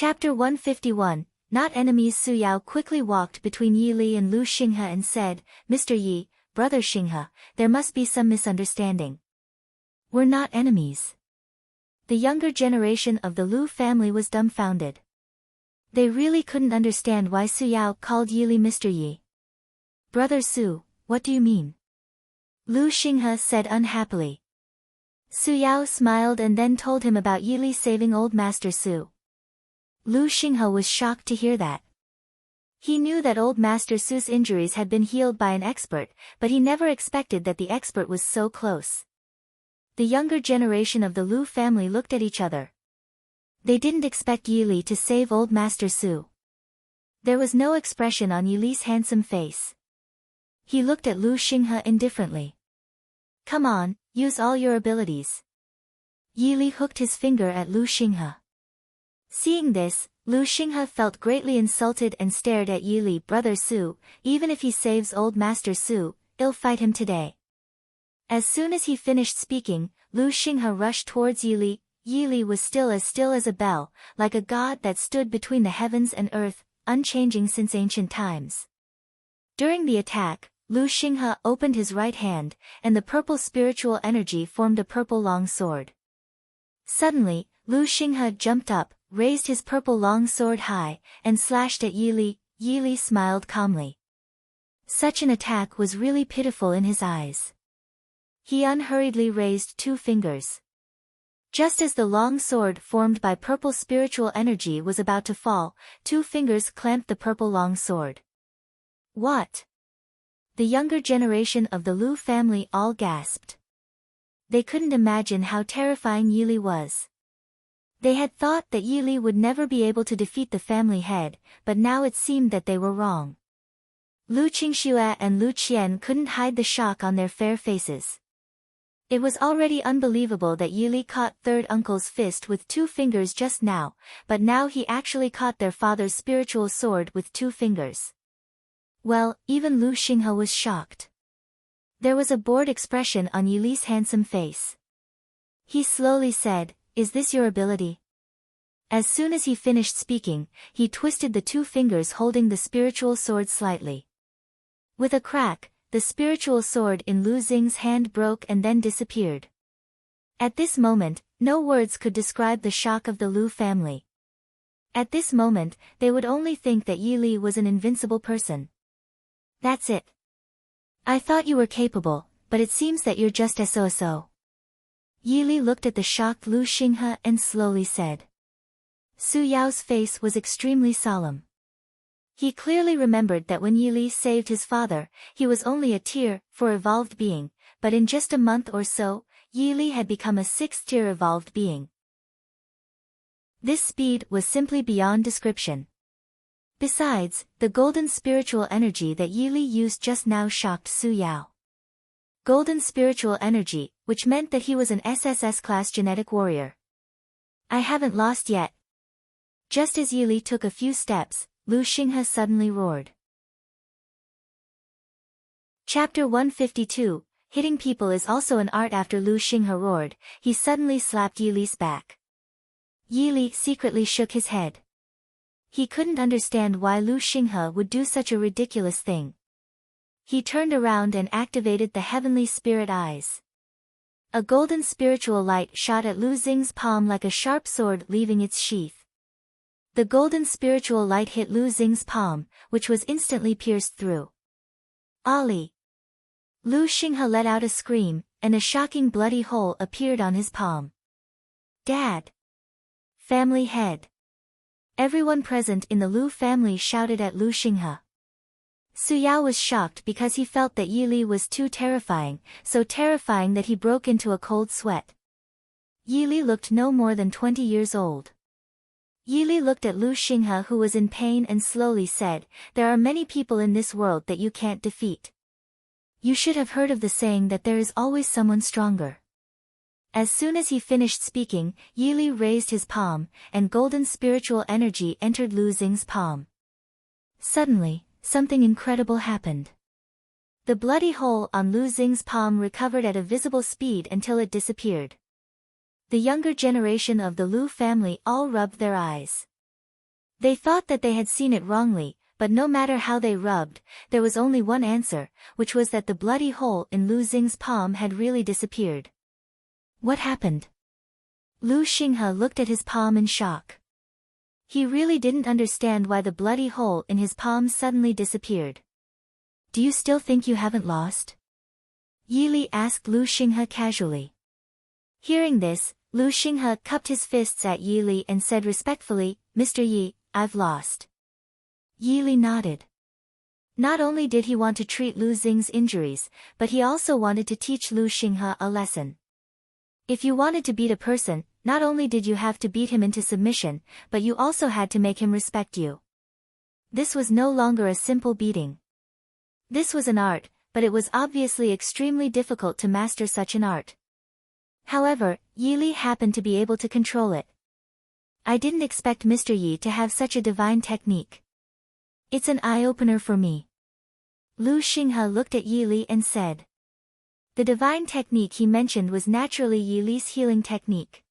Chapter 151, Not Enemies. Su Yao quickly walked between Yi Li and Lu Xinghe and said, Mr. Yi, brother Xinghe, there must be some misunderstanding. We're not enemies. The younger generation of the Lu family was dumbfounded. They really couldn't understand why Su Yao called Yi Li Mr. Yi. Brother Su, what do you mean? Lu Xinghe said unhappily. Su Yao smiled and then told him about Yi Li saving old Master Su. Lu Xinghe was shocked to hear that. He knew that old Master Su's injuries had been healed by an expert, but he never expected that the expert was so close. The younger generation of the Lu family looked at each other. They didn't expect Yi Li to save old Master Su. There was no expression on Yi Li's handsome face. He looked at Lu Xinghe indifferently. Come on, use all your abilities. Yi Li hooked his finger at Lu Xinghe. Seeing this, Lu Xinghe felt greatly insulted and stared at Yi Li. Brother Su, even if he saves old Master Su, I'll fight him today. As soon as he finished speaking, Lu Xinghe rushed towards Yi Li. Yi Li was still as a bell, like a god that stood between the heavens and earth, unchanging since ancient times. During the attack, Lu Xinghe opened his right hand, and the purple spiritual energy formed a purple long sword. Suddenly, Lu Xinghe jumped up, raised his purple long sword high, and slashed at Yi Li. Yi Li smiled calmly. Such an attack was really pitiful in his eyes. He unhurriedly raised 2 fingers. Just as the long sword formed by purple spiritual energy was about to fall, 2 fingers clamped the purple long sword. What? The younger generation of the Lu family all gasped. They couldn't imagine how terrifying Yi Li was. They had thought that Yi Li would never be able to defeat the family head, but now it seemed that they were wrong. Lu Qingxue and Lu Qian couldn't hide the shock on their fair faces. It was already unbelievable that Yi Li caught third uncle's fist with 2 fingers just now, but now he actually caught their father's spiritual sword with 2 fingers. Well, even Lu Xinghe was shocked. There was a bored expression on Yi Li's handsome face. He slowly said, Is this your ability? As soon as he finished speaking, he twisted the 2 fingers holding the spiritual sword slightly. With a crack, the spiritual sword in Lu Xing's hand broke and then disappeared. At this moment, no words could describe the shock of the Lu family. At this moment, they would only think that Yi Li was an invincible person. That's it. I thought you were capable, but it seems that you're just so. Yi Li looked at the shocked Lu Xinghe and slowly said. Su Yao's face was extremely solemn. He clearly remembered that when Yi Li saved his father, he was only a tier 4 evolved being, but in just a month or so, Yi Li had become a 6th tier evolved being. This speed was simply beyond description. Besides, the golden spiritual energy that Yi Li used just now shocked Su Yao. Golden spiritual energy, which meant that he was an SSS class genetic warrior. I haven't lost yet. Just as Yi Li took a few steps, Lu Xinghe suddenly roared. Chapter 152, Hitting people is also an art. After Lu Xinghe roared, he suddenly slapped Yi Li's back. Yi Li secretly shook his head. He couldn't understand why Lu Xinghe would do such a ridiculous thing. He turned around and activated the heavenly spirit eyes. A golden spiritual light shot at Lu Xing's palm like a sharp sword leaving its sheath. The golden spiritual light hit Lu Xing's palm, which was instantly pierced through. Ali! Lu Xinghe let out a scream, and a shocking bloody hole appeared on his palm. Dad! Family head! Everyone present in the Lu family shouted at Lu Xinghe. Su Yao was shocked because he felt that Yi Li was too terrifying, so terrifying that he broke into a cold sweat. Yi Li looked no more than 20 years old. Yi Li looked at Lu Xinghe, who was in pain, and slowly said, There are many people in this world that you can't defeat. You should have heard of the saying that there is always someone stronger. As soon as he finished speaking, Yi Li raised his palm, and golden spiritual energy entered Lu Xing's palm. Suddenly, something incredible happened. The bloody hole on Lu Xing's palm recovered at a visible speed until it disappeared. The younger generation of the Lu family all rubbed their eyes. They thought that they had seen it wrongly, but no matter how they rubbed, there was only one answer, which was that the bloody hole in Lu Xing's palm had really disappeared. What happened? Lu Xinghe looked at his palm in shock. He really didn't understand why the bloody hole in his palm suddenly disappeared. Do you still think you haven't lost? Yi Li asked Lu Xinghe casually. Hearing this, Lu Xinghe cupped his fists at Yi Li and said respectfully, Mr. Yi, I've lost. Yi Li nodded. Not only did he want to treat Lu Xing's injuries, but he also wanted to teach Lu Xinghe a lesson. If you wanted to beat a person, not only did you have to beat him into submission, but you also had to make him respect you. This was no longer a simple beating. This was an art, but it was obviously extremely difficult to master such an art. However, Yi Li happened to be able to control it. I didn't expect Mr. Yi to have such a divine technique. It's an eye-opener for me. Lu Xinghe looked at Yi Li and said. The divine technique he mentioned was naturally Yi Li's healing technique.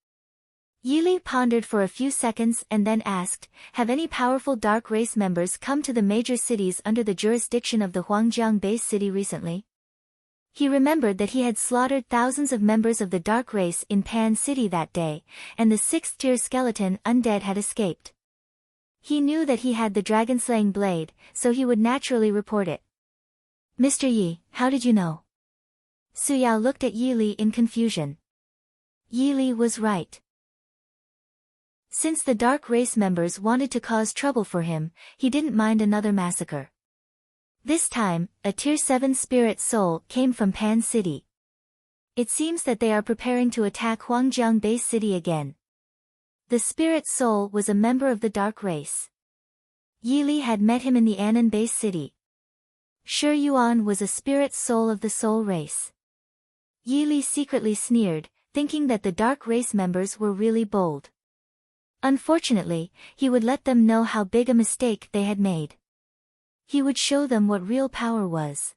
Yi Li pondered for a few seconds and then asked, have any powerful dark race members come to the major cities under the jurisdiction of the Huangjiang base city recently? He remembered that he had slaughtered thousands of members of the dark race in Pan City that day, and the 6th-tier skeleton undead had escaped. He knew that he had the dragon-slaying blade, so he would naturally report it. Mr. Yi, how did you know? Su Yao looked at Yi Li in confusion. Yi Li was right. Since the dark race members wanted to cause trouble for him, he didn't mind another massacre. This time, a Tier 7 spirit soul came from Pan City. It seems that they are preparing to attack Huangjiang base city again. The spirit soul was a member of the dark race. Yi Li had met him in the Annan base city. Shi Yuan was a spirit soul of the soul race. Yi Li secretly sneered, thinking that the dark race members were really bold. Unfortunately, he would let them know how big a mistake they had made. He would show them what real power was.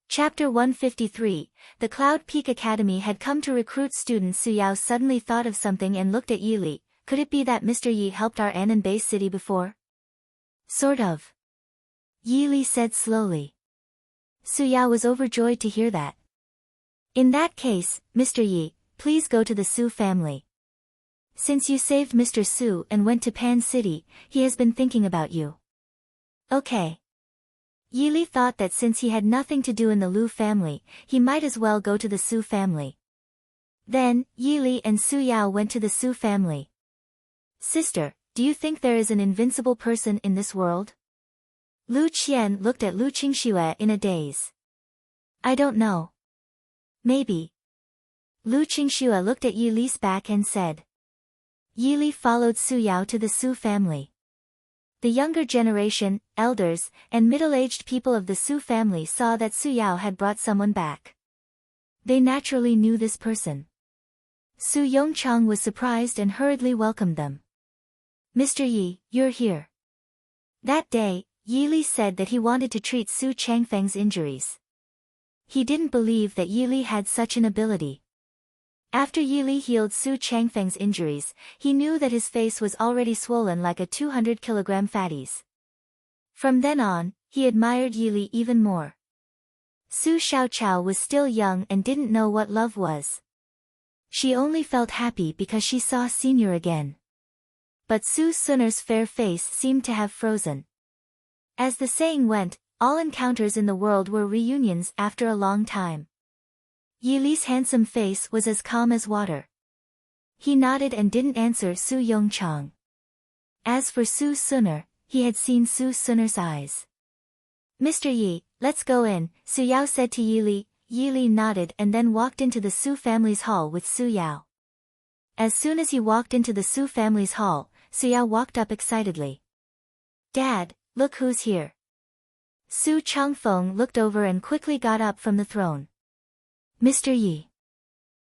Chapter 153, The Cloud Peak Academy had come to recruit students. Su Yao suddenly thought of something and looked at Yi Li. Could it be that Mr. Yi helped our Annan base city before? Sort of. Yi Li said slowly. Su Yao was overjoyed to hear that. In that case, Mr. Yi, please go to the Su family. Since you saved Mr. Su and went to Pan City, he has been thinking about you. Okay. Yi Li thought that since he had nothing to do in the Lu family, he might as well go to the Su family. Then, Yi Li and Su Yao went to the Su family. Sister, do you think there is an invincible person in this world? Lu Qian looked at Lu Qingxue in a daze. I don't know. Maybe. Lu Qingxue looked at Yi Li's back and said. Yi Li followed Su Yao to the Su family. The younger generation, elders, and middle-aged people of the Su family saw that Su Yao had brought someone back. They naturally knew this person. Su Yongchang was surprised and hurriedly welcomed them. Mr. Yi, you're here. That day, Yi Li said that he wanted to treat Su Changfeng's injuries. He didn't believe that Yi Li had such an ability. After Yi Li healed Su Changfeng's injuries, he knew that his face was already swollen like a 200-kilogram fatty's. From then on, he admired Yi Li even more. Su Xiaoqiao was still young and didn't know what love was. She only felt happy because she saw Senior again. But Su Sun'er's fair face seemed to have frozen. As the saying went, all encounters in the world were reunions after a long time. Yi Li's handsome face was as calm as water. He nodded and didn't answer Su Yongchang. As for Su Sun'er, he had seen Su Sun'er's eyes. Mr. Yi, let's go in, Su Yao said to Yi Li. Yi Li nodded and then walked into the Su family's hall with Su Yao. As soon as he walked into the Su family's hall, Su Yao walked up excitedly. Dad, look who's here. Su Changfeng looked over and quickly got up from the throne. Mr. Yi.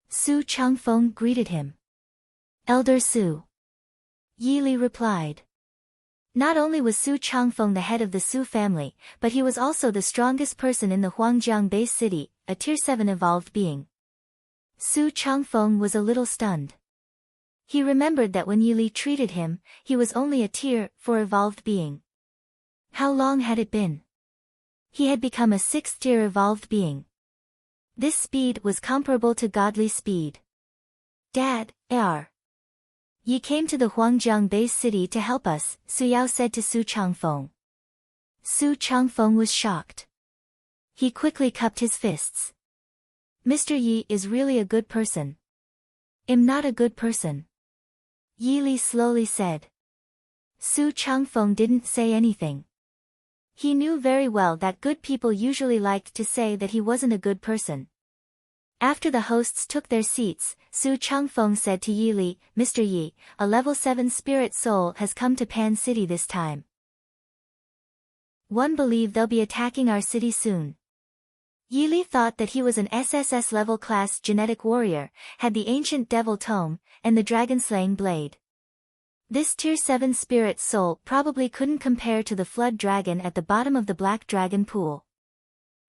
Su Changfeng greeted him. Elder Su. Yi Li replied. Not only was Su Changfeng the head of the Su family, but he was also the strongest person in the Huangjiang base city, a Tier 7 evolved being. Su Changfeng was a little stunned. He remembered that when Yili treated him, he was only a tier 4 evolved being. How long had it been? He had become a 6th tier evolved being. This speed was comparable to godly speed. Dad, Yi came to the Huangjiang base city to help us, Su Yao said to Su Changfeng. Su Changfeng was shocked. He quickly cupped his fists. Mr. Yi is really a good person. I'm not a good person. Yi Li slowly said. Su Changfeng didn't say anything. He knew very well that good people usually liked to say that he wasn't a good person. After the hosts took their seats, Su Changfeng said to Yi Li, Mr. Yi, a level 7 spirit soul has come to Pan City this time. One believe they'll be attacking our city soon. Yi Li thought that he was an SSS level class genetic warrior, had the ancient devil tome, and the dragon-slaying blade. This tier 7 spirit soul probably couldn't compare to the flood dragon at the bottom of the black dragon pool.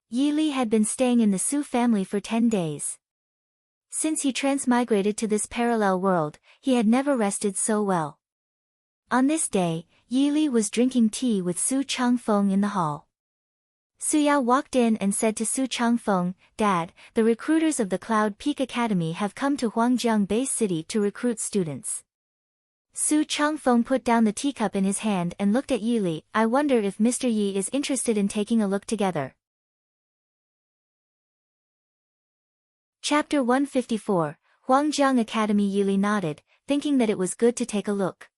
Yi Li had been staying in the Su family for 10 days. Since he transmigrated to this parallel world, he had never rested so well. On this day, Yi Li was drinking tea with Su Changfeng in the hall. Su Yao walked in and said to Su Changfeng, Dad, the recruiters of the Cloud Peak Academy have come to Huangjiang base city to recruit students. Su Changfeng put down the teacup in his hand and looked at Yi Li. I wonder if Mr. Yi is interested in taking a look together. Chapter 154, Huangjiang Academy. Yi Li nodded, thinking that it was good to take a look.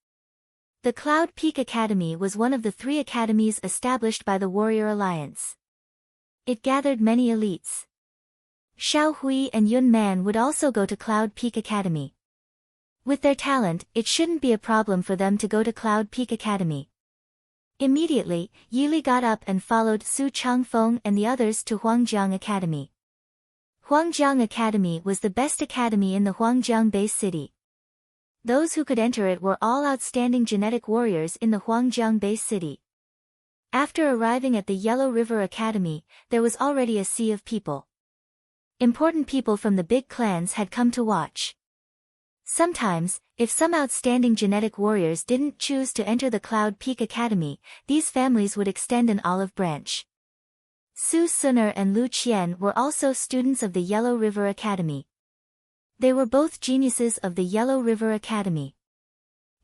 The Cloud Peak Academy was one of the 3 academies established by the Warrior Alliance. It gathered many elites. Xiao Hui and Yun Man would also go to Cloud Peak Academy. With their talent, it shouldn't be a problem for them to go to Cloud Peak Academy. Immediately, Yi Li got up and followed Su Changfeng and the others to Huangjiang Academy. Huangjiang Academy was the best academy in the Huangjiang base city. Those who could enter it were all outstanding genetic warriors in the Huangjiang base city. After arriving at the Yellow River Academy, there was already a sea of people. Important people from the big clans had come to watch. Sometimes, if some outstanding genetic warriors didn't choose to enter the Cloud Peak Academy, these families would extend an olive branch. Su Suner and Lu Qian were also students of the Yellow River Academy. They were both geniuses of the Yellow River Academy.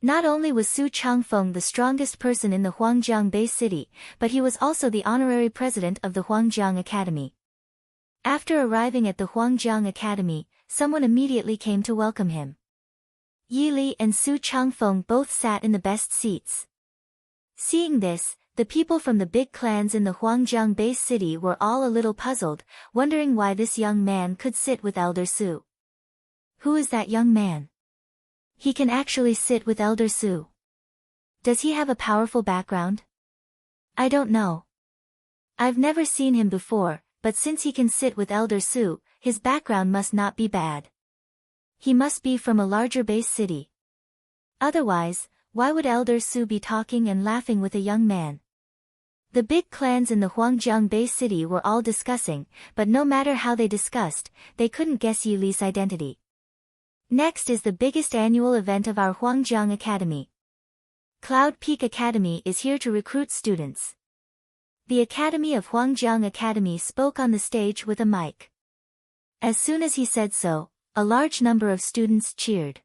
Not only was Su Changfeng the strongest person in the Huangjiang base city, but he was also the honorary president of the Huangjiang Academy. After arriving at the Huangjiang Academy, someone immediately came to welcome him. Yi Li and Su Changfeng both sat in the best seats. Seeing this, the people from the big clans in the Huangjiang base city were all a little puzzled, wondering why this young man could sit with Elder Su. Who is that young man? He can actually sit with Elder Su. Does he have a powerful background? I don't know. I've never seen him before, but since he can sit with Elder Su, his background must not be bad. He must be from a larger base city. Otherwise, why would Elder Su be talking and laughing with a young man? The big clans in the Huangjiang base city were all discussing, but no matter how they discussed, they couldn't guess Yi Li's identity. Next is the biggest annual event of our Huangjiang Academy. Cloud Peak Academy is here to recruit students. The Academy of Huangjiang Academy spoke on the stage with a mic. As soon as he said so, a large number of students cheered.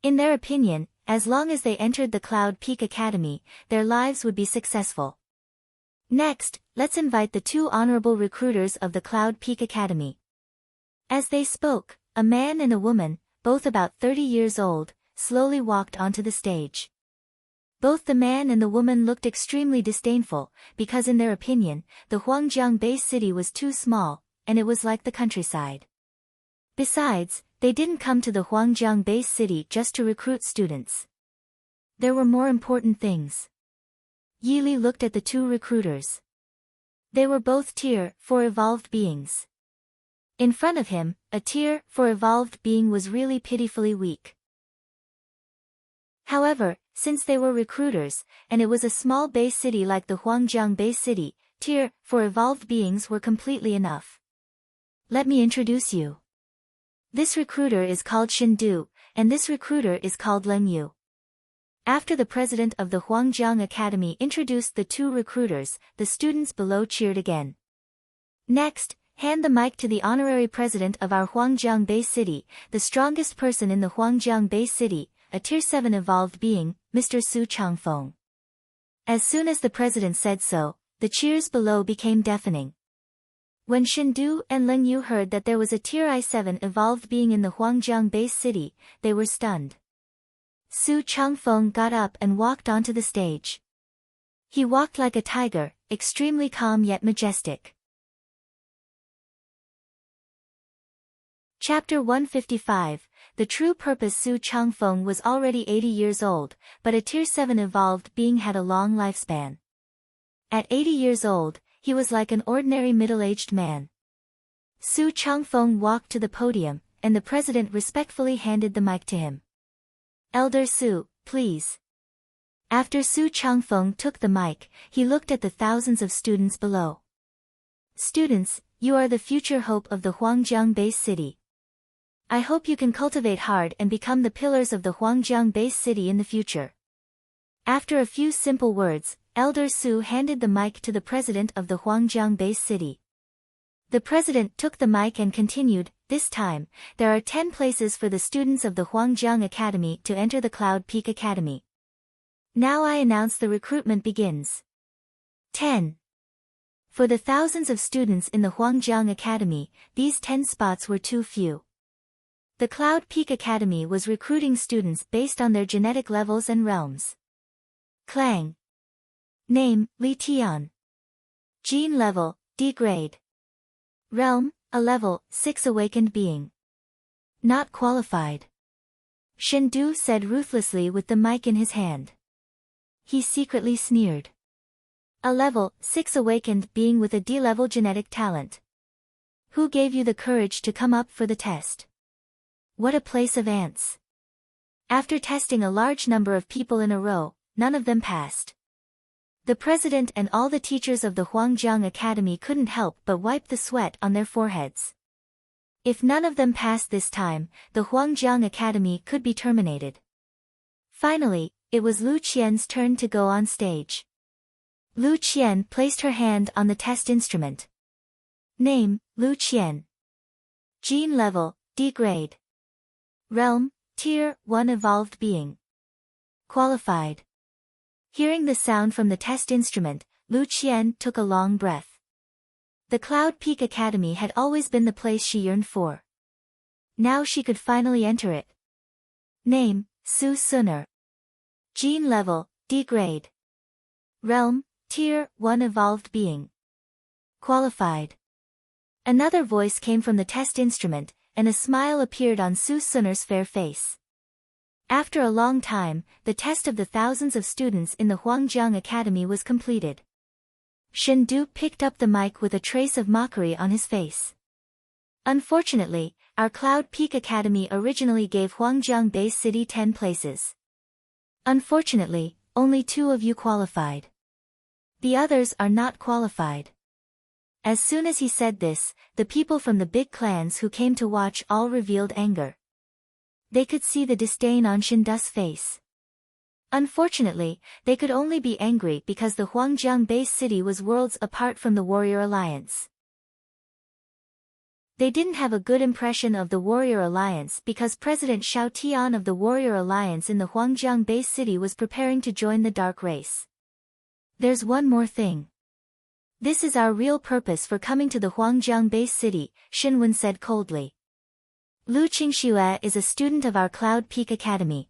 In their opinion, as long as they entered the Cloud Peak Academy, their lives would be successful. Next, let's invite the 2 honorable recruiters of the Cloud Peak Academy. As they spoke, a man and a woman, both about 30 years old, slowly walked onto the stage. Both the man and the woman looked extremely disdainful, because in their opinion, the Huangjiang base city was too small, and it was like the countryside. Besides, they didn't come to the Huangjiang base city just to recruit students. There were more important things. Yi Li looked at the 2 recruiters. They were both tier 4 evolved beings. In front of him, a tier 4 evolved being was really pitifully weak. However, since they were recruiters, and it was a small base city like the Huangjiang base city, tier 4 evolved beings were completely enough. Let me introduce you. This recruiter is called Shin Du, and this recruiter is called Leng Yu. After the president of the Huangjiang Academy introduced the two recruiters, the students below cheered again. Next, hand the mic to the honorary president of our Huangjiang Bay City, the strongest person in the Huangjiang Bay City, a Tier 7 evolved being, Mr. Su Changfeng. As soon as the president said so, the cheers below became deafening. When Shindu and Leng Yu heard that there was a Tier I7 evolved being in the Huangjiang Bay City, they were stunned. Su Changfeng got up and walked onto the stage. He walked like a tiger, extremely calm yet majestic. Chapter 155, The True Purpose. Su Changfeng was already 80 years old, but a Tier 7 evolved being had a long lifespan. At 80 years old, he was like an ordinary middle-aged man. Su Changfeng walked to the podium, and the president respectfully handed the mic to him. Elder Su, please. After Su Changfeng took the mic, he looked at the thousands of students below. Students, you are the future hope of the Huangjiang Bay City. I hope you can cultivate hard and become the pillars of the Huangjiang Bay City in the future. After a few simple words, Elder Su handed the mic to the president of the Huangjiang Bay City. The president took the mic and continued, this time, there are 10 places for the students of the Huangjiang Academy to enter the Cloud Peak Academy. Now I announce the recruitment begins. 10. For the thousands of students in the Huangjiang Academy, these 10 spots were too few. The Cloud Peak Academy was recruiting students based on their genetic levels and realms. Clang. Name, Li Tian. Gene level, D grade. Realm, a level 6 awakened being. Not qualified. Shindu said ruthlessly with the mic in his hand. He secretly sneered. A level 6 awakened being with a D-level genetic talent. Who gave you the courage to come up for the test? What a place of ants. After testing a large number of people in a row, none of them passed. The president and all the teachers of the Huangjiang Academy couldn't help but wipe the sweat on their foreheads. If none of them passed this time, the Huangjiang Academy could be terminated. Finally, it was Lu Qian's turn to go on stage. Lu Qian placed her hand on the test instrument. Name, Lu Qian. Gene level, D grade. Realm, Tier 1 evolved being. Qualified. Hearing the sound from the test instrument, Lu Qian took a long breath. The Cloud Peak Academy had always been the place she yearned for. Now she could finally enter it. Name, Su Suner. Gene level, D grade. Realm, Tier 1 evolved being. Qualified. Another voice came from the test instrument, and a smile appeared on Su Suner's fair face. After a long time, the test of the thousands of students in the Huangjiang Academy was completed. Shindu picked up the mic with a trace of mockery on his face. Unfortunately, our Cloud Peak Academy originally gave Huangjiang Bay City 10 places. Unfortunately, only 2 of you qualified. The others are not qualified. As soon as he said this, the people from the big clans who came to watch all revealed anger. They could see the disdain on Shindu's face. Unfortunately, they could only be angry because the Huangjiang Bay City was worlds apart from the Warrior Alliance. They didn't have a good impression of the Warrior Alliance because President Xiao Tian of the Warrior Alliance in the Huangjiang Bay City was preparing to join the Dark Race. There's one more thing. This is our real purpose for coming to the Huangjiang Bay City, Xinwen said coldly. Lu Qingxue is a student of our Cloud Peak Academy.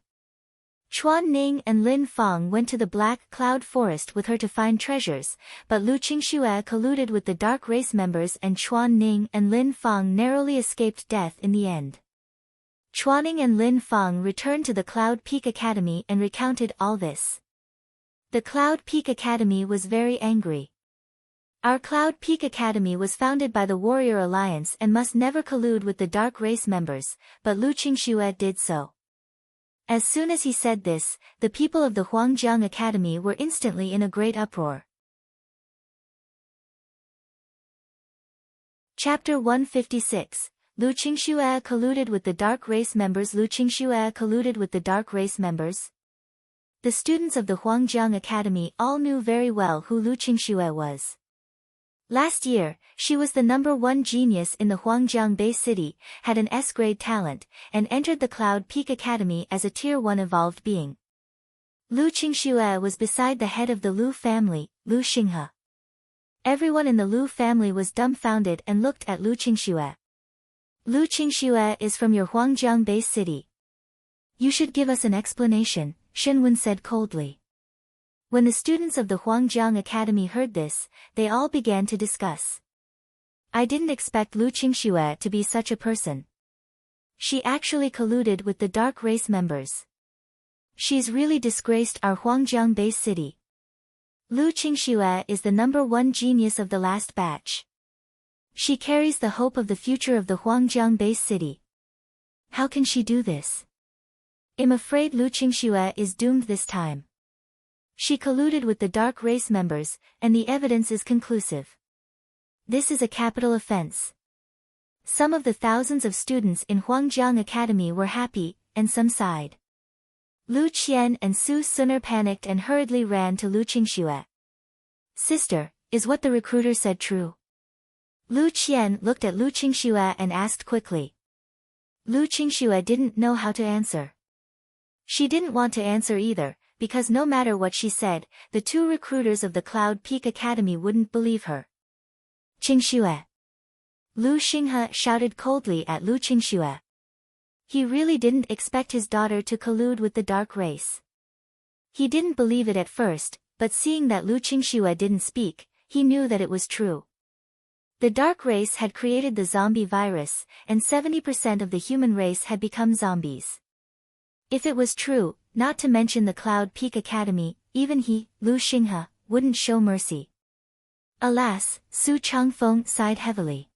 Chuan Ning and Lin Fang went to the Black Cloud Forest with her to find treasures, but Lu Qingxue colluded with the Dark Race members and Chuan Ning and Lin Fang narrowly escaped death in the end. Chuan Ning and Lin Fang returned to the Cloud Peak Academy and recounted all this. The Cloud Peak Academy was very angry. Our Cloud Peak Academy was founded by the Warrior Alliance and must never collude with the Dark Race members, but Lu Qingxue did so. As soon as he said this, the people of the Huangjiang Academy were instantly in a great uproar. Chapter 156, Lu Qingxue colluded with the dark race members. Lu Qingxue colluded with the dark race members. The students of the Huangjiang Academy all knew very well who Lu Qingxue was. Last year, she was the #1 genius in the Huangjiang Bay City, had an S-grade talent, and entered the Cloud Peak Academy as a Tier 1 evolved being. Lu Qingxue was beside the head of the Lu family, Lu Xinghe. Everyone in the Lu family was dumbfounded and looked at Lu Qingxue. Lu Qingxue is from your Huangjiang Bay City. You should give us an explanation, Shenwen said coldly. When the students of the Huangjiang Academy heard this, they all began to discuss. I didn't expect Lu Qingxue to be such a person. She actually colluded with the dark race members. She's really disgraced our Huangjiang Bay City. Lu Qingxue is the #1 genius of the last batch. She carries the hope of the future of the Huangjiang Bay City. How can she do this? I'm afraid Lu Qingxue is doomed this time. She colluded with the dark race members, and the evidence is conclusive. This is a capital offense. Some of the thousands of students in Huangjiang Academy were happy, and some sighed. Lu Qian and Su Suner panicked and hurriedly ran to Lu Qingxue. Sister, is what the recruiter said true? Lu Qian looked at Lu Qingxue and asked quickly. Lu Qingxue didn't know how to answer. She didn't want to answer either, because no matter what she said, the two recruiters of the Cloud Peak Academy wouldn't believe her. Qingxue. Lu Xinghe shouted coldly at Lu Qingxue. He really didn't expect his daughter to collude with the dark race. He didn't believe it at first, but seeing that Lu Qingxue didn't speak, he knew that it was true. The dark race had created the zombie virus, and 70% of the human race had become zombies. If it was true, not to mention the Cloud Peak Academy, even he, Lu Xinghe, wouldn't show mercy. Alas, Su Changfeng sighed heavily.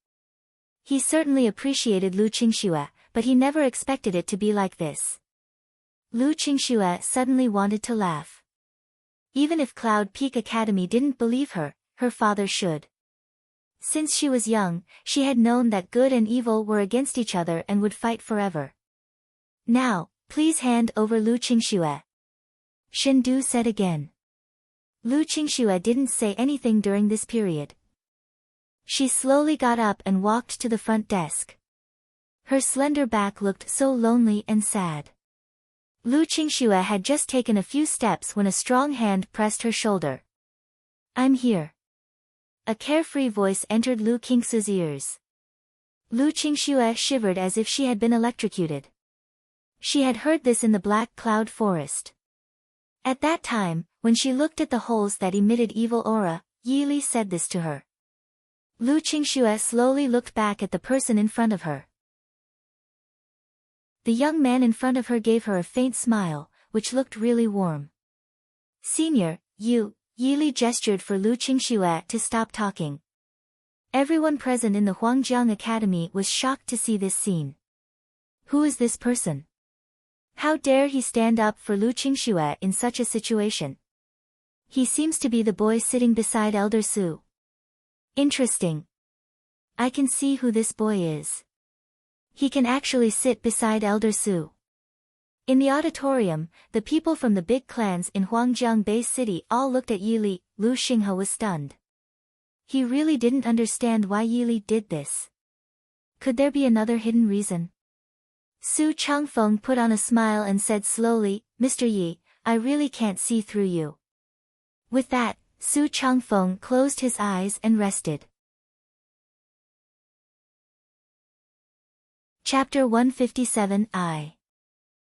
He certainly appreciated Lu Qingxue, but he never expected it to be like this. Lu Qingxue suddenly wanted to laugh. Even if Cloud Peak Academy didn't believe her, her father should. Since she was young, she had known that good and evil were against each other and would fight forever. Now, please hand over Lu Qingxue. Shen Du said again. Lu Qingxue didn't say anything during this period. She slowly got up and walked to the front desk. Her slender back looked so lonely and sad. Lu Qingxue had just taken a few steps when a strong hand pressed her shoulder. I'm here. A carefree voice entered Lu Qingxue's ears. Lu Qingxue shivered as if she had been electrocuted. She had heard this in the black cloud forest. At that time, when she looked at the holes that emitted evil aura, Yi Li said this to her. Lu Qingxue slowly looked back at the person in front of her. The young man in front of her gave her a faint smile, which looked really warm. Senior, you, Yi Li gestured for Lu Qingxue to stop talking. Everyone present in the Huangjiang Academy was shocked to see this scene. Who is this person? How dare he stand up for Lu Qingxue in such a situation? He seems to be the boy sitting beside Elder Su. Interesting. I can see who this boy is. He can actually sit beside Elder Su. In the auditorium, the people from the big clans in Huangjiang Bay City all looked at Yi Li. Lu Xinghe was stunned. He really didn't understand why Yi Li did this. Could there be another hidden reason? Su Changfeng put on a smile and said slowly, Mr. Yi, I really can't see through you. With that, Su Changfeng closed his eyes and rested. Chapter 157 I.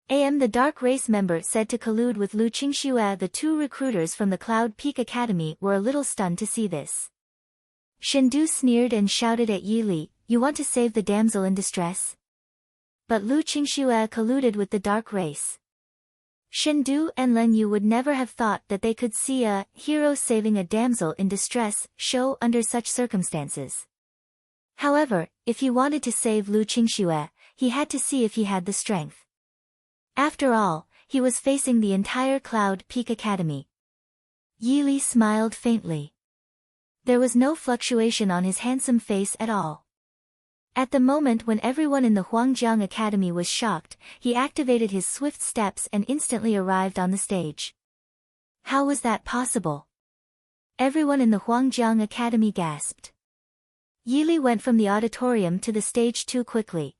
AM The dark race member said to collude with Lu Qingxue. The two recruiters from the Cloud Peak Academy were a little stunned to see this. Shen Du sneered and shouted at Yi Li, you want to save the damsel in distress? But Lu Qingxue colluded with the dark race. Shen Du and Len Yu would never have thought that they could see a hero saving a damsel in distress show under such circumstances. However, if he wanted to save Lu Qingxue, he had to see if he had the strength. After all, he was facing the entire Cloud Peak Academy. Yi Li smiled faintly. There was no fluctuation on his handsome face at all. At the moment when everyone in the Huangjiang Academy was shocked, he activated his swift steps and instantly arrived on the stage. How was that possible? Everyone in the Huangjiang Academy gasped. Yili went from the auditorium to the stage too quickly.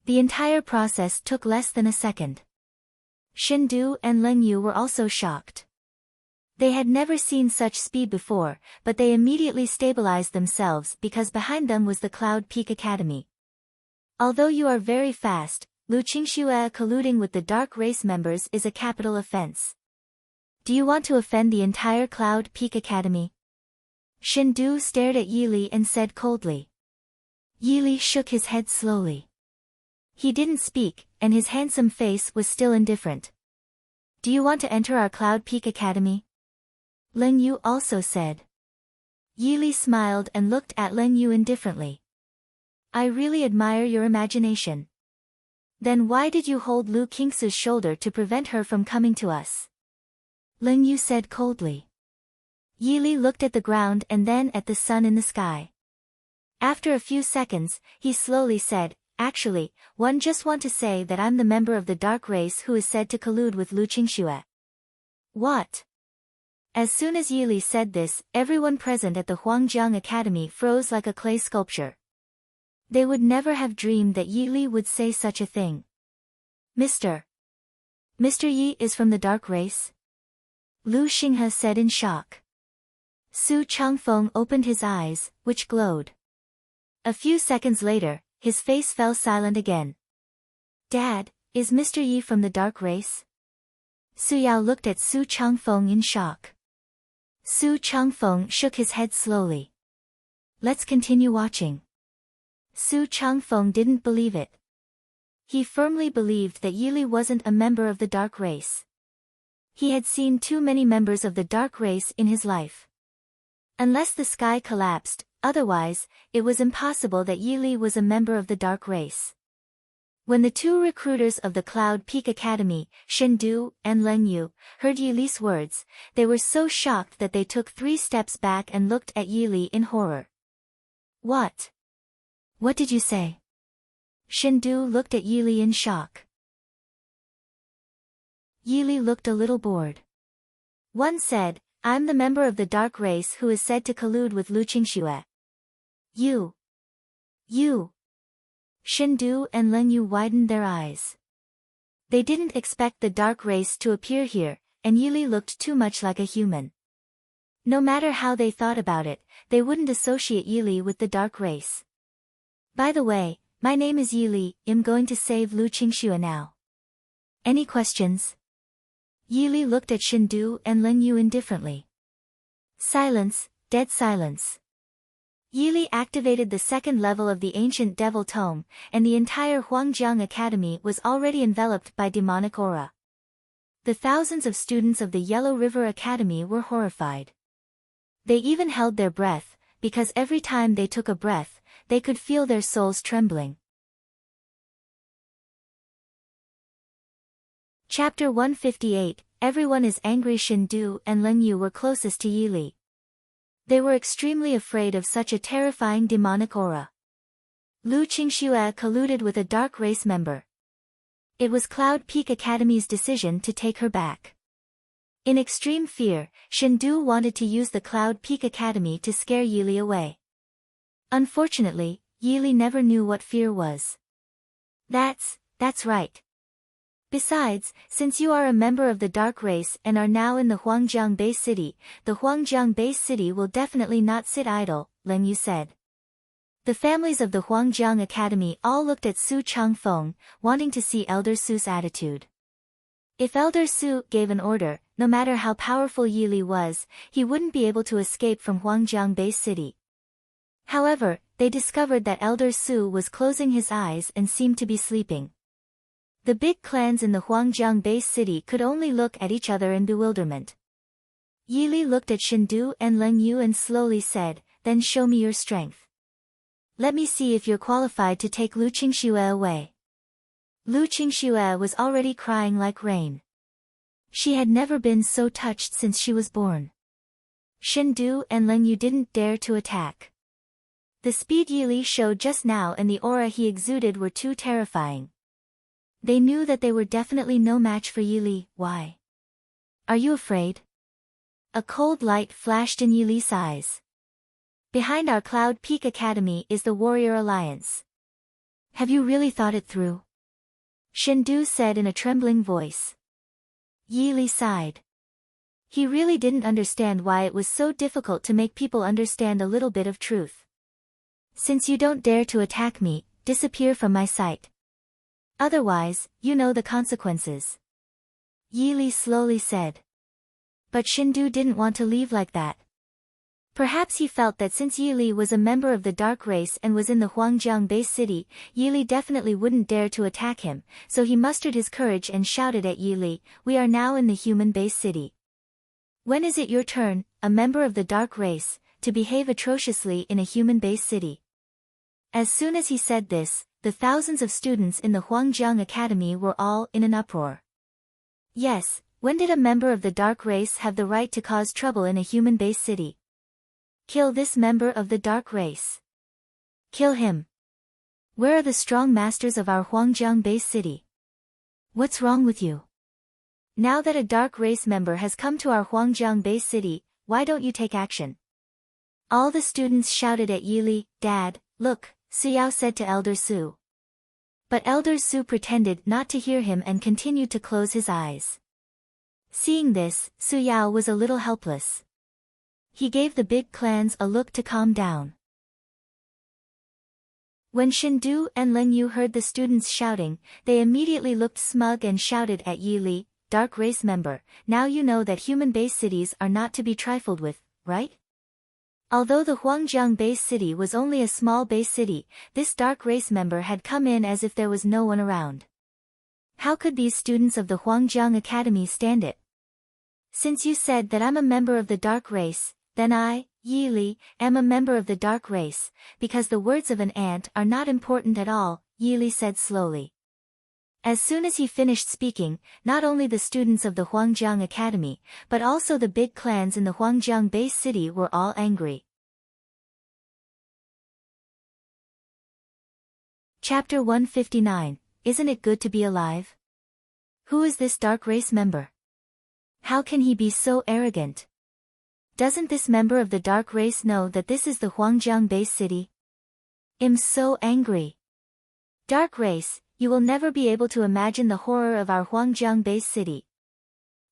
The entire process took less than a second. Shindu and Leng Yu were also shocked. They had never seen such speed before, but they immediately stabilized themselves because behind them was the Cloud Peak Academy. Although you are very fast, Lu Qingxue colluding with the Dark Race members is a capital offense. Do you want to offend the entire Cloud Peak Academy? Shindu stared at Yili and said coldly. Yili shook his head slowly. He didn't speak, and his handsome face was still indifferent. Do you want to enter our Cloud Peak Academy? Leng Yu also said. Yili smiled and looked at Leng Yu indifferently. I really admire your imagination. Then why did you hold Lu Qingxu's shoulder to prevent her from coming to us? Leng Yu said coldly. Yili looked at the ground and then at the sun in the sky. After a few seconds, he slowly said, Actually, one just want to say that I'm the member of the Dark Race who is said to collude with Lu Qingxue. What? As soon as Yili said this, everyone present at the Huangjiang Academy froze like a clay sculpture. They would never have dreamed that Yili would say such a thing. Mr. Yi is from the Dark Race? Lu Xinghe said in shock. Su Changfeng opened his eyes, which glowed. A few seconds later, his face fell silent again. Dad, is Mr. Yi from the Dark Race? Su Yao looked at Su Changfeng in shock. Su Changfeng shook his head slowly. Let's continue watching. Su Changfeng didn't believe it. He firmly believed that Yili wasn't a member of the Dark Race. He had seen too many members of the Dark Race in his life. Unless the sky collapsed, otherwise, it was impossible that Yili was a member of the Dark Race. When the two recruiters of the Cloud Peak Academy, Shindu and Leng Yu, heard Yili's words, they were so shocked that they took 3 steps back and looked at Yili in horror. What? What did you say? Shindu looked at Yili in shock. Yili looked a little bored. One said, I'm the member of the Dark Race who is said to collude with Lu Qingxue. You. Shindu and Leng Yu widened their eyes. They didn't expect the Dark Race to appear here, and Yili looked too much like a human. No matter how they thought about it, they wouldn't associate Yili with the Dark Race. By the way, my name is Yili, I'm going to save Lu Qingxue now. Any questions? Yili looked at Shindu and Leng Yu indifferently. Silence, dead silence. Yili activated the 2nd level of the ancient devil tome, and the entire Huangjiang Academy was already enveloped by demonic aura. The thousands of students of the Yellow River Academy were horrified. They even held their breath, because every time they took a breath, they could feel their souls trembling. Chapter 158, Everyone is angry. Shindu and Leng Yu were closest to Yili. They were extremely afraid of such a terrifying demonic aura. Lu Qingxue colluded with a Dark Race member. It was Cloud Peak Academy's decision to take her back. In extreme fear, Shindu wanted to use the Cloud Peak Academy to scare Yili away. Unfortunately, Yili never knew what fear was. That's right. Besides, since you are a member of the Dark Race and are now in the Huangjiang Bay City, the Huangjiang Bay City will definitely not sit idle, Leng Yu said. The families of the Huangjiang Academy all looked at Su Changfeng, wanting to see Elder Su's attitude. If Elder Su gave an order, no matter how powerful Yili was, he wouldn't be able to escape from Huangjiang Bay City. However, they discovered that Elder Su was closing his eyes and seemed to be sleeping. The big clans in the Huangjiang Bay City could only look at each other in bewilderment. Yili looked at Shindu and Leng Yu and slowly said, Then show me your strength. Let me see if you're qualified to take Lu Qingxue away. Lu Qingxue was already crying like rain. She had never been so touched since she was born. Shindu and Leng Yu didn't dare to attack. The speed Yili showed just now and the aura he exuded were too terrifying. They knew that they were definitely no match for Yili. Why? Are you afraid? A cold light flashed in Yili's eyes. Behind our Cloud Peak Academy is the Warrior Alliance. Have you really thought it through? Shindu said in a trembling voice. Yili sighed. He really didn't understand why it was so difficult to make people understand a little bit of truth. Since you don't dare to attack me, disappear from my sight. Otherwise, you know the consequences. Yili slowly said. But Shindu didn't want to leave like that. Perhaps he felt that since Yili was a member of the dark race and was in the Huangjiang base city, Yili definitely wouldn't dare to attack him, so he mustered his courage and shouted at Yili, "We are now in the human base city. When is it your turn, a member of the dark race, to behave atrociously in a human base city?" As soon as he said this, the thousands of students in the Huangjiang Academy were all in an uproar. Yes, when did a member of the dark race have the right to cause trouble in a human base city? Kill this member of the dark race. Kill him. Where are the strong masters of our Huangjiang base city? What's wrong with you? Now that a dark race member has come to our Huangjiang base city, why don't you take action? All the students shouted at Yili. Dad, look, Suyao said to Elder Su. But Elder Su pretended not to hear him and continued to close his eyes. Seeing this, Suyao was a little helpless. He gave the big clans a look to calm down. When Shindu and Len Yu heard the students shouting, they immediately looked smug and shouted at Yili, "Dark race member, now you know that human base cities are not to be trifled with, right?" Although the Huangjiang base city was only a small base city, this dark race member had come in as if there was no one around. How could these students of the Huangjiang Academy stand it? Since you said that I'm a member of the dark race, then I, Yili, am a member of the dark race, because the words of an ant are not important at all, Yili said slowly. As soon as he finished speaking, not only the students of the Huangjiang Academy, but also the big clans in the Huangjiang base city were all angry. Chapter 159, Isn't it good to be alive? Who is this dark race member? How can he be so arrogant? Doesn't this member of the dark race know that this is the Huangjiang base city? I'm so angry. Dark race, you will never be able to imagine the horror of our Huangjiang base city.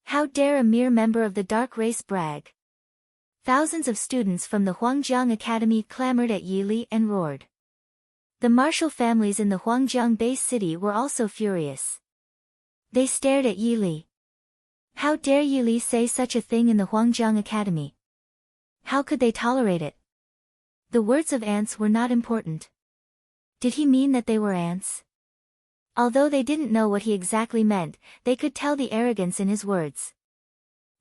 How dare a mere member of the dark race brag? Thousands of students from the Huangjiang Academy clamored at Yili and roared. The martial families in the Huangjiang base city were also furious. They stared at Yili. How dare Yili say such a thing in the Huangjiang Academy? How could they tolerate it? The words of ants were not important. Did he mean that they were ants? Although they didn't know what he exactly meant, they could tell the arrogance in his words.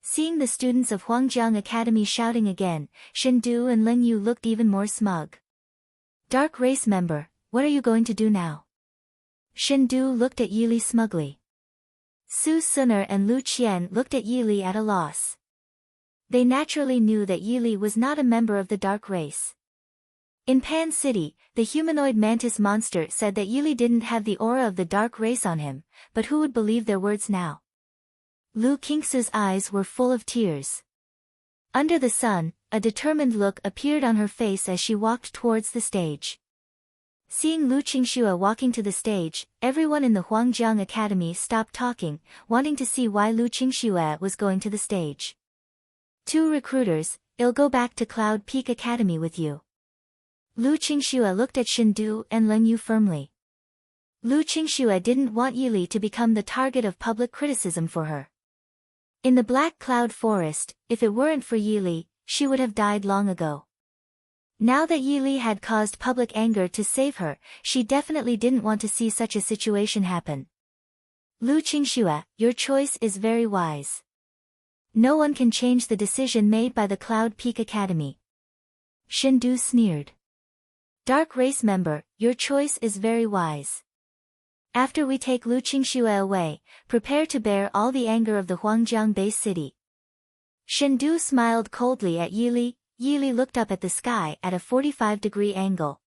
Seeing the students of Huangjiang Academy shouting again, Shindu and Ling Yu looked even more smug. Dark race member, what are you going to do now? Shindu looked at Yili smugly. Su Suner and Lu Qian looked at Yili at a loss. They naturally knew that Yili was not a member of the dark race. In Pan City, the humanoid mantis monster said that Yili didn't have the aura of the dark race on him, but who would believe their words now? Lu Qingsu's eyes were full of tears. Under the sun, a determined look appeared on her face as she walked towards the stage. Seeing Lu Qingxue walking to the stage, everyone in the Huangjiang Academy stopped talking, wanting to see why Lu Qingxue was going to the stage. Two recruiters, I'll go back to Cloud Peak Academy with you. Lu Qingxue looked at Shindu and Ling Yu firmly. Lu Qingxue didn't want Yili to become the target of public criticism for her. In the Black Cloud Forest, if it weren't for Yili, she would have died long ago. Now that Yili had caused public anger to save her, she definitely didn't want to see such a situation happen. Lu Qingxue, your choice is very wise. No one can change the decision made by the Cloud Peak Academy. Shindu sneered. Dark race member, your choice is very wise. After we take Lu Qingxue away, prepare to bear all the anger of the Huangjiang base city. Shindu smiled coldly at Yili. Yili looked up at the sky at a 45-degree angle.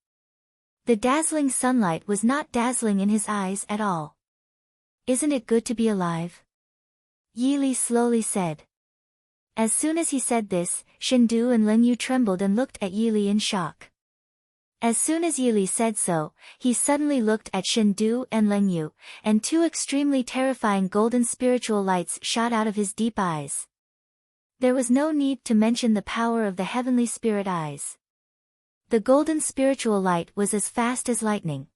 The dazzling sunlight was not dazzling in his eyes at all. "Isn't it good to be alive?" Yili slowly said. As soon as he said this, Shindu and Lengyu trembled and looked at Yili in shock. As soon as Yili said so, he suddenly looked at Shindu and Lengyu, and two extremely terrifying golden spiritual lights shot out of his deep eyes. There was no need to mention the power of the heavenly spirit eyes. The golden spiritual light was as fast as lightning.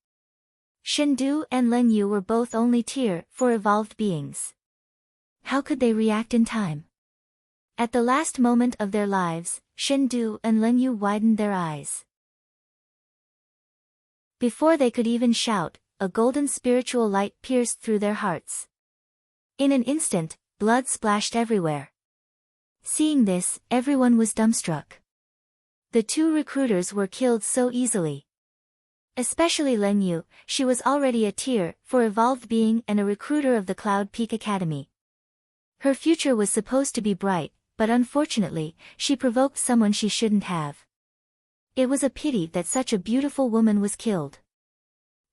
Shindu and Lengyu were both only Tier 4 evolved beings. How could they react in time? At the last moment of their lives, Shindu and Lengyu widened their eyes. Before they could even shout, a golden spiritual light pierced through their hearts. In an instant, blood splashed everywhere. Seeing this, everyone was dumbstruck. The two recruiters were killed so easily. Especially Lengyu, she was already a Tier 4 evolved being and a recruiter of the Cloud Peak Academy. Her future was supposed to be bright, but unfortunately, she provoked someone she shouldn't have. It was a pity that such a beautiful woman was killed.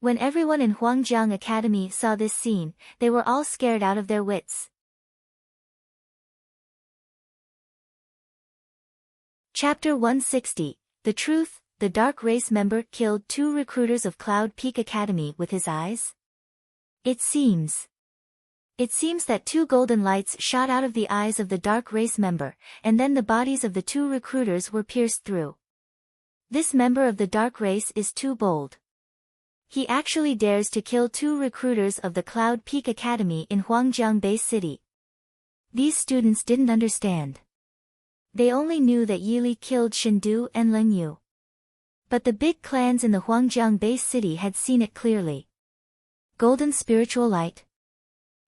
When everyone in Huangjiang Academy saw this scene, they were all scared out of their wits. Chapter 160, The Truth. The Dark Race member killed two recruiters of Cloud Peak Academy with his eyes? It seems that two golden lights shot out of the eyes of the Dark Race member, and then the bodies of the two recruiters were pierced through. This member of the Dark Race is too bold. He actually dares to kill two recruiters of the Cloud Peak Academy in Huangjiang Bay City. These students didn't understand. They only knew that Yili killed Shindu and Lengyu. But the big clans in the Huangjiang Bay City had seen it clearly. Golden spiritual light.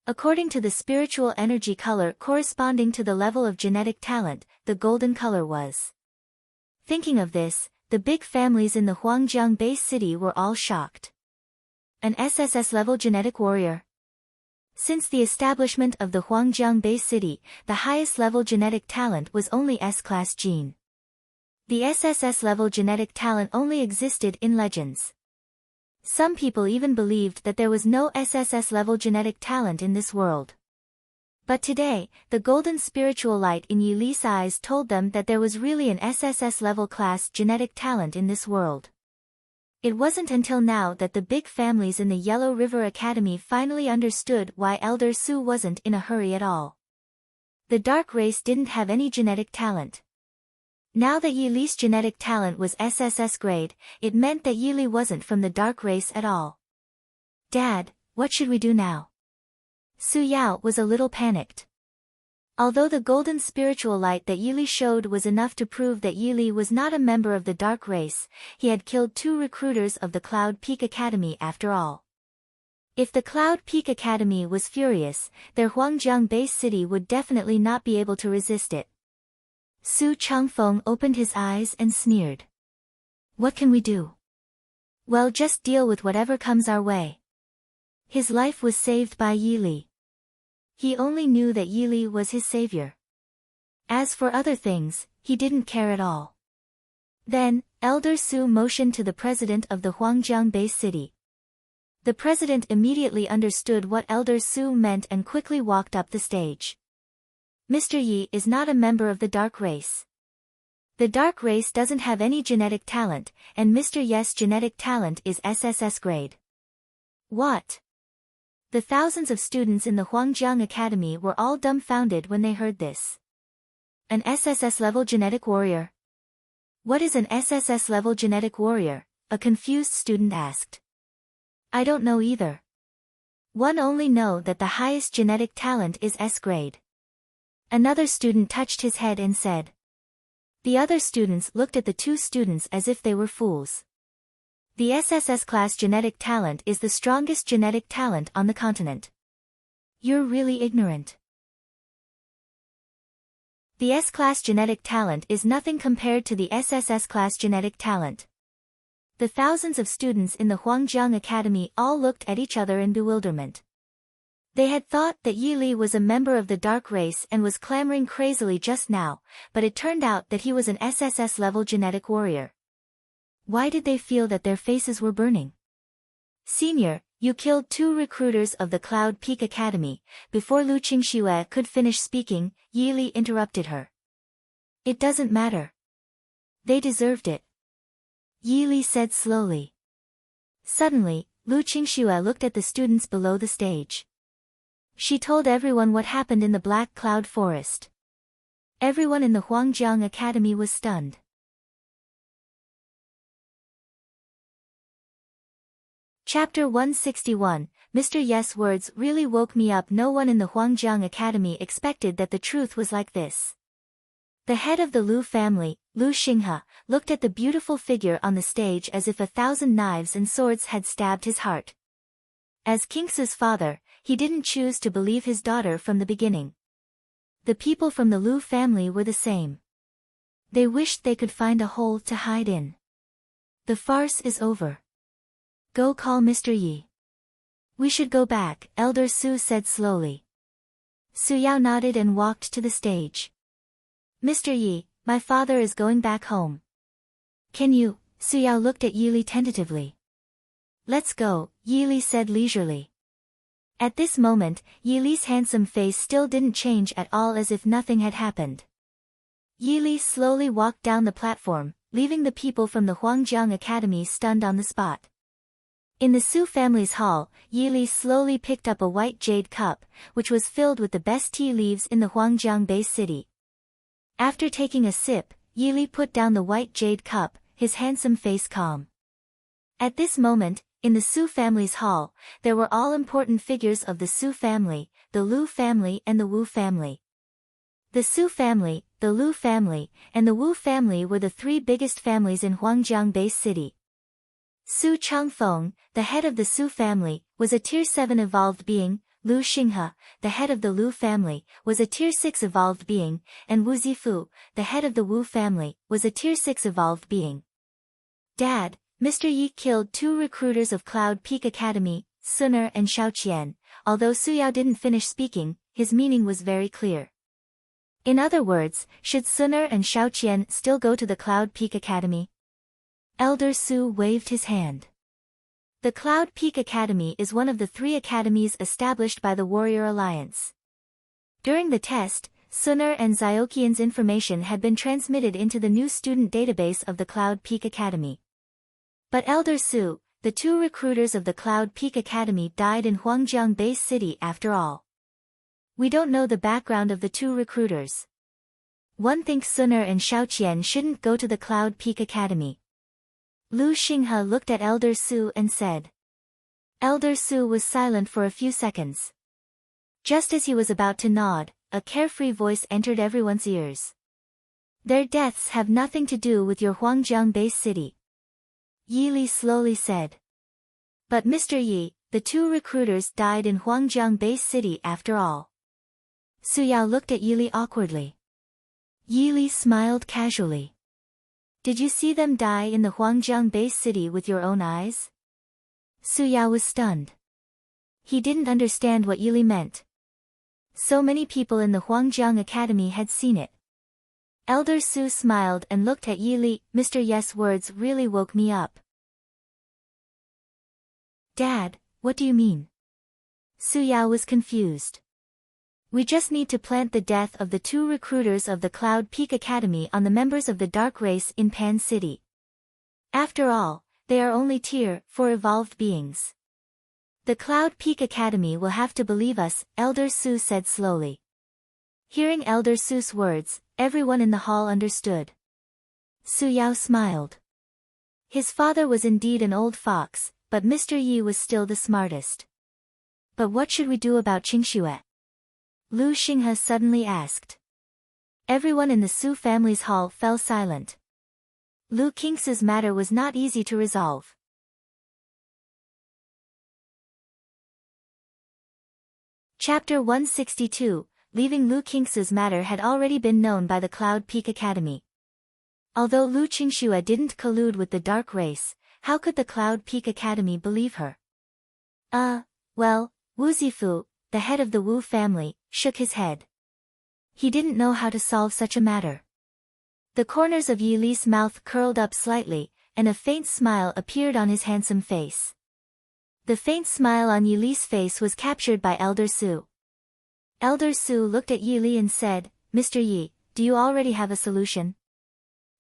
According to the spiritual energy color corresponding to the level of genetic talent, the golden color was. Thinking of this, the big families in the Huangjiang Bay City were all shocked. An SSS-level genetic warrior. Since the establishment of the Huangjiang Bay City, the highest level genetic talent was only S-class gene. The SSS-level genetic talent only existed in legends. Some people even believed that there was no SSS-level genetic talent in this world. But today, the golden spiritual light in Yili's eyes told them that there was really an SSS-level class genetic talent in this world. It wasn't until now that the big families in the Yellow River Academy finally understood why Elder Su wasn't in a hurry at all. The Dark Race didn't have any genetic talent. Now that Yili's genetic talent was SSS grade, it meant that Yili wasn't from the Dark Race at all. "Dad, what should we do now?" Su Yao was a little panicked. Although the golden spiritual light that Yili showed was enough to prove that Yili was not a member of the Dark Race, he had killed two recruiters of the Cloud Peak Academy after all. If the Cloud Peak Academy was furious, their Huangjiang Bay City would definitely not be able to resist it. Su Changfeng opened his eyes and sneered. "What can we do?" "Well, just deal with whatever comes our way." His life was saved by Yili. He only knew that Yili was his savior. As for other things, he didn't care at all. Then, Elder Su motioned to the president of the Huangjiang Bay City. The president immediately understood what Elder Su meant and quickly walked up the stage. "Mr. Yi is not a member of the Dark Race. The Dark Race doesn't have any genetic talent, and Mr. Yes' genetic talent is SSS grade." "What?" The thousands of students in the Huangjiang Academy were all dumbfounded when they heard this. "An SSS-level genetic warrior? What is an SSS-level genetic warrior?" a confused student asked. "I don't know either. One only know that the highest genetic talent is S grade." Another student touched his head and said. The other students looked at the two students as if they were fools. The SSS class genetic talent is the strongest genetic talent on the continent. You're really ignorant. The S-class genetic talent is nothing compared to the SSS class genetic talent. The thousands of students in the Huangjiang Academy all looked at each other in bewilderment. They had thought that Yi Li was a member of the dark race and was clamoring crazily just now, but it turned out that he was an SSS-level genetic warrior. Why did they feel that their faces were burning? Senior, you killed 2 recruiters of the Cloud Peak Academy. Before Lu Qingxue could finish speaking, Yi Li interrupted her. It doesn't matter. They deserved it. Yi Li said slowly. Suddenly, Lu Qingxue looked at the students below the stage. She told everyone what happened in the Black Cloud Forest. Everyone in the Huangjiang Academy was stunned. Chapter 161, Mr. Yes' words really woke me up. No one in the Huangjiang Academy expected that the truth was like this. The head of the Lu family, Lu Xinghe, looked at the beautiful figure on the stage as if 1,000 knives and swords had stabbed his heart. As Kingsu's father, he didn't choose to believe his daughter from the beginning. The people from the Lu family were the same. They wished they could find a hole to hide in. The farce is over. Go call Mr. Yi. We should go back, Elder Su said slowly. Su Yao nodded and walked to the stage. Mr. Yi, my father is going back home. Can you? Su Yao looked at Yi Li tentatively. Let's go, Yi Li said leisurely. At this moment, Yi Li's handsome face still didn't change at all, as if nothing had happened. Yi Li slowly walked down the platform, leaving the people from the Huangjiang Academy stunned on the spot. In the Su family's hall, Yi Li slowly picked up a white jade cup, which was filled with the best tea leaves in the Huangjiang Bay City. After taking a sip, Yi Li put down the white jade cup, his handsome face calm. At this moment, in the Su family's hall, there were all important figures of the Su family, the Lu family and the Wu family. The Su family, the Lu family, and the Wu family were the 3 biggest families in Huangjiang Bay City. Su Changfeng, the head of the Su family, was a Tier 7 evolved being. Lu Xinghe, the head of the Lu family, was a Tier 6 evolved being, and Wu Zifu, the head of the Wu family, was a Tier 6 evolved being. Dad, Mr. Yi killed 2 recruiters of Cloud Peak Academy, Suner and Xiaoqian. Although Su Yao didn't finish speaking, his meaning was very clear. In other words, should Suner and Xiaoqian still go to the Cloud Peak Academy? Elder Su waved his hand. The Cloud Peak Academy is one of the 3 academies established by the Warrior Alliance. During the test, Suner and Xiaoqian's information had been transmitted into the new student database of the Cloud Peak Academy. But Elder Su, the 2 recruiters of the Cloud Peak Academy died in Huangjiang Bay City after all. We don't know the background of the 2 recruiters. One thinks Suner and Xiaoqian shouldn't go to the Cloud Peak Academy. Lu Xinghe looked at Elder Su and said. Elder Su was silent for a few seconds. Just as he was about to nod, a carefree voice entered everyone's ears. Their deaths have nothing to do with your Huangjiang Bay City. Yi Li slowly said. But Mr. Yi, the 2 recruiters died in Huangjiang Bay City after all. Su Yao looked at Yi Li awkwardly. Yi Li smiled casually. Did you see them die in the Huangjiang Bay City with your own eyes? Su Yao was stunned. He didn't understand what Yi Li meant. So many people in the Huangjiang Academy had seen it. Elder Su smiled and looked at Yi Li. Mr. Yes' words really woke me up. Dad, what do you mean? Su Yao was confused. We just need to plant the death of the 2 recruiters of the Cloud Peak Academy on the members of the Dark Race in Pan City. After all, they are only Tier 4 evolved beings. The Cloud Peak Academy will have to believe us, Elder Su said slowly. Hearing Elder Su's words, everyone in the hall understood. Su Yao smiled. His father was indeed an old fox, but Mr. Yi was still the smartest. But what should we do about Qingxue? Lu Xinghe suddenly asked. Everyone in the Su family's hall fell silent. Lu Qingsu's matter was not easy to resolve. Chapter 162, Leaving Lu Qingsu's matter had already been known by the Cloud Peak Academy. Although Lu Qingxue didn't collude with the Dark Race, how could the Cloud Peak Academy believe her? Well, Wu Zifu, the head of the Wu family, shook his head. He didn't know how to solve such a matter. The corners of Yi Li's mouth curled up slightly, and a faint smile appeared on his handsome face. The faint smile on Yi Li's face was captured by Elder Su. Elder Su looked at Yi Li and said, "Mr. Yi, do you already have a solution?"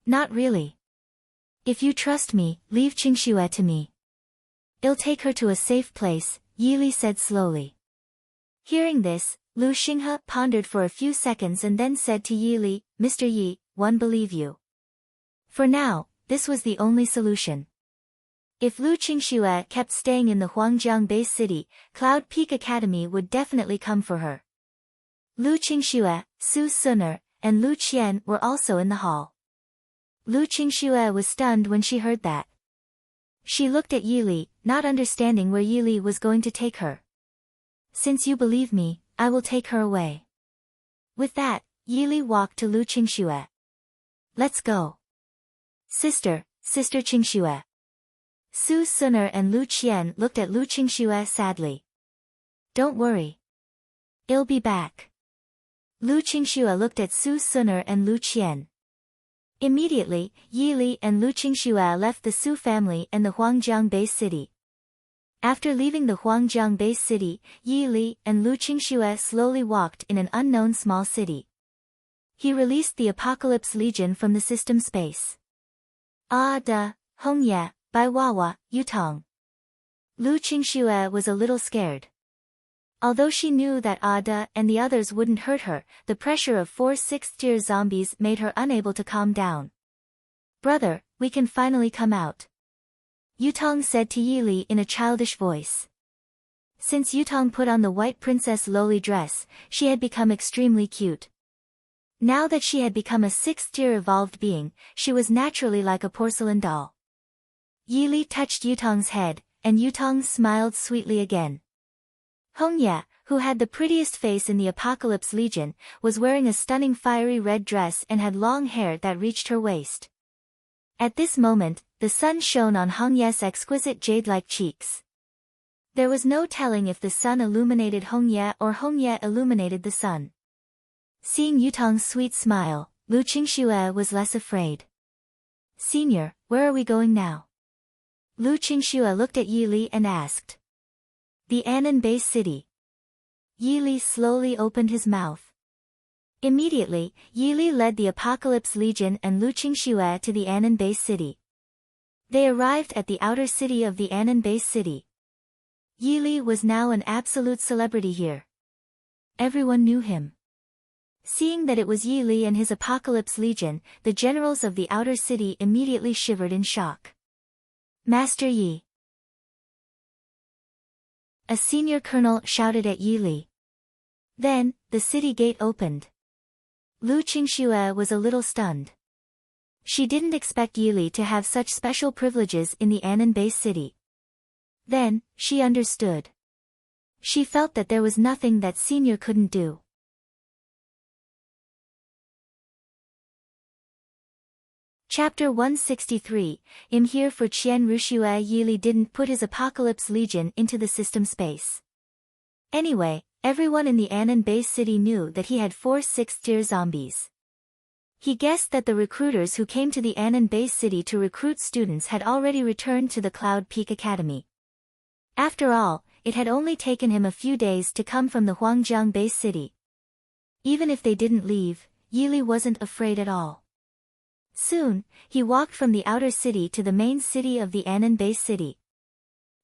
"Not really. If you trust me, leave Qingxue to me. I'll take her to a safe place," Yi Li said slowly. Hearing this, Lu Xinghe pondered for a few seconds and then said to Yi Li, "Mr. Yi, one believe you." For now, this was the only solution. If Lu Qingxue kept staying in the Huangjiang base city, Cloud Peak Academy would definitely come for her. Lu Qingxue, Su Suner, and Lu Qian were also in the hall. Lu Qingxue was stunned when she heard that. She looked at Yi Li, not understanding where Yi Li was going to take her. "Since you believe me, I will take her away." With that, Yi Li walked to Lu Qingxue. "Let's go." Sister Qingxue." Su Suner and Lu Qian looked at Lu Qingxue sadly. "Don't worry. I'll be back." Lu Qingxue looked at Su Suner and Lu Qian. Immediately, Yi Li and Lu Qingxue left the Su family and the Huangjiang base city. After leaving the Huangjiang base city, Yi Li and Lu Qingxue slowly walked in an unknown small city. He released the Apocalypse Legion from the system space. Hongye, Bai Wawa, Yutong. Lu Qingxue was a little scared. Although she knew that Ada and the others wouldn't hurt her, the pressure of 4 6th-tier zombies made her unable to calm down. "Brother, we can finally come out," Yutong said to Yi Li in a childish voice. Since Yutong put on the white Princess Loli dress, she had become extremely cute. Now that she had become a 6th-tier evolved being, she was naturally like a porcelain doll. Yi Li touched Yutong's head, and Yutong smiled sweetly again. Hongye, who had the prettiest face in the Apocalypse Legion, was wearing a stunning fiery red dress and had long hair that reached her waist. At this moment, the sun shone on Hongye's exquisite jade-like cheeks. There was no telling if the sun illuminated Hongye or Hongye illuminated the sun. Seeing Yutong's sweet smile, Lu Qingxue was less afraid. "Senior, where are we going now?" Lu Qingxue looked at Yi Li and asked. "The Anan base city." Yi Li slowly opened his mouth. Immediately, Yi Li led the Apocalypse Legion and Lu Qingxue to the Anan base city. They arrived at the outer city of the Anan base city. Yi Li was now an absolute celebrity here. Everyone knew him. Seeing that it was Yi Li and his Apocalypse Legion, the generals of the outer city immediately shivered in shock. "Master Yi!" A senior colonel shouted at Yi Li. Then, the city gate opened. Lu Qingxue was a little stunned. She didn't expect Yi Li to have such special privileges in the Anan base city. Then, she understood. She felt that there was nothing that senior couldn't do. Chapter 163, I'm here for Qian Ruxue. Yi Li didn't put his Apocalypse Legion into the system space. Anyway, everyone in the Anan base city knew that he had 4 6th-tier zombies. He guessed that the recruiters who came to the Anan base city to recruit students had already returned to the Cloud Peak Academy. After all, it had only taken him a few days to come from the Huangjiang base city. Even if they didn't leave, Yi Li wasn't afraid at all. Soon, he walked from the outer city to the main city of the Anan base city.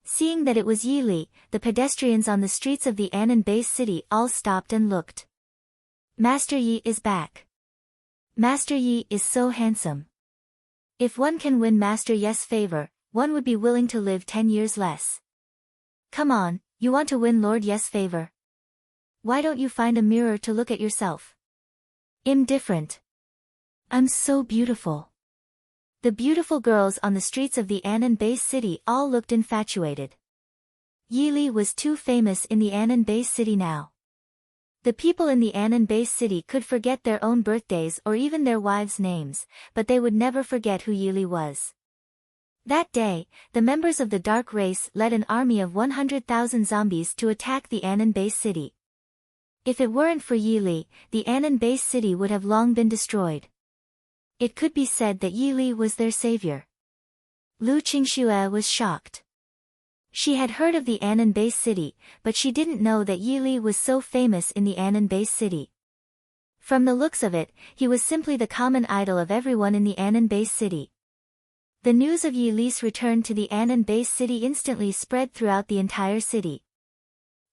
Seeing that it was Yi Li, the pedestrians on the streets of the Anan base city all stopped and looked. "Master Yi is back. Master Yi is so handsome. If one can win Master Yi's favor, one would be willing to live 10 years less. Come on, you want to win Lord Yi's favor? Why don't you find a mirror to look at yourself? I'm different. I'm so beautiful." The beautiful girls on the streets of the Anan base city all looked infatuated. Yi Li was too famous in the Anan base city now. The people in the Anan base city could forget their own birthdays or even their wives' names, but they would never forget who Yi Li was. That day, the members of the Dark Race led an army of 100,000 zombies to attack the Anan base city. If it weren't for Yili, the Anan base city would have long been destroyed. It could be said that Yili was their savior. Lu Qingxue was shocked. She had heard of the Anan base city, but she didn't know that Yili was so famous in the Anan base city. From the looks of it, he was simply the common idol of everyone in the Anan base city. The news of Yili's return to the Anan base city instantly spread throughout the entire city.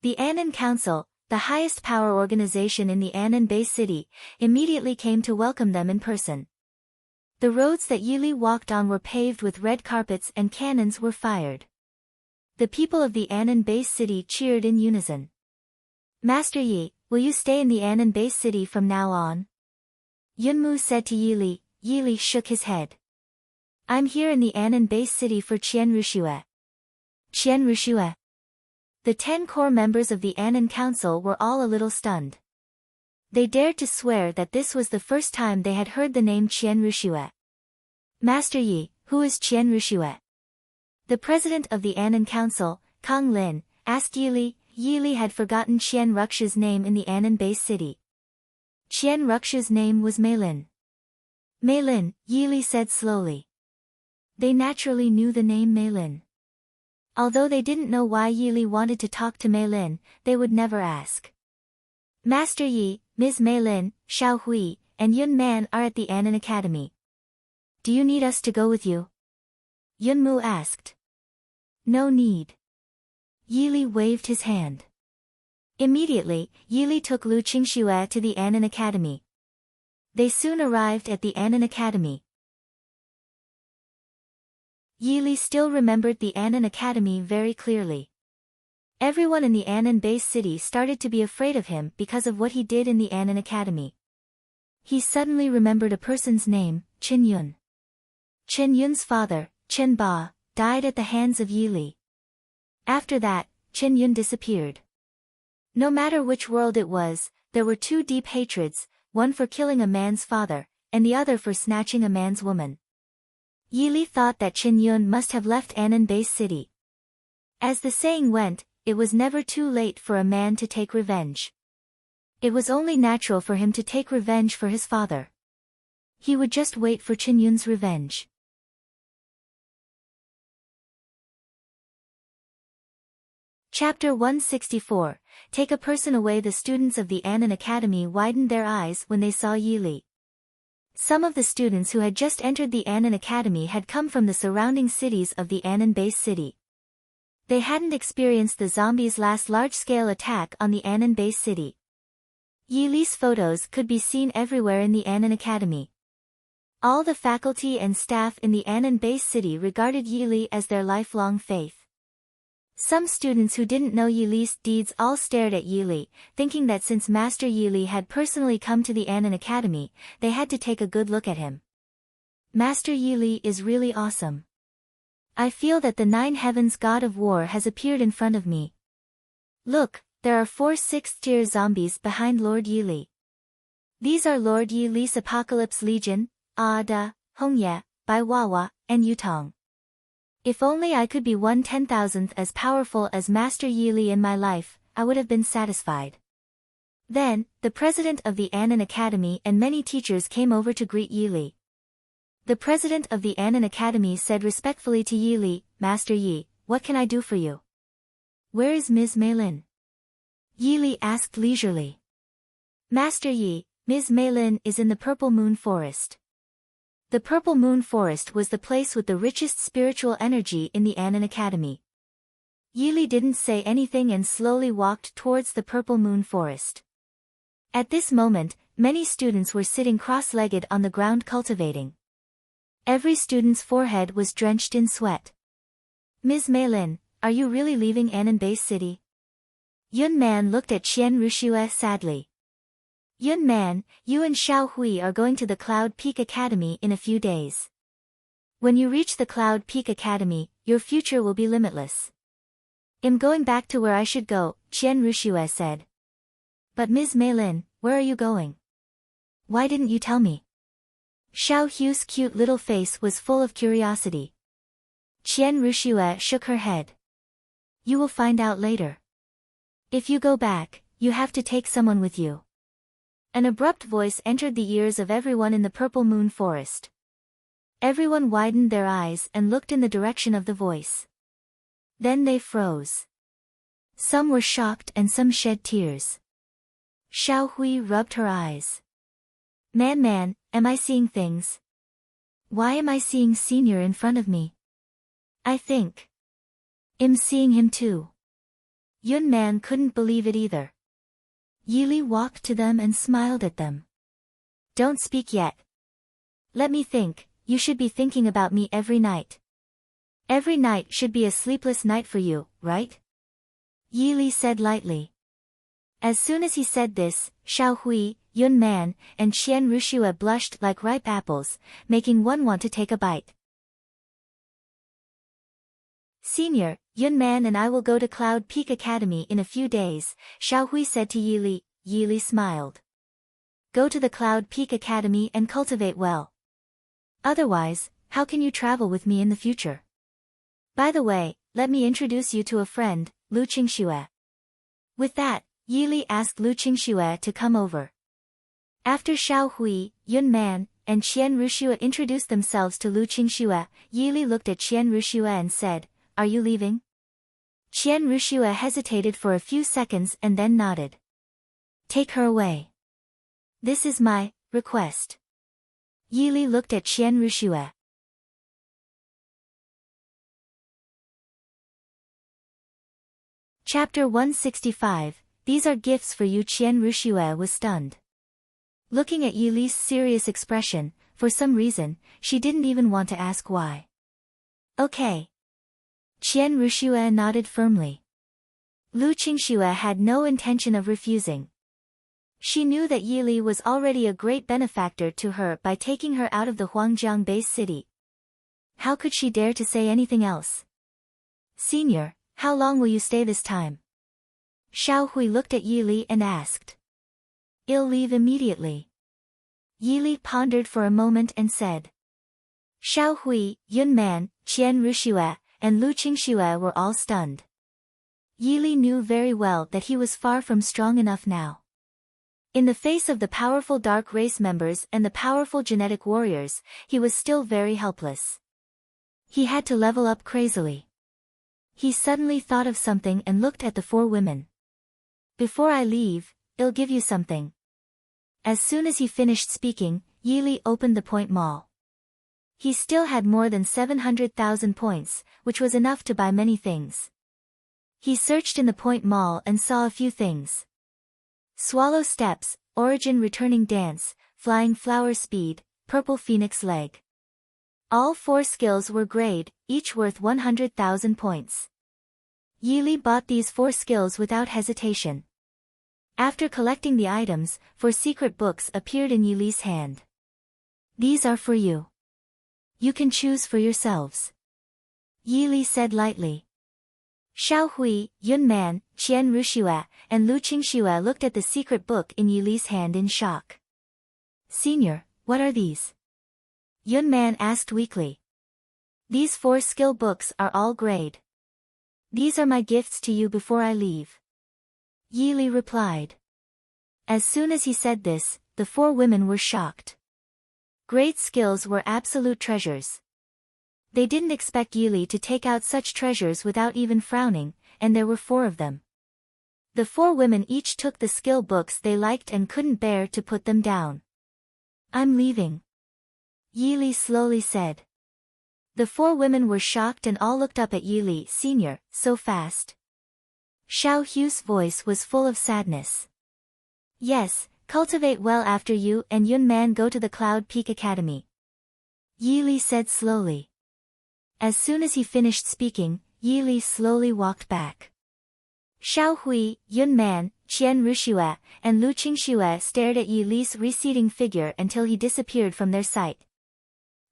The Anan Council, the highest power organization in the Anan base city, immediately came to welcome them in person. The roads that Yili walked on were paved with red carpets and cannons were fired. The people of the Anan base city cheered in unison. Master Yi, will you stay in the Anan base city from now on? Yunmu said to Yili. Yili shook his head. I'm here in the Anan base city for Qianrushue. Qianrushue? The 10 core members of the Anan Council were all a little stunned. They dared to swear that this was the first time they had heard the name Qianrushue. Master Yi, who is Qianrushue? The president of the Anan Council, Kang Lin, asked Yili. Yili had forgotten Qian Ruxu's name in the Anan base city. Qian Ruxu's name was Meilin. Meilin, Yili said slowly. They naturally knew the name Meilin. Although they didn't know why Yili wanted to talk to Meilin, they would never ask. Master Yi, Ms. Meilin, Xiao Hui, and Yun Man are at the Anan Academy. Do you need us to go with you? Yunmu asked. No need. Yili waved his hand. Immediately, Yili took Lu Qingxue to the Anan Academy. They soon arrived at the Anan Academy. Yili still remembered the Anan Academy very clearly. Everyone in the Anan base city started to be afraid of him because of what he did in the Anan Academy. He suddenly remembered a person's name, Chen Yun. Chen Yun's father, Chen Ba, died at the hands of Yili. After that, Chen Yun disappeared. No matter which world it was, there were 2 deep hatreds, one for killing a man's father, and the other for snatching a man's woman. Yili thought that Chen Yun must have left Anan base city. As the saying went, it was never too late for a man to take revenge. It was only natural for him to take revenge for his father. He would just wait for Chen Yun's revenge. Chapter 164, Take a person away. The students of the Anan Academy widened their eyes when they saw Yili. Some of the students who had just entered the Anan Academy had come from the surrounding cities of the Anan base city. They hadn't experienced the zombies' last large-scale attack on the Anan base city. Yili's photos could be seen everywhere in the Anan Academy. All the faculty and staff in the Anan base city regarded Yili as their lifelong faith. Some students who didn't know Yili's deeds all stared at Yili, thinking that since Master Yili had personally come to the Anan Academy, they had to take a good look at him. Master Yili is really awesome. I feel that the 9 heavens god of war has appeared in front of me. Look, there are 4 6th-tier zombies behind Lord Yili. These are Lord Yili's Apocalypse Legion, Ada, Hongye, Bai Wawa, and Yutong. If only I could be 1/10,000th as powerful as Master Yili in my life, I would have been satisfied. Then, the president of the Anan Academy and many teachers came over to greet Yili. The president of the Anan Academy said respectfully to Yili, Master Yi, what can I do for you? Where is Ms. Meilin? Yili asked leisurely. Master Yi, Ms. Meilin is in the Purple Moon Forest. The Purple Moon Forest was the place with the richest spiritual energy in the Anan Academy. Yili didn't say anything and slowly walked towards the Purple Moon Forest. At this moment, many students were sitting cross-legged on the ground cultivating. Every student's forehead was drenched in sweat. Ms. Meilin, are you really leaving Anan base city? Yun Man looked at Qianrushue sadly. Yun Man, you and Xiao Hui are going to the Cloud Peak Academy in a few days. When you reach the Cloud Peak Academy, your future will be limitless. I'm going back to where I should go, Qianrushue said. But Ms. Meilin, where are you going? Why didn't you tell me? Xiao Hu's cute little face was full of curiosity. Qianrushue shook her head. You will find out later. If you go back, you have to take someone with you. An abrupt voice entered the ears of everyone in the Purple Moon Forest. Everyone widened their eyes and looked in the direction of the voice. Then they froze. Some were shocked and some shed tears. Xiao Hui rubbed her eyes. Man, am I seeing things? Why am I seeing Senior in front of me? I think I'm seeing him too. Yun Man couldn't believe it either. Yili walked to them and smiled at them. Don't speak yet. Let me think, you should be thinking about me every night. Every night should be a sleepless night for you, right? Yili said lightly. As soon as he said this, Xiao Hui, Yun Man, and Qian Rushua blushed like ripe apples, making one want to take a bite. Senior, Yun Man and I will go to Cloud Peak Academy in a few days, Xiao Hui said to Yili. Yili smiled. Go to the Cloud Peak Academy and cultivate well. Otherwise, how can you travel with me in the future? By the way, let me introduce you to a friend, Lu Qingxue. With that, Yili asked Lu Qingxue to come over. After Xiao Hui, Yun Man, and Qian Rushua introduced themselves to Lu Qingxue, Yili looked at Qian Rushua and said, Are you leaving? Qian Rushua hesitated for a few seconds and then nodded. Take her away. This is my request. Yili looked at Qian Rushua. Chapter 165, These are gifts for you. Qian Rushua was stunned. Looking at Yili's serious expression, for some reason, she didn't even want to ask why. Okay. Qian Rushua nodded firmly. Lu Qingxue had no intention of refusing. She knew that Yili was already a great benefactor to her by taking her out of the Huangjiang base city. How could she dare to say anything else? Senior, how long will you stay this time? Xiao Hui looked at Yili and asked. I'll leave immediately. Yili pondered for a moment and said. Xiao Hui, Yun Man, Qian Rushua, and Lu Qingxue were all stunned. Yili knew very well that he was far from strong enough now. In the face of the powerful dark race members and the powerful genetic warriors, he was still very helpless. He had to level up crazily. He suddenly thought of something and looked at the four women. Before I leave, I'll give you something. As soon as he finished speaking, Yili opened the point mall. He still had more than 700,000 points, which was enough to buy many things. He searched in the point mall and saw a few things. Swallow Steps, Origin Returning Dance, Flying Flower Speed, Purple Phoenix Leg. All four skills were grade, each worth 100,000 points. Yili bought these four skills without hesitation. After collecting the items, 4 secret books appeared in Yili's hand. These are for you. You can choose for yourselves. Yili said lightly. Xiao Hui, Yun Man, Qian Rushua, and Lu Qingxue looked at the secret book in Yili's hand in shock. Senior, what are these? Yun Man asked weakly. These 4 skill books are all grade. These are my gifts to you before I leave. Yili replied. As soon as he said this, the 4 women were shocked. Great skills were absolute treasures. They didn't expect Yili to take out such treasures without even frowning, and there were 4 of them. The 4 women each took the skill books they liked and couldn't bear to put them down. I'm leaving. Yili slowly said. The 4 women were shocked and all looked up at Yili. Senior, so fast. Xiao Hu's voice was full of sadness. Yes, cultivate well after you and Yun Man go to the Cloud Peak Academy. Yili said slowly. As soon as he finished speaking, Yili slowly walked back. Xiao Hui, Yun Man, Qian Rushua, and Lu Qingxue stared at Yili's receding figure until he disappeared from their sight.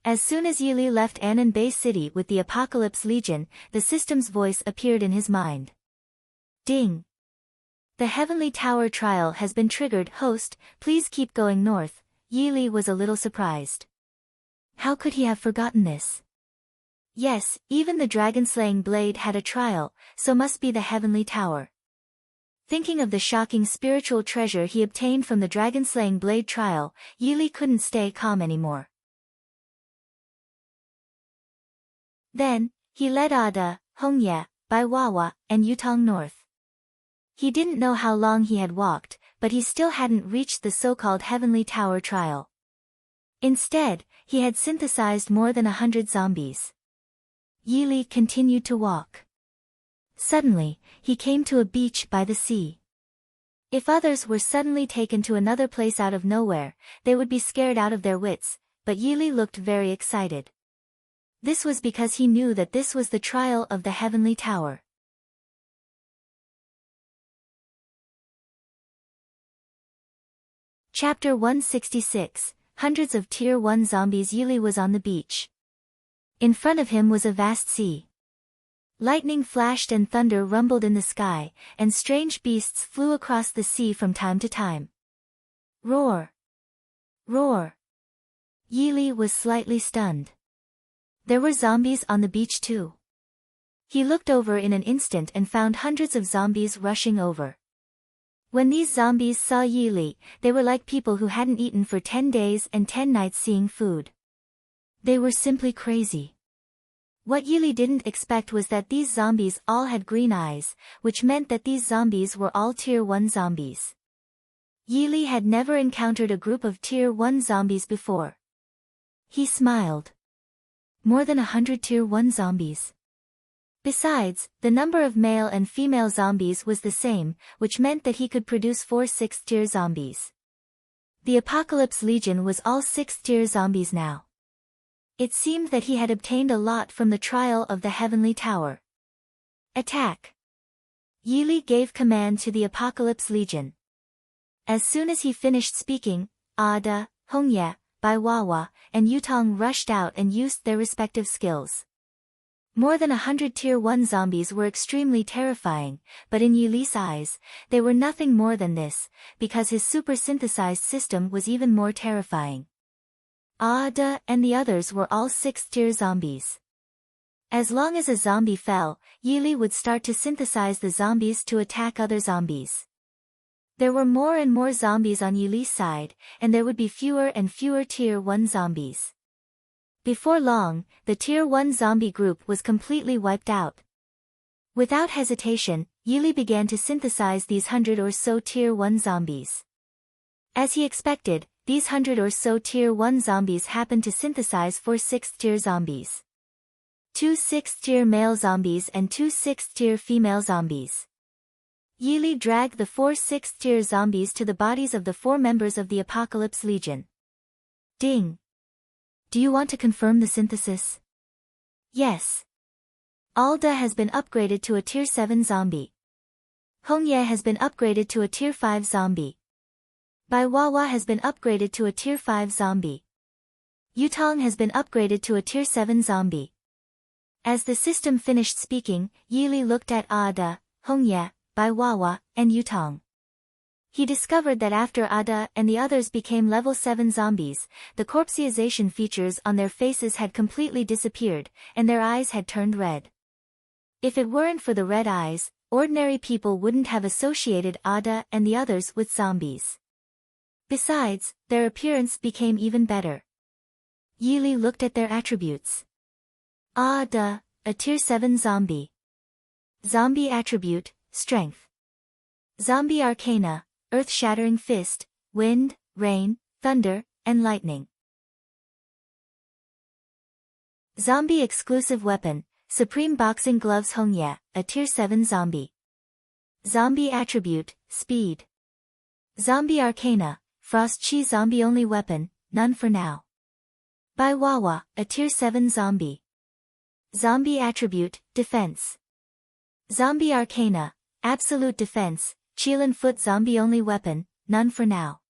As soon as Yili left Anan Bay City with the Apocalypse Legion, the system's voice appeared in his mind. Ding! The Heavenly Tower trial has been triggered. Host, please keep going north. Yili was a little surprised. How could he have forgotten this? Yes, even the dragon-slaying blade had a trial, so must be the Heavenly Tower. Thinking of the shocking spiritual treasure he obtained from the dragon-slaying blade trial, Yili couldn't stay calm anymore. Then, he led Ada, Hongye, Baiwawa, and Yutong north. He didn't know how long he had walked, but he still hadn't reached the so-called Heavenly Tower trial. Instead, he had synthesized more than 100 zombies. Yili continued to walk. Suddenly, he came to a beach by the sea. If others were suddenly taken to another place out of nowhere, they would be scared out of their wits, but Yili looked very excited. This was because he knew that this was the trial of the Heavenly Tower. Chapter 166, Hundreds of Tier 1 Zombies. Yili was on the beach. In front of him was a vast sea. Lightning flashed and thunder rumbled in the sky, and strange beasts flew across the sea from time to time. Roar! Roar! Yili was slightly stunned. There were zombies on the beach too. He looked over in an instant and found hundreds of zombies rushing over. When these zombies saw Yili, they were like people who hadn't eaten for 10 days and 10 nights seeing food. They were simply crazy. What Yili didn't expect was that these zombies all had green eyes, which meant that these zombies were all Tier 1 zombies. Yili had never encountered a group of Tier 1 zombies before. He smiled. More than 100 Tier 1 zombies. Besides, the number of male and female zombies was the same, which meant that he could produce 4 6th-tier zombies. The Apocalypse Legion was all 6th-tier zombies now. It seemed that he had obtained a lot from the trial of the Heavenly Tower. Attack! Yili gave command to the Apocalypse Legion. As soon as he finished speaking, Ada, Hongye, Baiwawa, and Yutong rushed out and used their respective skills. More than 100 Tier 1 zombies were extremely terrifying, but in Yili's eyes, they were nothing more than this, because his super-synthesized system was even more terrifying. Ada and the others were all 6th-tier zombies. As long as a zombie fell, Yili would start to synthesize the zombies to attack other zombies. There were more and more zombies on Yili's side, and there would be fewer and fewer Tier 1 zombies. Before long, the Tier 1 zombie group was completely wiped out. Without hesitation, Yili began to synthesize these 100 or so Tier 1 zombies. As he expected, these 100 or so Tier 1 zombies happened to synthesize 4 6th-tier zombies. 2 6th-tier male zombies and 2 6th-tier female zombies. Yili dragged the 4 6th-tier zombies to the bodies of the 4 members of the Apocalypse Legion. Ding! Do you want to confirm the synthesis? Yes. Alda has been upgraded to a Tier 7 zombie. Hongye has been upgraded to a Tier 5 zombie. Baiwawa has been upgraded to a Tier 5 zombie. Yutong has been upgraded to a Tier 7 zombie. As the system finished speaking, Yili looked at Ada, Hongye, Baiwawa, and Yutong. He discovered that after Ada and the others became level 7 zombies, the corpseization features on their faces had completely disappeared, and their eyes had turned red. If it weren't for the red eyes, ordinary people wouldn't have associated Ada and the others with zombies. Besides, their appearance became even better. Yili looked at their attributes. Ada, a Tier 7 zombie. Zombie attribute, Strength. Zombie Arcana, Earth-shattering fist, wind, rain, thunder, and lightning. Zombie exclusive weapon, Supreme Boxing Gloves. Hongye, a Tier 7 zombie. Zombie attribute, Speed. Zombie Arcana, Frost Chi. Zombie only weapon, none for now. Baiwawa, a Tier 7 zombie. Zombie attribute, Defense. Zombie Arcana, Absolute Defense, Qilin Foot. Zombie only weapon, none for now.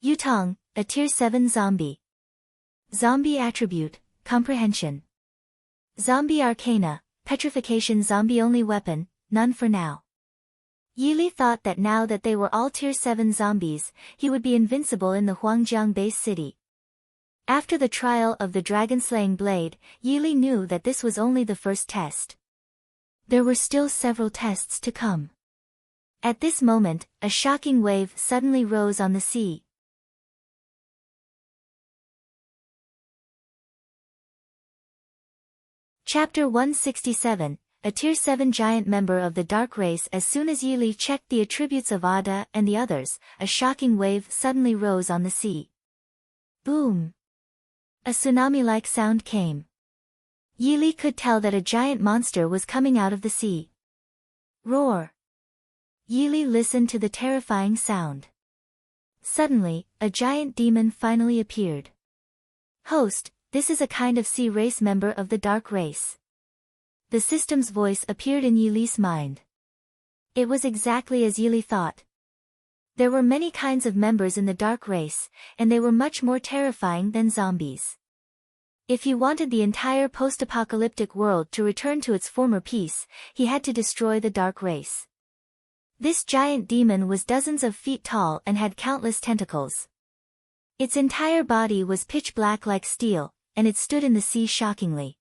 Yutong, a Tier 7 zombie. Zombie attribute, Comprehension. Zombie Arcana, Petrification. Zombie only weapon, none for now. Yili thought that now that they were all Tier 7 zombies, he would be invincible in the Huangjiang base city. After the trial of the dragon-slaying blade, Yili knew that this was only the first test. There were still several tests to come. At this moment, a shocking wave suddenly rose on the sea. Chapter 167, a Tier 7 giant member of the Dark Race. As soon as Yi Li checked the attributes of Ada and the others, a shocking wave suddenly rose on the sea. Boom! A tsunami-like sound came. Yi Li could tell that a giant monster was coming out of the sea. Roar! Yi Li listened to the terrifying sound. Suddenly, a giant demon finally appeared. Host, this is a kind of sea race member of the Dark Race. The system's voice appeared in Yi Li's mind. It was exactly as Yi Li thought. There were many kinds of members in the Dark Race, and they were much more terrifying than zombies. If he wanted the entire post-apocalyptic world to return to its former peace, he had to destroy the Dark Race. This giant demon was dozens of feet tall and had countless tentacles. Its entire body was pitch black like steel, and it stood in the sea shockingly.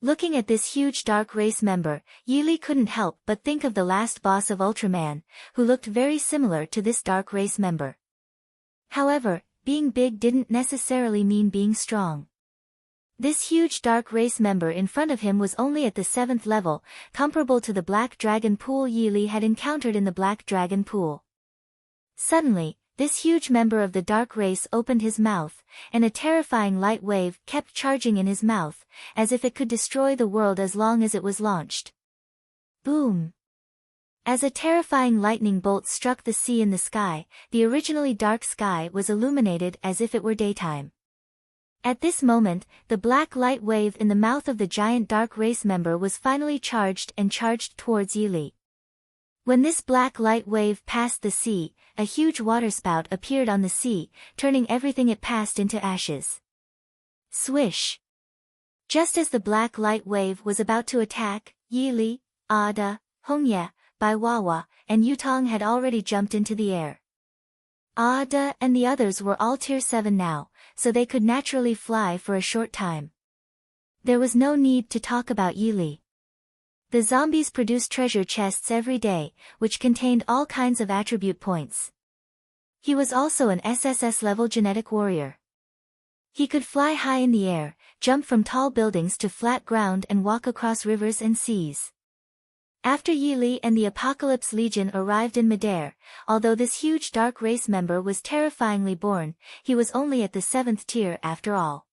Looking at this huge Dark Race member, Yi Li couldn't help but think of the last boss of Ultraman, who looked very similar to this Dark Race member. However, being big didn't necessarily mean being strong. This huge Dark Race member in front of him was only at the 7th level, comparable to the Black Dragon Pool Yi Li had encountered in the Black Dragon Pool. Suddenly, this huge member of the Dark Race opened his mouth, and a terrifying light wave kept charging in his mouth, as if it could destroy the world as long as it was launched. Boom! As a terrifying lightning bolt struck the sea and the sky, the originally dark sky was illuminated as if it were daytime. At this moment, the black light wave in the mouth of the giant Dark Race member was finally charged and charged towards Yi Li. When this black light wave passed the sea, a huge waterspout appeared on the sea, turning everything it passed into ashes. Swish! Just as the black light wave was about to attack, Yi Li, Ada, Hongye, Bai Wawa, and Yutong had already jumped into the air. Ada and the others were all Tier 7 now, so they could naturally fly for a short time. There was no need to talk about Yi Li. The zombies produced treasure chests every day, which contained all kinds of attribute points. He was also an SSS-level genetic warrior. He could fly high in the air, jump from tall buildings to flat ground and walk across rivers and seas. After Yi Li and the Apocalypse Legion arrived in Midair, although this huge Dark Race member was terrifyingly born, he was only at the 7th tier after all.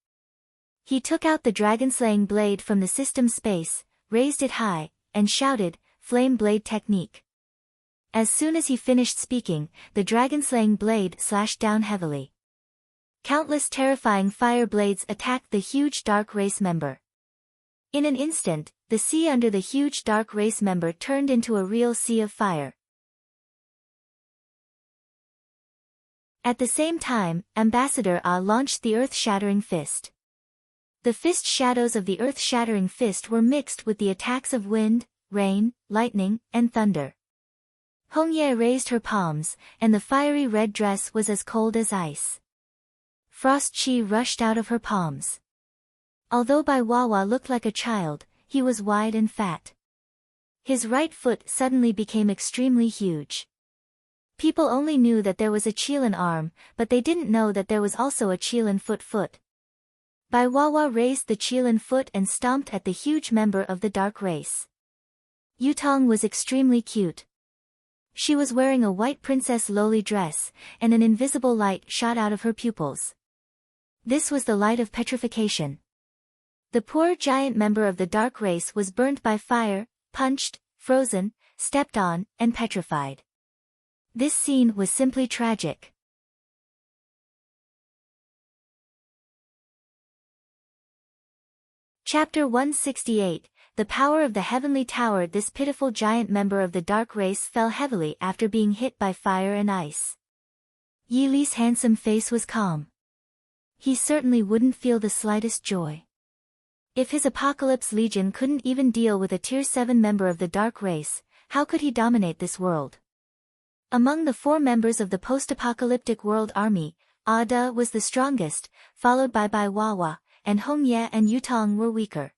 He took out the dragon-slaying blade from the system space, raised it high, and shouted, "Flame Blade Technique." As soon as he finished speaking, the dragon-slaying blade slashed down heavily. Countless terrifying fire blades attacked the huge Dark Race member. In an instant, the sea under the huge Dark Race member turned into a real sea of fire. At the same time, Ambassador Ah launched the Earth-Shattering Fist. The fist shadows of the Earth-Shattering Fist were mixed with the attacks of wind, rain, lightning, and thunder. Hongye raised her palms, and the fiery red dress was as cold as ice. Frost chi rushed out of her palms. Although Bai Wawa looked like a child, he was wide and fat. His right foot suddenly became extremely huge. People only knew that there was a Qilin arm, but they didn't know that there was also a Qilin foot. Bai Wawa raised the Qilin foot and stomped at the huge member of the Dark Race. Yutong was extremely cute. She was wearing a white Princess Loli dress, and an invisible light shot out of her pupils. This was the light of petrification. The poor giant member of the Dark Race was burnt by fire, punched, frozen, stepped on, and petrified. This scene was simply tragic. Chapter 168, The Power of the Heavenly Tower. This pitiful giant member of the Dark Race fell heavily after being hit by fire and ice. Yi Li's handsome face was calm. He certainly wouldn't feel the slightest joy. If his Apocalypse Legion couldn't even deal with a Tier 7 member of the Dark Race, how could he dominate this world? Among the 4 members of the post-apocalyptic world army, Ada was the strongest, followed by Bai Wawa, and Hongye and Yutong were weaker.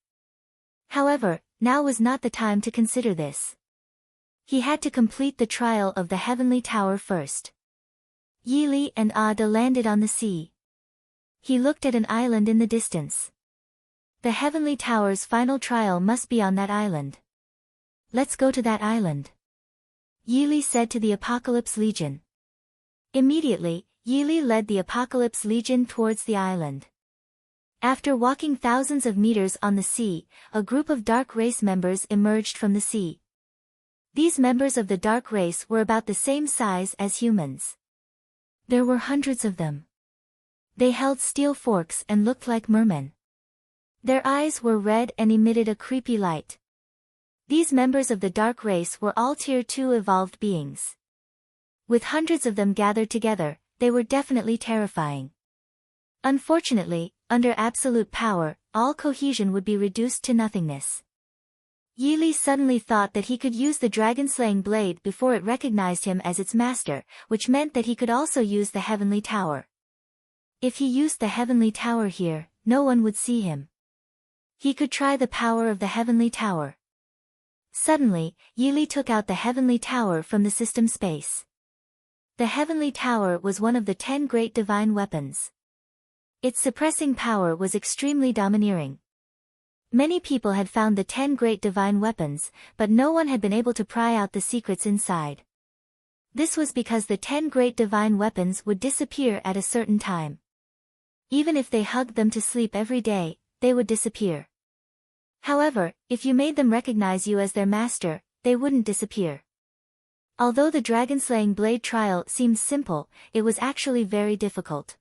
However, now was not the time to consider this. He had to complete the trial of the heavenly tower first. Yili and Ada landed on the sea. He looked at an island in the distance. The heavenly tower's final trial must be on that island. Let's go to that island, Yili said to the Apocalypse Legion. Immediately, Yili led the Apocalypse Legion towards the island. After walking thousands of meters on the sea, a group of dark race members emerged from the sea. These members of the dark race were about the same size as humans. There were hundreds of them. They held steel forks and looked like mermen. Their eyes were red and emitted a creepy light. These members of the dark race were all Tier 2 evolved beings. With hundreds of them gathered together, they were definitely terrifying. Unfortunately, under absolute power, all cohesion would be reduced to nothingness. Yili suddenly thought that he could use the dragon-slaying blade before it recognized him as its master, which meant that he could also use the heavenly tower. If he used the heavenly tower here, no one would see him. He could try the power of the heavenly tower. Suddenly, Yili took out the heavenly tower from the system space. The heavenly tower was one of the 10 great divine weapons. Its suppressing power was extremely domineering. Many people had found the 10 great divine weapons, but no one had been able to pry out the secrets inside. This was because the 10 great divine weapons would disappear at a certain time. Even if they hugged them to sleep every day, they would disappear. However, if you made them recognize you as their master, they wouldn't disappear. Although the dragon-slaying blade trial seemed simple, it was actually very difficult.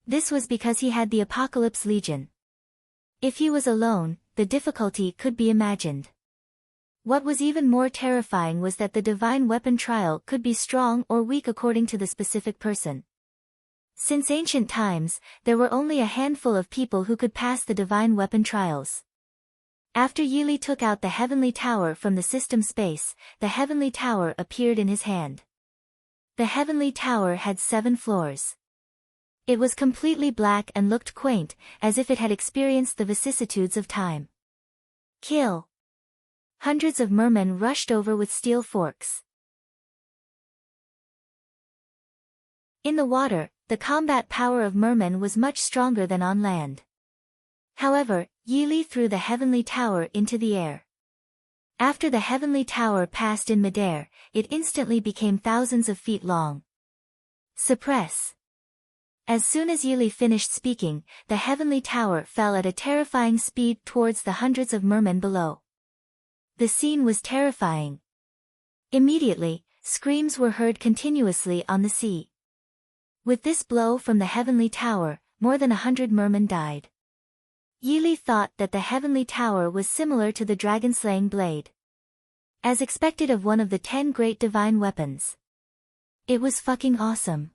This was because he had the Apocalypse Legion. If he was alone, the difficulty could be imagined. What was even more terrifying was that the divine weapon trial could be strong or weak according to the specific person. Since ancient times, there were only a handful of people who could pass the divine weapon trials. After Yili took out the heavenly tower from the system space, the heavenly tower appeared in his hand. The heavenly tower had 7 floors. It was completely black and looked quaint, as if it had experienced the vicissitudes of time. Kill! Hundreds of mermen rushed over with steel forks. In the water, the combat power of mermen was much stronger than on land. However, Yili threw the heavenly tower into the air. After the heavenly tower passed in midair, it instantly became thousands of feet long. Suppress! As soon as Yili finished speaking, the heavenly tower fell at a terrifying speed towards the hundreds of mermen below. The scene was terrifying. Immediately, screams were heard continuously on the sea. With this blow from the heavenly tower, more than 100 mermen died. Yili thought that the heavenly tower was similar to the dragon-slaying blade. As expected of one of the 10 great divine weapons. It was fucking awesome.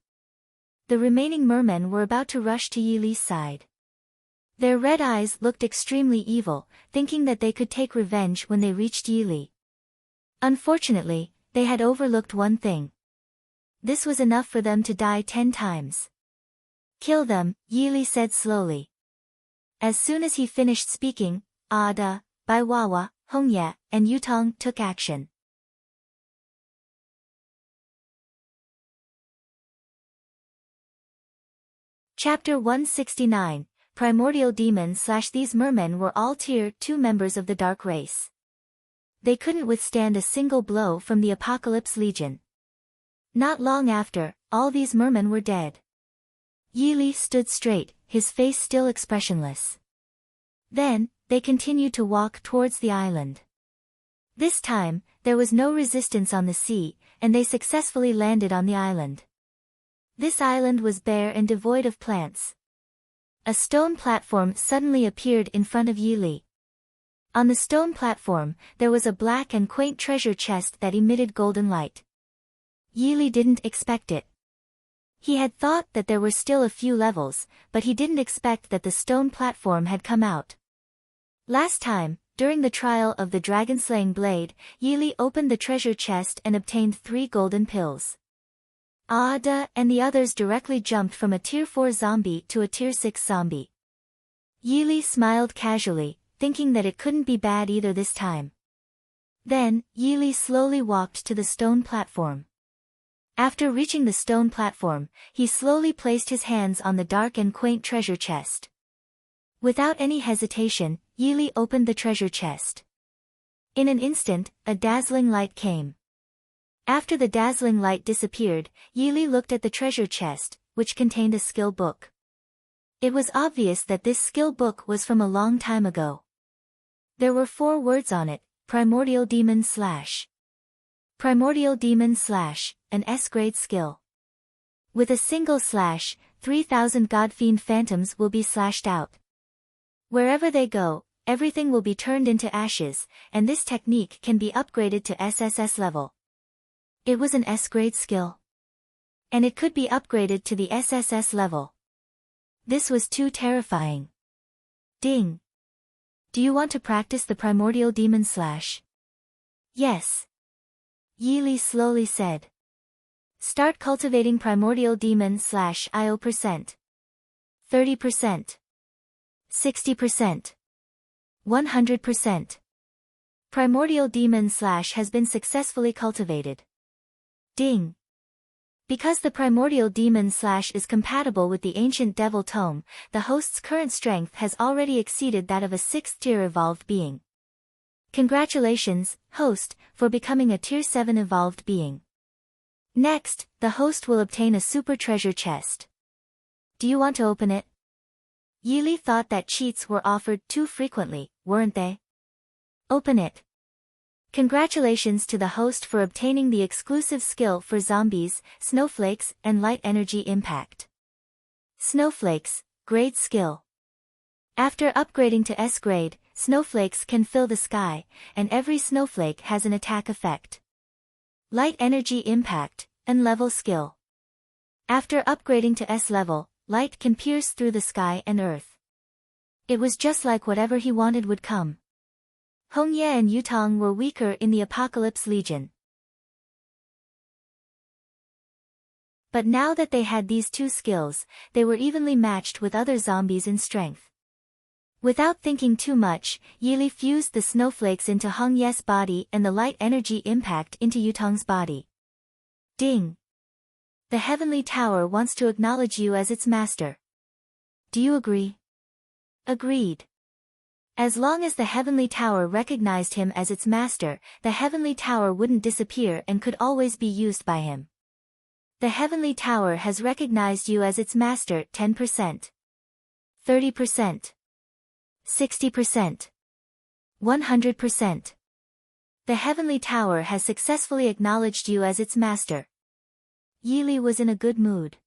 The remaining mermen were about to rush to Yili's side. Their red eyes looked extremely evil, thinking that they could take revenge when they reached Yili. Unfortunately, they had overlooked one thing. This was enough for them to die 10 times. Kill them, Yili said slowly. As soon as he finished speaking, Ada, Baiwawa, Hongye, and Yutong took action. Chapter 169, Primordial Demons. These mermen were all Tier 2 members of the Dark Race. They couldn't withstand a single blow from the Apocalypse Legion. Not long after, all these mermen were dead. Yili stood straight, his face still expressionless. Then, they continued to walk towards the island. This time, there was no resistance on the sea, and they successfully landed on the island. This island was bare and devoid of plants. A stone platform suddenly appeared in front of Yili. On the stone platform, there was a black and quaint treasure chest that emitted golden light. Yili didn't expect it. He had thought that there were still a few levels, but he didn't expect that the stone platform had come out. Last time, during the trial of the dragon-slaying blade, Yili opened the treasure chest and obtained 3 golden pills. Ada and the others directly jumped from a Tier 4 zombie to a Tier 6 zombie. Yili smiled casually, thinking that it couldn't be bad either this time. Then, Yili slowly walked to the stone platform. After reaching the stone platform, he slowly placed his hands on the dark and quaint treasure chest. Without any hesitation, Yili opened the treasure chest. In an instant, a dazzling light came. After the dazzling light disappeared, Yili looked at the treasure chest, which contained a skill book. It was obvious that this skill book was from a long time ago. There were 4 words on it: Primordial Demon / Primordial Demon / an S-grade skill. With a single slash, 3,000 Godfiend phantoms will be slashed out. Wherever they go, everything will be turned into ashes, and this technique can be upgraded to SSS level. It was an S-grade skill. And it could be upgraded to the SSS level. This was too terrifying. Ding. Do you want to practice the Primordial Demon / Yes. Yili slowly said. Start cultivating Primordial Demon / IO %. 30%. 60%. 100%. Primordial Demon / has been successfully cultivated. Ding. Because the Primordial Demon / is compatible with the Ancient Devil Tome, the host's current strength has already exceeded that of a 6th-tier evolved being. Congratulations, host, for becoming a Tier 7 evolved being. Next, the host will obtain a super treasure chest. Do you want to open it? Yili thought that cheats were offered too frequently, weren't they? Open it. Congratulations to the host for obtaining the exclusive skill for zombies, snowflakes, and light energy impact. Snowflakes, grade skill. After upgrading to S grade, snowflakes can fill the sky, and every snowflake has an attack effect. Light energy impact, and level skill. After upgrading to S level, light can pierce through the sky and earth. It was just like whatever he wanted would come. Hongye and Yutong were weaker in the Apocalypse Legion. But now that they had these 2 skills, they were evenly matched with other zombies in strength. Without thinking too much, Yili fused the snowflakes into Hongye's body and the light energy impact into Yutong's body. Ding! The Heavenly Tower wants to acknowledge you as its master. Do you agree? Agreed. As long as the Heavenly Tower recognized him as its master, the Heavenly Tower wouldn't disappear and could always be used by him. The Heavenly Tower has recognized you as its master. 10%. 30%. 60%. 100%. The Heavenly Tower has successfully acknowledged you as its master. Yili was in a good mood.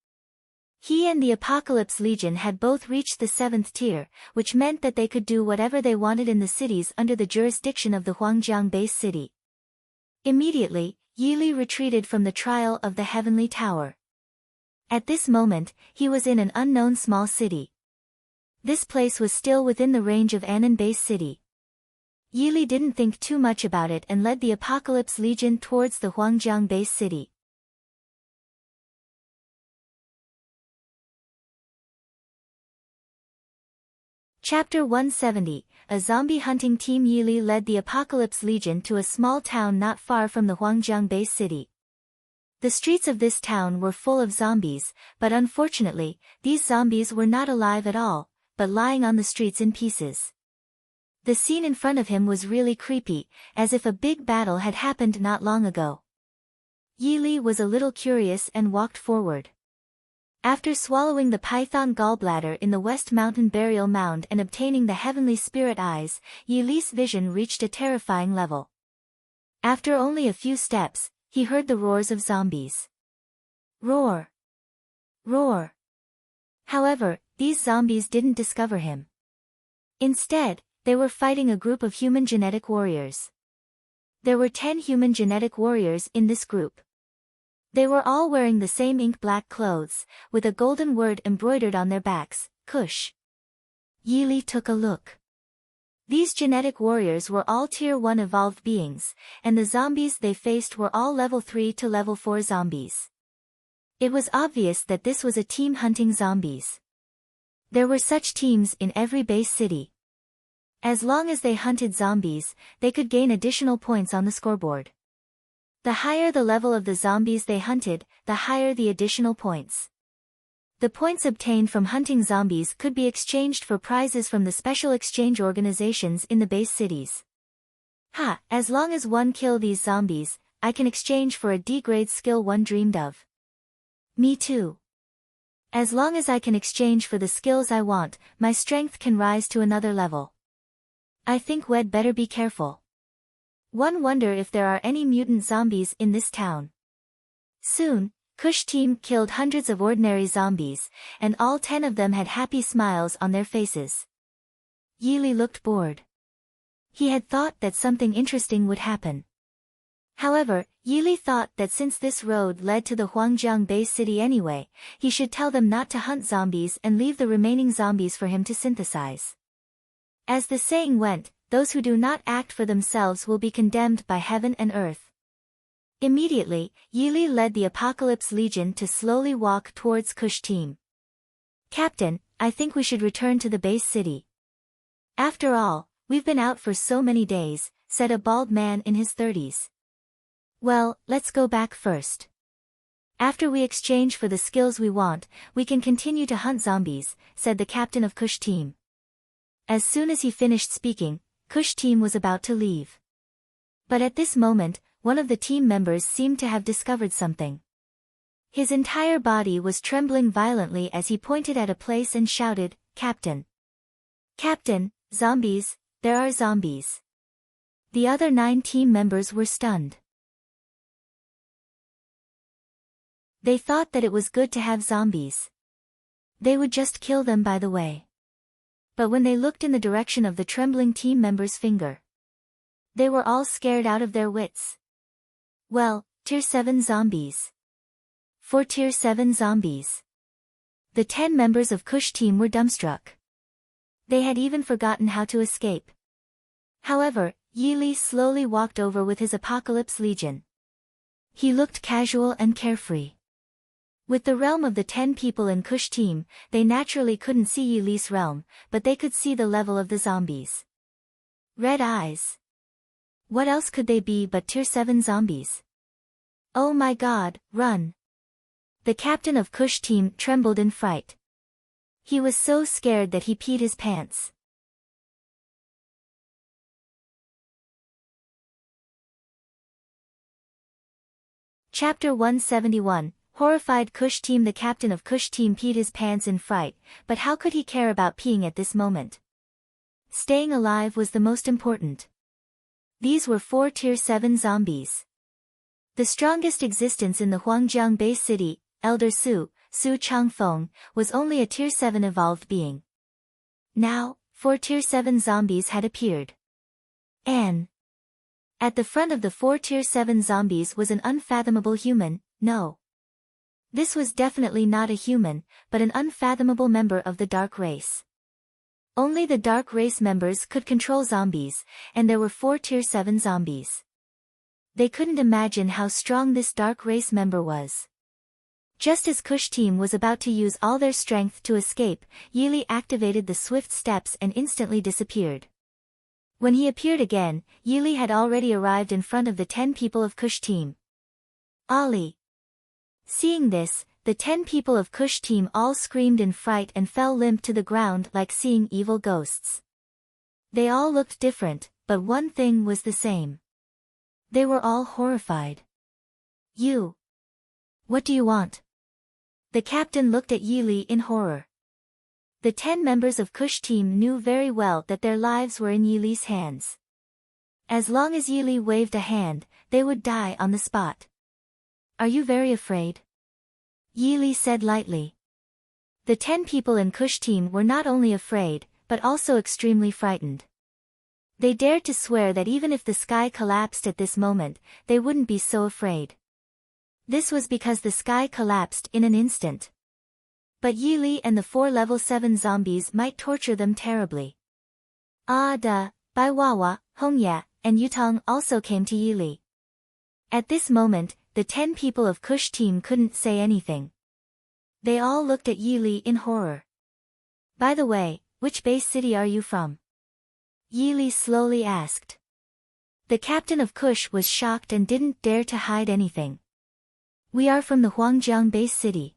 He and the Apocalypse Legion had both reached the 7th tier, which meant that they could do whatever they wanted in the cities under the jurisdiction of the Huangjiang base city. Immediately, Yili retreated from the trial of the Heavenly Tower. At this moment, he was in an unknown small city. This place was still within the range of Anan base city. Yili didn't think too much about it and led the Apocalypse Legion towards the Huangjiang base city. Chapter 170, A Zombie Hunting Team. Yili led the Apocalypse Legion to a small town not far from the Huangjiang base city. The streets of this town were full of zombies, but unfortunately, these zombies were not alive at all, but lying on the streets in pieces. The scene in front of him was really creepy, as if a big battle had happened not long ago. Yili was a little curious and walked forward. After swallowing the python gallbladder in the West Mountain Burial Mound and obtaining the Heavenly Spirit Eyes, Yili's vision reached a terrifying level. After only a few steps, he heard the roars of zombies. Roar! Roar! However, these zombies didn't discover him. Instead, they were fighting a group of human genetic warriors. There were 10 human genetic warriors in this group. They were all wearing the same ink-black clothes, with a golden word embroidered on their backs, Kush. Yili took a look. These genetic warriors were all Tier 1 evolved beings, and the zombies they faced were all level 3 to level 4 zombies. It was obvious that this was a team hunting zombies. There were such teams in every base city. As long as they hunted zombies, they could gain additional points on the scoreboard. The higher the level of the zombies they hunted, the higher the additional points. The points obtained from hunting zombies could be exchanged for prizes from the special exchange organizations in the base cities. As long as one kill these zombies, I can exchange for a D-grade skill one dreamed of. Me too. As long as I can exchange for the skills I want, my strength can rise to another level. I think we'd better be careful. One wonder if there are any mutant zombies in this town. Soon, Kush team killed hundreds of ordinary zombies, and all 10 of them had happy smiles on their faces. Yili looked bored. He had thought that something interesting would happen. However, Yili thought that since this road led to the Huangjiang base city anyway, he should tell them not to hunt zombies and leave the remaining zombies for him to synthesize. As the saying went, those who do not act for themselves will be condemned by heaven and earth. Immediately, Yili led the Apocalypse Legion to slowly walk towards Kush team. Captain, I think we should return to the base city. After all, we've been out for so many days, said a bald man in his 30s. Well, let's go back first. After we exchange for the skills we want, we can continue to hunt zombies, said the captain of Kush team. As soon as he finished speaking, Kush team was about to leave. But at this moment, one of the team members seemed to have discovered something. His entire body was trembling violently as he pointed at a place and shouted, "Captain! Captain, zombies, there are zombies!" The other 9 team members were stunned. They thought that it was good to have zombies. They would just kill them by the way. But when they looked in the direction of the trembling team member's finger, they were all scared out of their wits. Well, Tier 7 zombies. For Tier 7 zombies. The 10 members of Kush team were dumbstruck. They had even forgotten how to escape. However, Yili slowly walked over with his Apocalypse Legion. He looked casual and carefree. With the realm of the 10 people in Kush team, they naturally couldn't see Yili's realm, but they could see the level of the zombies. Red eyes. What else could they be but Tier 7 zombies? Oh my god, run! The captain of Kush team trembled in fright. He was so scared that he peed his pants. Chapter 171, Horrified Kush team. The captain of Kush team peed his pants in fright, but how could he care about peeing at this moment? Staying alive was the most important. These were 4 Tier 7 zombies. The strongest existence in the Huangjiang base city, Elder Su Changfeng, was only a Tier 7 evolved being. Now, 4 Tier 7 zombies had appeared. And at the front of the 4 Tier 7 zombies was an unfathomable human. No. This was definitely not a human, but an unfathomable member of the dark race. Only the dark race members could control zombies, and there were 4 Tier 7 zombies. They couldn't imagine how strong this dark race member was. Just as Kush team was about to use all their strength to escape, Yili activated the swift steps and instantly disappeared. When he appeared again, Yili had already arrived in front of the 10 people of Kush team. Ali. Seeing this, the 10 people of Kush team all screamed in fright and fell limp to the ground like seeing evil ghosts. They all looked different, but one thing was the same. They were all horrified. You. What do you want? The captain looked at Yili in horror. The 10 members of Kush team knew very well that their lives were in Yili's hands. As long as Yili waved a hand, they would die on the spot. Are you very afraid? Yili said lightly. The 10 people in Kush team were not only afraid, but also extremely frightened. They dared to swear that even if the sky collapsed at this moment, they wouldn't be so afraid. This was because the sky collapsed in an instant. But Yili and the 4 level 7 zombies might torture them terribly. Bai Wawa, Hongya, and Yutong also came to Yili. At this moment, the 10 people of Kush team couldn't say anything. They all looked at Yili in horror. By the way, which base city are you from? Yi Li slowly asked. The captain of Kush was shocked and didn't dare to hide anything. We are from the Huangjiang base city.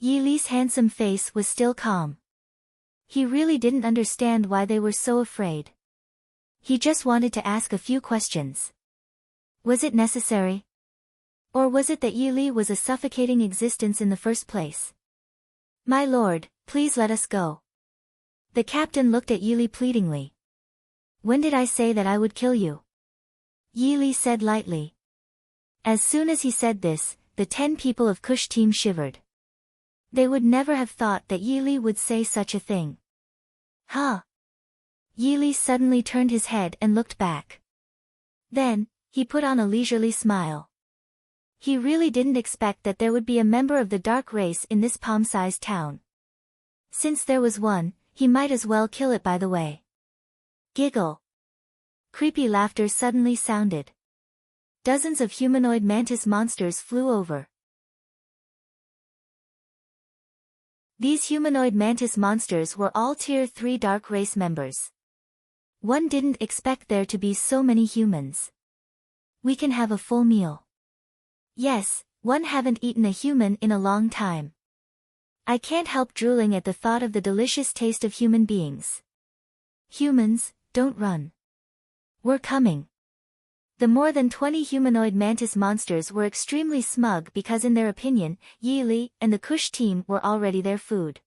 Yi Li's handsome face was still calm. He really didn't understand why they were so afraid. He just wanted to ask a few questions. Was it necessary? Or was it that Yi Li was a suffocating existence in the first place? My lord, please let us go. The captain looked at Yi Li pleadingly. When did I say that I would kill you? Yi Li said lightly. As soon as he said this, the 10 people of Kush team shivered. They would never have thought that Yi Li would say such a thing. Huh? Yi Li suddenly turned his head and looked back. Then, he put on a leisurely smile. He really didn't expect that there would be a member of the dark race in this palm-sized town. Since there was one, he might as well kill it by the way. Giggle. Creepy laughter suddenly sounded. Dozens of humanoid mantis monsters flew over. These humanoid mantis monsters were all Tier 3 dark race members. One didn't expect there to be so many humans. We can have a full meal. Yes, one haven't eaten a human in a long time. I can't help drooling at the thought of the delicious taste of human beings. Humans, don't run. We're coming. The more than 20 humanoid mantis monsters were extremely smug because in their opinion, Yi Li and the Kush team were already their food.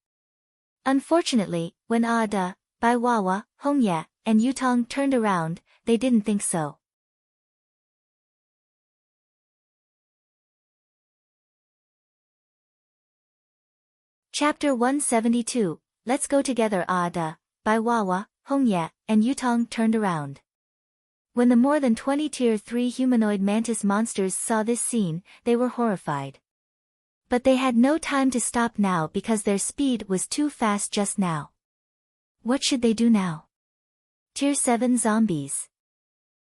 Unfortunately, when Ada, Bai Wawa, Hongya, and Yutong turned around, they didn't think so. Chapter 172, Let's Go Together. Ada, Bai Wawa, Hongya, and Yutong turned around. When the more than 20 Tier 3 humanoid mantis monsters saw this scene, they were horrified. But they had no time to stop now because their speed was too fast just now. What should they do now? Tier 7 zombies.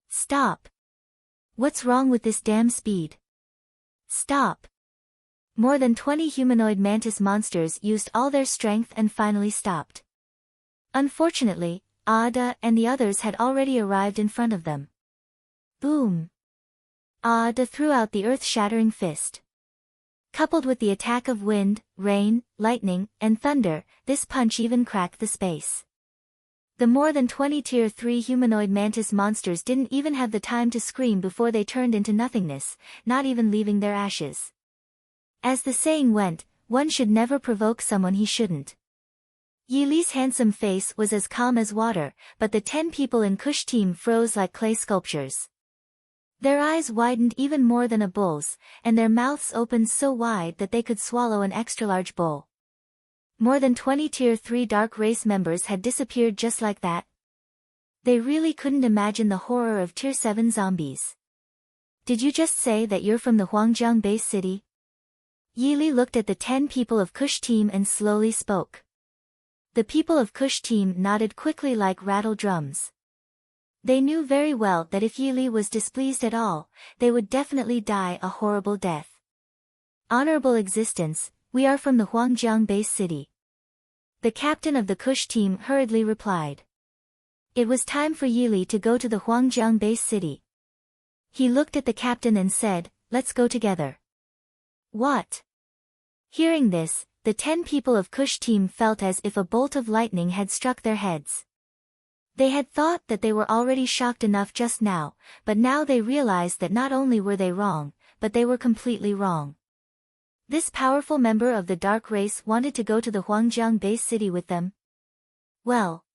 Stop. What's wrong with this damn speed? Stop. More than 20 humanoid mantis monsters used all their strength and finally stopped. Unfortunately, Ada and the others had already arrived in front of them. Boom! Ada threw out the earth-shattering fist. Coupled with the attack of wind, rain, lightning, and thunder, this punch even cracked the space. The more than 20 Tier 3 humanoid mantis monsters didn't even have the time to scream before they turned into nothingness, not even leaving their ashes. As the saying went, one should never provoke someone he shouldn't. Yi Li's handsome face was as calm as water, but the 10 people in Kush team froze like clay sculptures. Their eyes widened even more than a bull's, and their mouths opened so wide that they could swallow an extra-large bowl. More than 20 Tier 3 dark race members had disappeared just like that. They really couldn't imagine the horror of Tier 7 zombies. Did you just say that you're from the Huangjiang base city? Yi Li looked at the 10 people of Kush team and slowly spoke. The people of Kush team nodded quickly like rattle drums. They knew very well that if Yi Li was displeased at all, they would definitely die a horrible death. Honorable existence, we are from the Huangjiang base city. The captain of the Kush team hurriedly replied. It was time for Yi Li to go to the Huangjiang base city. He looked at the captain and said, let's go together. What? Hearing this, the 10 people of Kush team felt as if a bolt of lightning had struck their heads. They had thought that they were already shocked enough just now, but now they realized that not only were they wrong, but they were completely wrong. This powerful member of the dark race wanted to go to the Huangjiang base city with them. Well,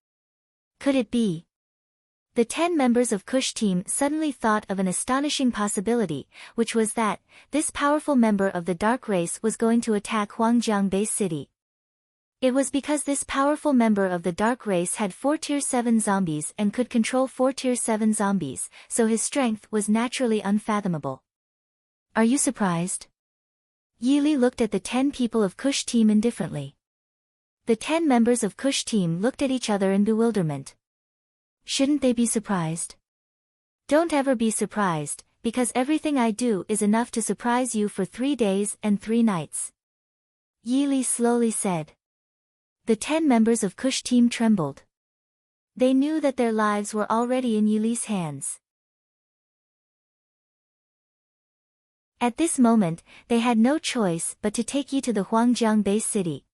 could it be? The 10 members of Kush team suddenly thought of an astonishing possibility, which was that, this powerful member of the dark race was going to attack Huangjiang base city. It was because this powerful member of the dark race had 4 Tier 7 zombies and could control 4 Tier 7 zombies, so his strength was naturally unfathomable. Are you surprised? Yi Li looked at the 10 people of Kush team indifferently. The 10 members of Kush team looked at each other in bewilderment. Shouldn't they be surprised? Don't ever be surprised, because everything I do is enough to surprise you for 3 days and 3 nights. Yi Li slowly said. The 10 members of Kush team trembled. They knew that their lives were already in Yili's hands. At this moment, they had no choice but to take Yi to the Huangjiang base city.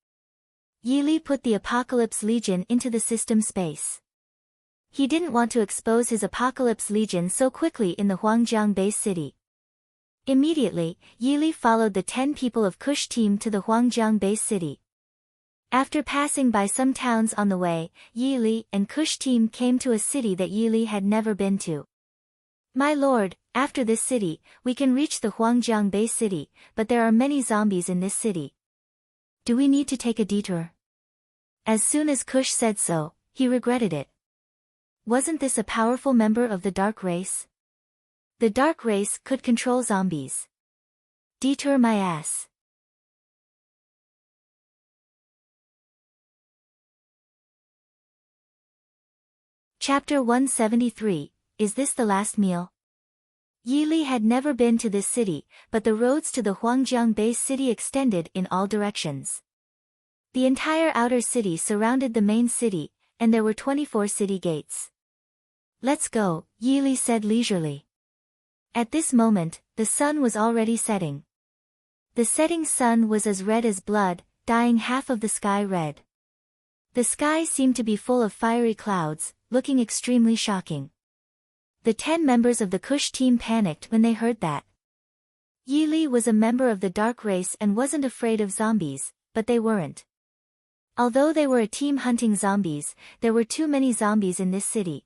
Yili put the Apocalypse Legion into the system space. He didn't want to expose his Apocalypse Legion so quickly in the Huangjiang base city. Immediately, Yili followed the 10 people of Kush team to the Huangjiang base city. After passing by some towns on the way, Yili and Kush team came to a city that Yili had never been to. My lord, after this city, we can reach the Huangjiang base city, but there are many zombies in this city. Do we need to take a detour? As soon as Kush said so, he regretted it. Wasn't this a powerful member of the dark race? The dark race could control zombies. Detour my ass. Chapter 173, Is this the last meal? Yili had never been to this city, but the roads to the Huangjiang base city extended in all directions. The entire outer city surrounded the main city, and there were 24 city gates. Let's go, Yili said leisurely. At this moment, the sun was already setting. The setting sun was as red as blood, dyeing half of the sky red. The sky seemed to be full of fiery clouds, looking extremely shocking. The 10 members of the Kush team panicked when they heard that. Yili was a member of the dark race and wasn't afraid of zombies, but they weren't. Although they were a team hunting zombies, there were too many zombies in this city.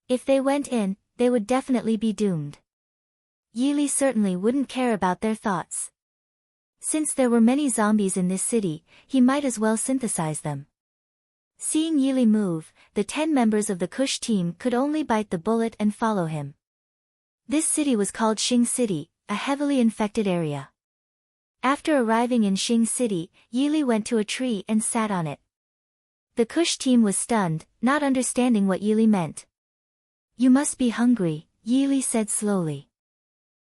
If they went in, they would definitely be doomed. Yili certainly wouldn't care about their thoughts. Since there were many zombies in this city, he might as well synthesize them. Seeing Yili move, the 10 members of the Kush team could only bite the bullet and follow him. This city was called Xing City, a heavily infected area. After arriving in Xing City, Yili went to a tree and sat on it. The Kush team was stunned, not understanding what Yili meant. You must be hungry, Yili said slowly.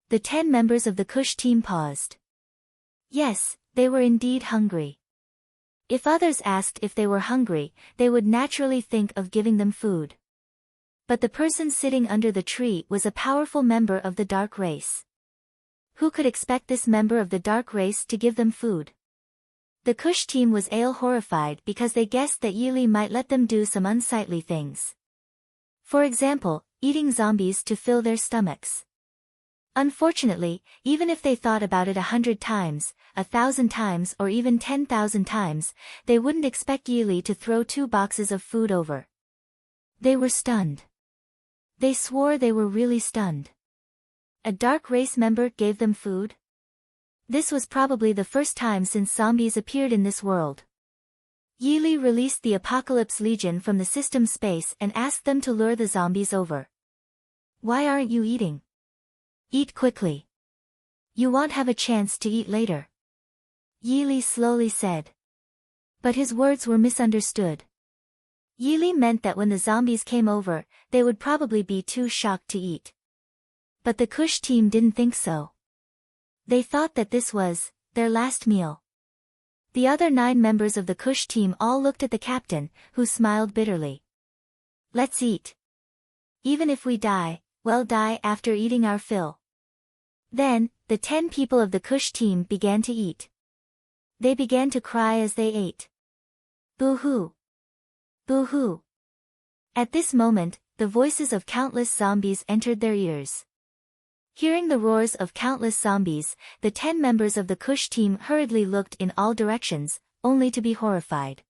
The 10 members of the Kush team paused. Yes, they were indeed hungry. If others asked if they were hungry, they would naturally think of giving them food. But the person sitting under the tree was a powerful member of the dark race. Who could expect this member of the dark race to give them food? The Kush team was horrified because they guessed that Yili might let them do some unsightly things. For example, eating zombies to fill their stomachs. Unfortunately, even if they thought about it 100 times, 1,000 times or even 10,000 times, they wouldn't expect Yili to throw 2 boxes of food over. They were stunned. They swore they were really stunned. A dark race member gave them food? This was probably the first time since zombies appeared in this world. Yili released the Apocalypse Legion from the system space and asked them to lure the zombies over. Why aren't you eating? Eat quickly. You won't have a chance to eat later. Yili slowly said. But his words were misunderstood. Yili meant that when the zombies came over, they would probably be too shocked to eat. But the Kush team didn't think so. They thought that this was their last meal. The other 9 members of the Kush team all looked at the captain, who smiled bitterly. Let's eat. Even if we die, we'll die after eating our fill. Then, the 10 people of the Kush team began to eat. They began to cry as they ate. Boo-hoo! Boo-hoo! At this moment, the voices of countless zombies entered their ears. Hearing the roars of countless zombies, the 10 members of the Kush team hurriedly looked in all directions, only to be horrified.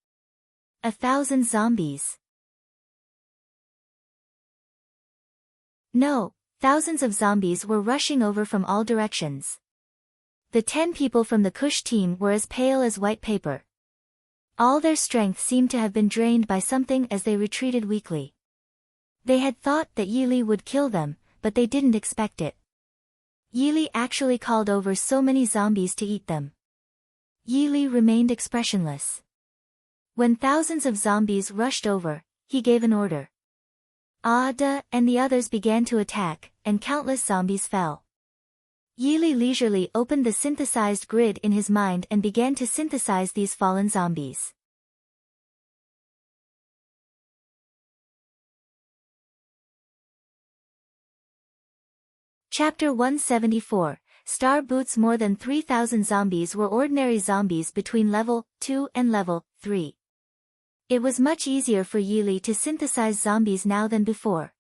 1,000 zombies. No, thousands of zombies were rushing over from all directions. The 10 people from the Kush team were as pale as white paper. All their strength seemed to have been drained by something as they retreated weakly. They had thought that Yili would kill them, but they didn't expect it. Yili actually called over so many zombies to eat them. Yili remained expressionless. When thousands of zombies rushed over, he gave an order. Ada and the others began to attack, and countless zombies fell. Yili leisurely opened the synthesized grid in his mind and began to synthesize these fallen zombies. Chapter 174, Star Boots. More than 3,000 zombies were ordinary zombies between level 2 and level 3. It was much easier for Yili to synthesize zombies now than before.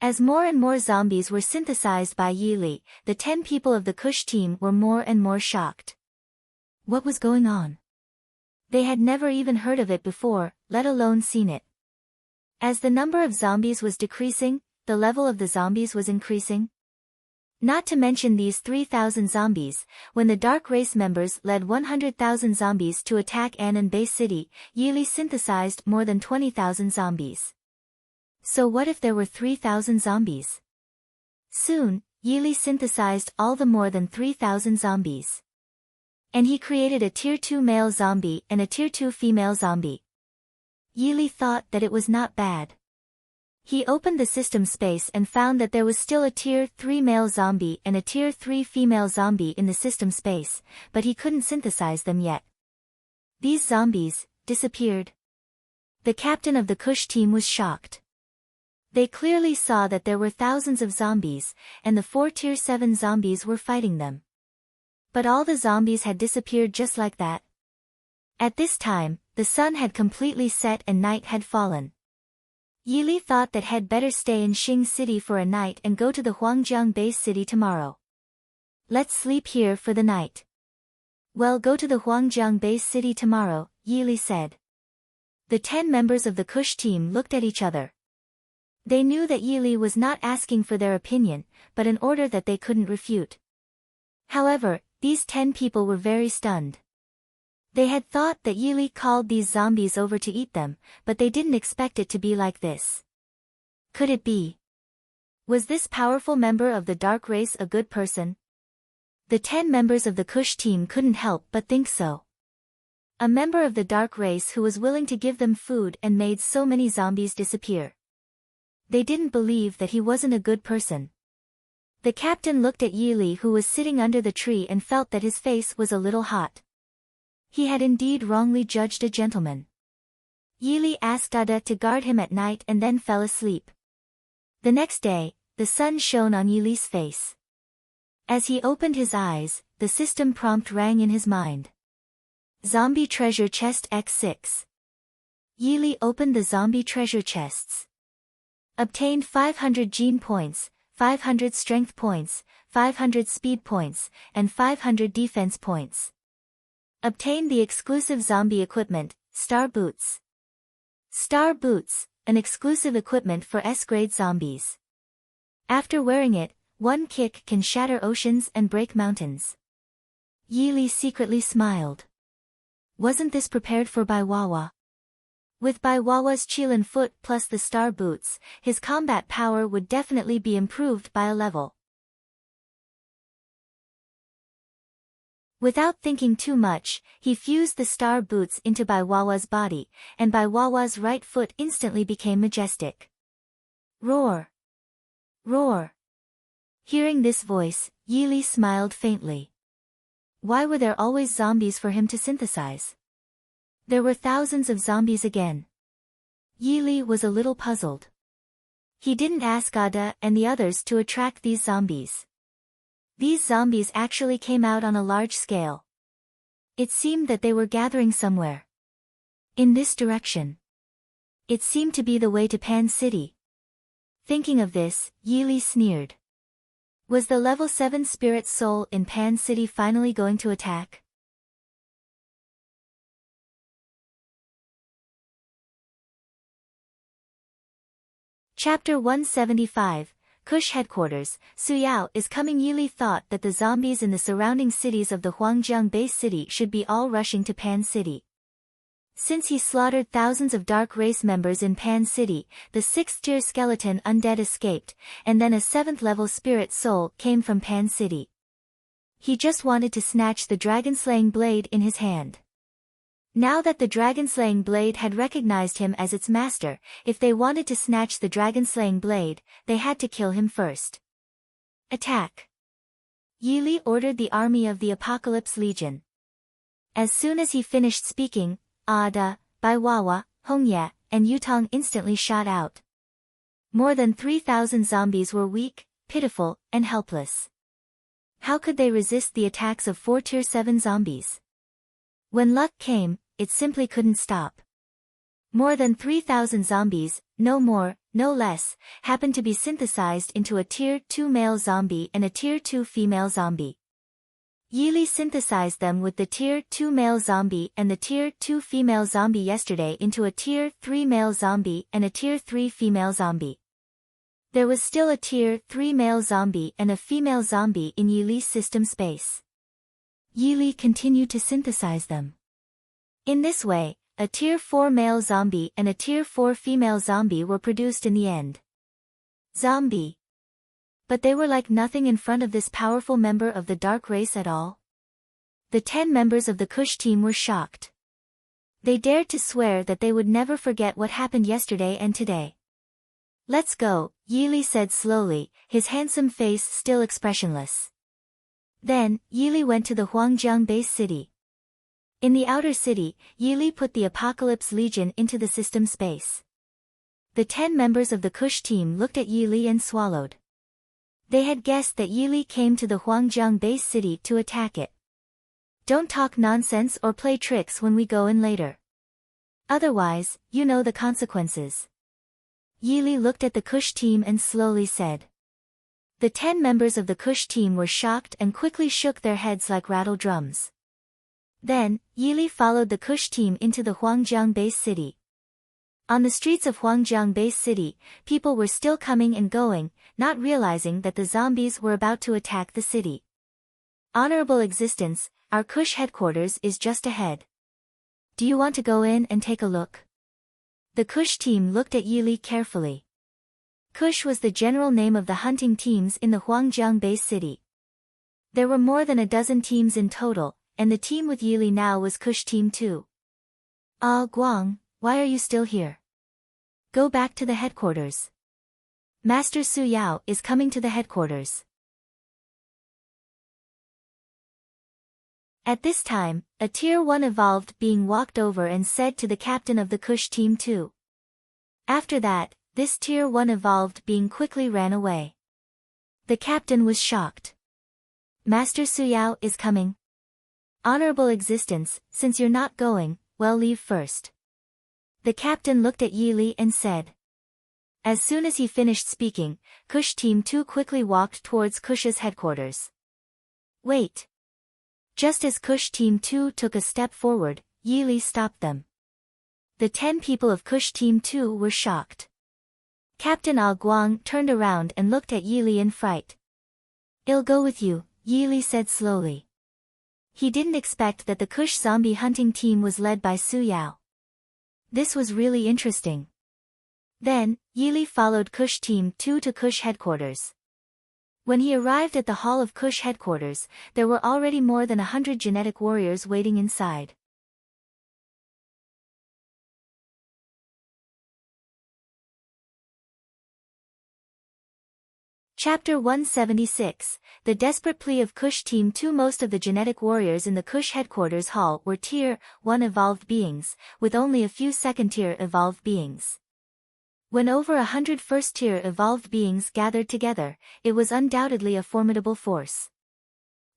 As more and more zombies were synthesized by Yili, the 10 people of the Kush team were more and more shocked. What was going on? They had never even heard of it before, let alone seen it. As the number of zombies was decreasing, the level of the zombies was increasing. Not to mention these 3,000 zombies, when the Dark Race members led 100,000 zombies to attack Anan Bay City, Yili synthesized more than 20,000 zombies. So what if there were 3,000 zombies? Soon, Yili synthesized all the more than 3,000 zombies. And he created a Tier 2 male zombie and a Tier 2 female zombie. Yili thought that it was not bad. He opened the system space and found that there was still a Tier 3 male zombie and a Tier 3 female zombie in the system space, but he couldn't synthesize them yet. These zombies disappeared. The captain of the Kush team was shocked. They clearly saw that there were thousands of zombies, and the 4 Tier 7 zombies were fighting them. But all the zombies had disappeared just like that. At this time, the sun had completely set and night had fallen. Yili thought that he'd better stay in Xing City for a night and go to the Huangjiang base city tomorrow. Let's sleep here for the night. Well, go to the Huangjiang base city tomorrow, Yili said. The 10 members of the Kush team looked at each other. They knew that Yili was not asking for their opinion, but an order that they couldn't refute. However, these 10 people were very stunned. They had thought that Yili called these zombies over to eat them, but they didn't expect it to be like this. Could it be? Was this powerful member of the Dark Race a good person? The 10 members of the Kush team couldn't help but think so. A member of the Dark Race who was willing to give them food and made so many zombies disappear. They didn't believe that he wasn't a good person. The captain looked at Yili, who was sitting under the tree, and felt that his face was a little hot. He had indeed wrongly judged a gentleman. Yili asked Ada to guard him at night and then fell asleep. The next day, the sun shone on Yili's face. As he opened his eyes, the system prompt rang in his mind. Zombie treasure chest X6. Yili opened the zombie treasure chests. Obtained 500 gene points, 500 strength points, 500 speed points, and 500 defense points. Obtained the exclusive zombie equipment, Star Boots. Star Boots, an exclusive equipment for S-grade zombies. After wearing it, one kick can shatter oceans and break mountains. Yili secretly smiled. Wasn't this prepared for Baiwawa? With Baiwawa's Qilin foot plus the Star Boots, his combat power would definitely be improved by a level. Without thinking too much, he fused the Star Boots into Baiwawa's body, and Baiwawa's right foot instantly became majestic. Roar! Roar! Hearing this voice, Yili smiled faintly. Why were there always zombies for him to synthesize? There were thousands of zombies again. Yili was a little puzzled. He didn't ask Ada and the others to attract these zombies. These zombies actually came out on a large scale. It seemed that they were gathering somewhere. In this direction. It seemed to be the way to Pan City. Thinking of this, Yili sneered. Was the level 7 spirit soul in Pan City finally going to attack? Chapter 175, Kush Headquarters, Suyao is coming. Yili thought that the zombies in the surrounding cities of the Huangjiang base city should be all rushing to Pan City. Since he slaughtered thousands of Dark Race members in Pan City, the 6th-tier skeleton undead escaped, and then a 7th-level spirit soul came from Pan City. He just wanted to snatch the dragon-slaying blade in his hand. Now that the dragon-slaying blade had recognized him as its master, if they wanted to snatch the dragon-slaying blade, they had to kill him first. Attack! Yili ordered the army of the Apocalypse Legion. As soon as he finished speaking, Ada, Baiwawa, Hongya, and Yutong instantly shot out. More than 3,000 zombies were weak, pitiful, and helpless. How could they resist the attacks of 4 Tier 7 zombies? When luck came, it simply couldn't stop. More than 3,000 zombies, no more, no less, happened to be synthesized into a Tier 2 male zombie and a Tier 2 female zombie. Yili synthesized them with the Tier 2 male zombie and the Tier 2 female zombie yesterday into a Tier 3 male zombie and a Tier 3 female zombie. There was still a Tier 3 male zombie and a female zombie in Yili's system space. Yili continued to synthesize them. In this way, a Tier 4 male zombie and a Tier 4 female zombie were produced in the end. Zombie. But they were like nothing in front of this powerful member of the dark race at all. The 10 members of the Kush team were shocked. They dared to swear that they would never forget what happened yesterday and today. Let's go, Yili said slowly, his handsome face still expressionless. Then, Yili went to the Huangjiang base city. In the outer city, Yili put the Apocalypse Legion into the system space. The 10 members of the Kush team looked at Yili and swallowed. They had guessed that Yili came to the Huangjiang base city to attack it. Don't talk nonsense or play tricks when we go in later. Otherwise, you know the consequences. Yili looked at the Kush team and slowly said. The 10 members of the Kush team were shocked and quickly shook their heads like rattle drums. Then, Yili followed the Kush team into the Huangjiang base city. On the streets of Huangjiang base city, people were still coming and going, not realizing that the zombies were about to attack the city. Honorable existence, our Kush headquarters is just ahead. Do you want to go in and take a look? The Kush team looked at Yili carefully. Kush was the general name of the hunting teams in the Huangjiang base city. There were more than a dozen teams in total, and the team with Yili now was Kush Team 2. Ah, Guang, why are you still here? Go back to the headquarters. Master Su Yao is coming to the headquarters. At this time, a Tier 1 evolved being walked over and said to the captain of the Kush Team 2. After that, this Tier 1 evolved being quickly ran away. The captain was shocked. Master Su Yao is coming. Honorable existence, since you're not going, well, leave first. The captain looked at Yili and said. As soon as he finished speaking, Kush Team 2 quickly walked towards Kush's headquarters. Wait. Just as Kush Team 2 took a step forward, Yili stopped them. The 10 people of Kush Team 2 were shocked. Captain Al Guang turned around and looked at Yili in fright. I'll go with you, Yili said slowly. He didn't expect that the Kush zombie hunting team was led by Su Yao. This was really interesting. Then, Yili followed Kush Team 2 to Kush headquarters. When he arrived at the hall of Kush headquarters, there were already more than 100 genetic warriors waiting inside. Chapter 176, The Desperate Plea of Kush Team 2. Most of the genetic warriors in the Kush headquarters hall were Tier 1 evolved beings, with only a few second-tier evolved beings. When over 100 first-tier evolved beings gathered together, it was undoubtedly a formidable force.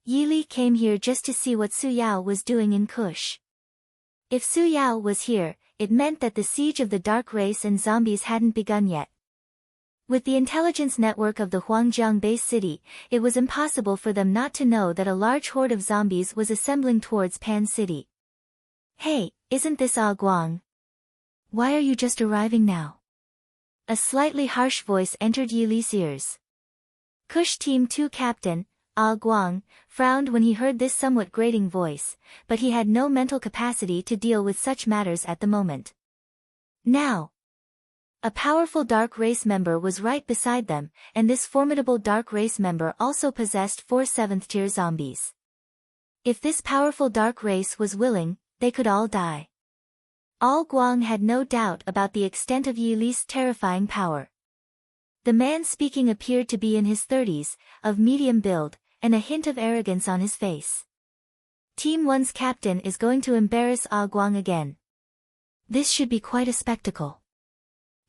Yili came here just to see what Su Yao was doing in Kush. If Su Yao was here, it meant that the siege of the dark race and zombies hadn't begun yet. With the intelligence network of the Huangjiang base city, it was impossible for them not to know that a large horde of zombies was assembling towards Pan City. Hey, isn't this Ah Guang? Why are you just arriving now? A slightly harsh voice entered Yili's ears. Kush Team 2 Captain, Ah Guang, frowned when he heard this somewhat grating voice, but he had no mental capacity to deal with such matters at the moment. Now! A powerful dark race member was right beside them, and this formidable dark race member also possessed 4 7th-tier zombies. If this powerful dark race was willing, they could all die. Al Guang had no doubt about the extent of Yili's terrifying power. The man speaking appeared to be in his 30s, of medium build, and a hint of arrogance on his face. Team 1's captain is going to embarrass Al Guang again. This should be quite a spectacle.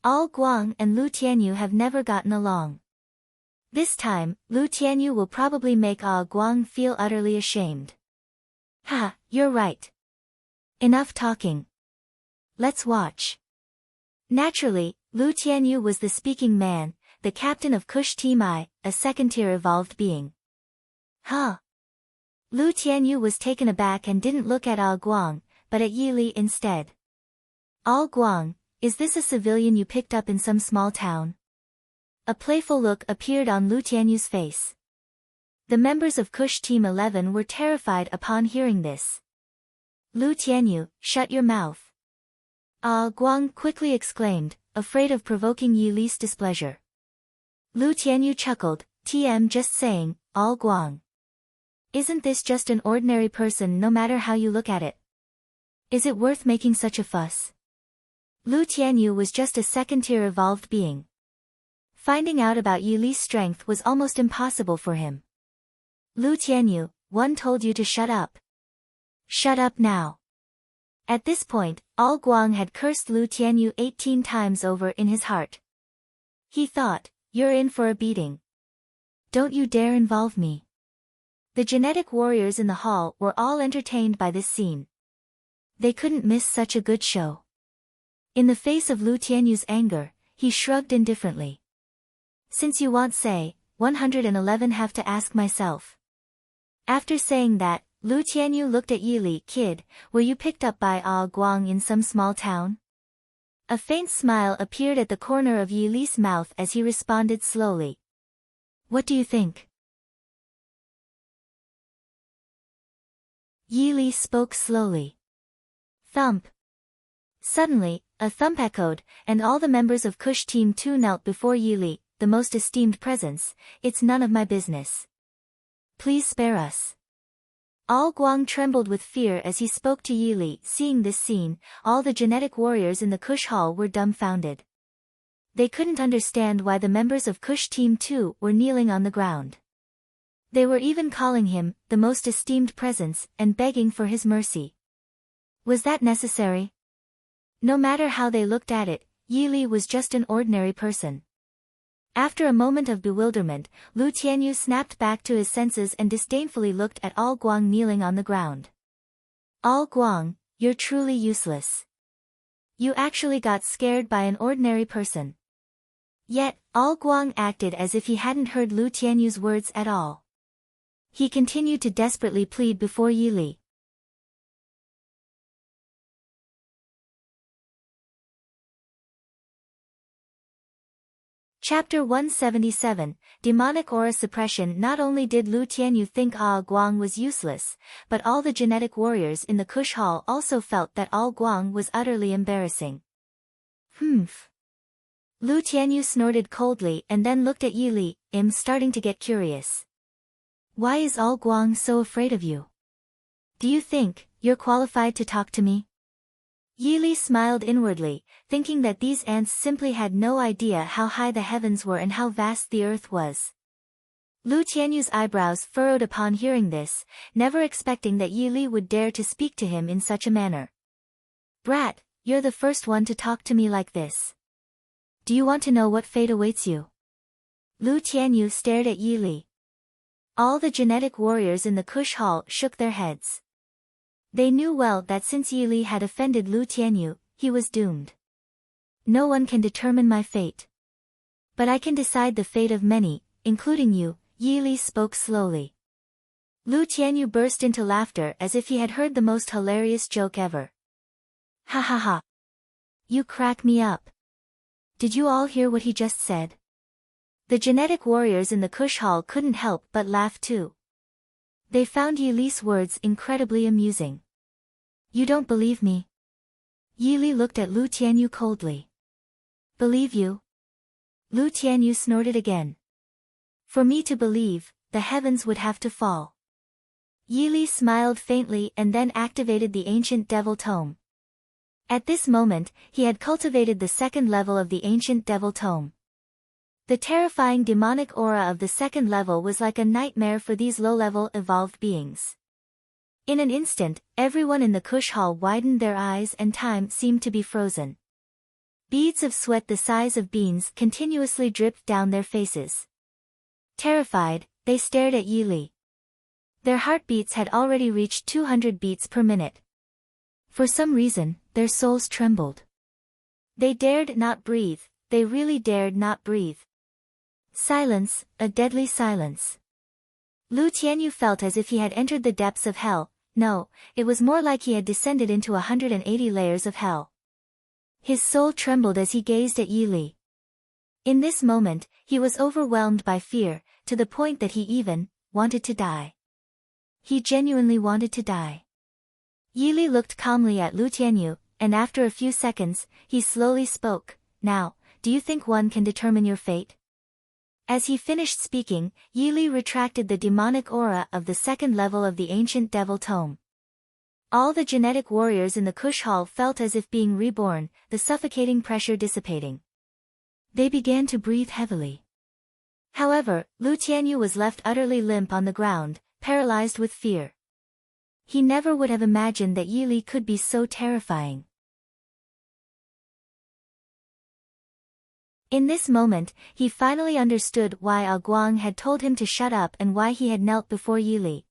Al Guang and Lu Tianyu have never gotten along. This time, Lu Tianyu will probably make Ah Guang feel utterly ashamed. Ha, you're right. Enough talking. Let's watch. Naturally, Lu Tianyu was the speaking man, the captain of Kush Team I, a second-tier evolved being. Huh? Lu Tianyu was taken aback and didn't look at Ah Guang, but at Yi Li instead. Ah Guang, is this a civilian you picked up in some small town? A playful look appeared on Lu Tianyu's face. The members of Kush Team 11 were terrified upon hearing this. Lu Tianyu, shut your mouth. Ah Guang quickly exclaimed, afraid of provoking Yi Li's displeasure. Lu Tianyu chuckled, just saying, Ah Guang. Isn't this just an ordinary person no matter how you look at it? Is it worth making such a fuss? Lu Tianyu was just a second-tier evolved being. Finding out about Yi Li's strength was almost impossible for him. Lu Tianyu, one told you to shut up. Shut up now. At this point, Ah Guang had cursed Lu Tianyu 18 times over in his heart. He thought, you're in for a beating. Don't you dare involve me. The genetic warriors in the hall were all entertained by this scene. They couldn't miss such a good show. In the face of Lu Tianyu's anger, he shrugged indifferently. Since you want say, 111 have to ask myself. After saying that, Lu Tianyu looked at Yi Li. Kid, were you picked up by Ah Guang in some small town? A faint smile appeared at the corner of Yi Li's mouth as he responded slowly. What do you think? Yi Li spoke slowly. Thump. Suddenly, a thump echoed, and all the members of Kush Team 2 knelt before Yi Li, the most esteemed presence. It's none of my business. Please spare us. Ah Guang trembled with fear as he spoke to Yi Li. Seeing this scene, all the genetic warriors in the Kush Hall were dumbfounded. They couldn't understand why the members of Kush Team 2 were kneeling on the ground. They were even calling him, the most esteemed presence, and begging for his mercy. Was that necessary? No matter how they looked at it, Yi Li was just an ordinary person. After a moment of bewilderment, Lu Tianyu snapped back to his senses and disdainfully looked at Ah Guang kneeling on the ground. Ah Guang, you're truly useless. You actually got scared by an ordinary person. Yet, Ah Guang acted as if he hadn't heard Lu Tianyu's words at all. He continued to desperately plead before Yi Li. Chapter 177, Demonic Aura Suppression. Not only did Lu Tianyu think Ah Guang was useless, but all the genetic warriors in the Kush Hall also felt that Ah Guang was utterly embarrassing. Humph. Lu Tianyu snorted coldly and then looked at Yi Li. I'm starting to get curious. Why is Ah Guang so afraid of you? Do you think you're qualified to talk to me? Yi Li smiled inwardly, thinking that these ants simply had no idea how high the heavens were and how vast the earth was. Lu Tianyu's eyebrows furrowed upon hearing this, never expecting that Yi Li would dare to speak to him in such a manner. Brat, you're the first one to talk to me like this. Do you want to know what fate awaits you? Lu Tianyu stared at Yi Li. All the genetic warriors in the Kush Hall shook their heads. They knew well that since Yi Li had offended Lu Tianyu, he was doomed. No one can determine my fate. But I can decide the fate of many, including you, Yi Li spoke slowly. Lu Tianyu burst into laughter as if he had heard the most hilarious joke ever. Ha ha ha. You crack me up. Did you all hear what he just said? The genetic warriors in the Kush Hall couldn't help but laugh too. They found Yi Li's words incredibly amusing. You don't believe me? Yi Li looked at Lu Tianyu coldly. Believe you? Lu Tianyu snorted again. For me to believe, the heavens would have to fall. Yi Li smiled faintly and then activated the ancient devil tome. At this moment, he had cultivated the second level of the ancient devil tome. The terrifying demonic aura of the second level was like a nightmare for these low-level evolved beings. In an instant, everyone in the Kush Hall widened their eyes and time seemed to be frozen. Beads of sweat the size of beans continuously dripped down their faces. Terrified, they stared at Yi Li. Their heartbeats had already reached 200 beats per minute. For some reason, their souls trembled. They dared not breathe, they really dared not breathe. Silence, a deadly silence. Lu Tianyu felt as if he had entered the depths of hell. No, it was more like he had descended into 180 layers of hell. His soul trembled as he gazed at Yi Li. In this moment, he was overwhelmed by fear, to the point that he even wanted to die. He genuinely wanted to die. Yi Li looked calmly at Lu Tianyu, and after a few seconds, he slowly spoke, "Now, do you think one can determine your fate?" As he finished speaking, Yi Li retracted the demonic aura of the second level of the ancient devil tome. All the genetic warriors in the Kush Hall felt as if being reborn, the suffocating pressure dissipating. They began to breathe heavily. However, Lu Tianyu was left utterly limp on the ground, paralyzed with fear. He never would have imagined that Yi Li could be so terrifying. In this moment, he finally understood why Ah Guang had told him to shut up and why he had knelt before Yi Li.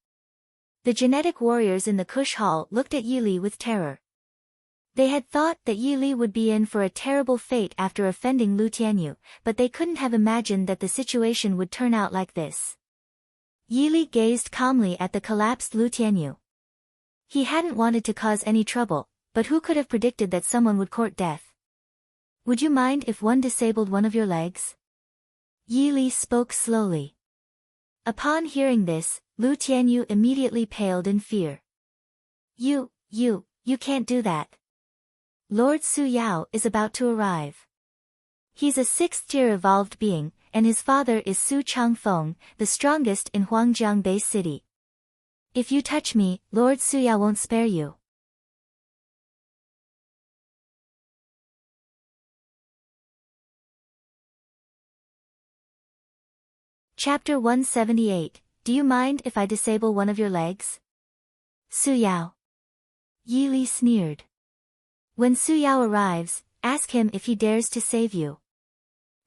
The genetic warriors in the Kush Hall looked at Yi Li with terror. They had thought that Yi Li would be in for a terrible fate after offending Lu Tianyu, but they couldn't have imagined that the situation would turn out like this. Yi Li gazed calmly at the collapsed Lu Tianyu. He hadn't wanted to cause any trouble, but who could have predicted that someone would court death? "Would you mind if one disabled one of your legs?" Yi Li spoke slowly. Upon hearing this, Lu Tianyu immediately paled in fear. You can't do that. Lord Su Yao is about to arrive. He's a 6th-tier evolved being, and his father is Su Changfeng, the strongest in Huangjiang Bay City. If you touch me, Lord Su Yao won't spare you. Chapter 178, Do you mind if I disable one of your legs? Su Yao. Yi Li sneered. When Su Yao arrives, ask him if he dares to save you.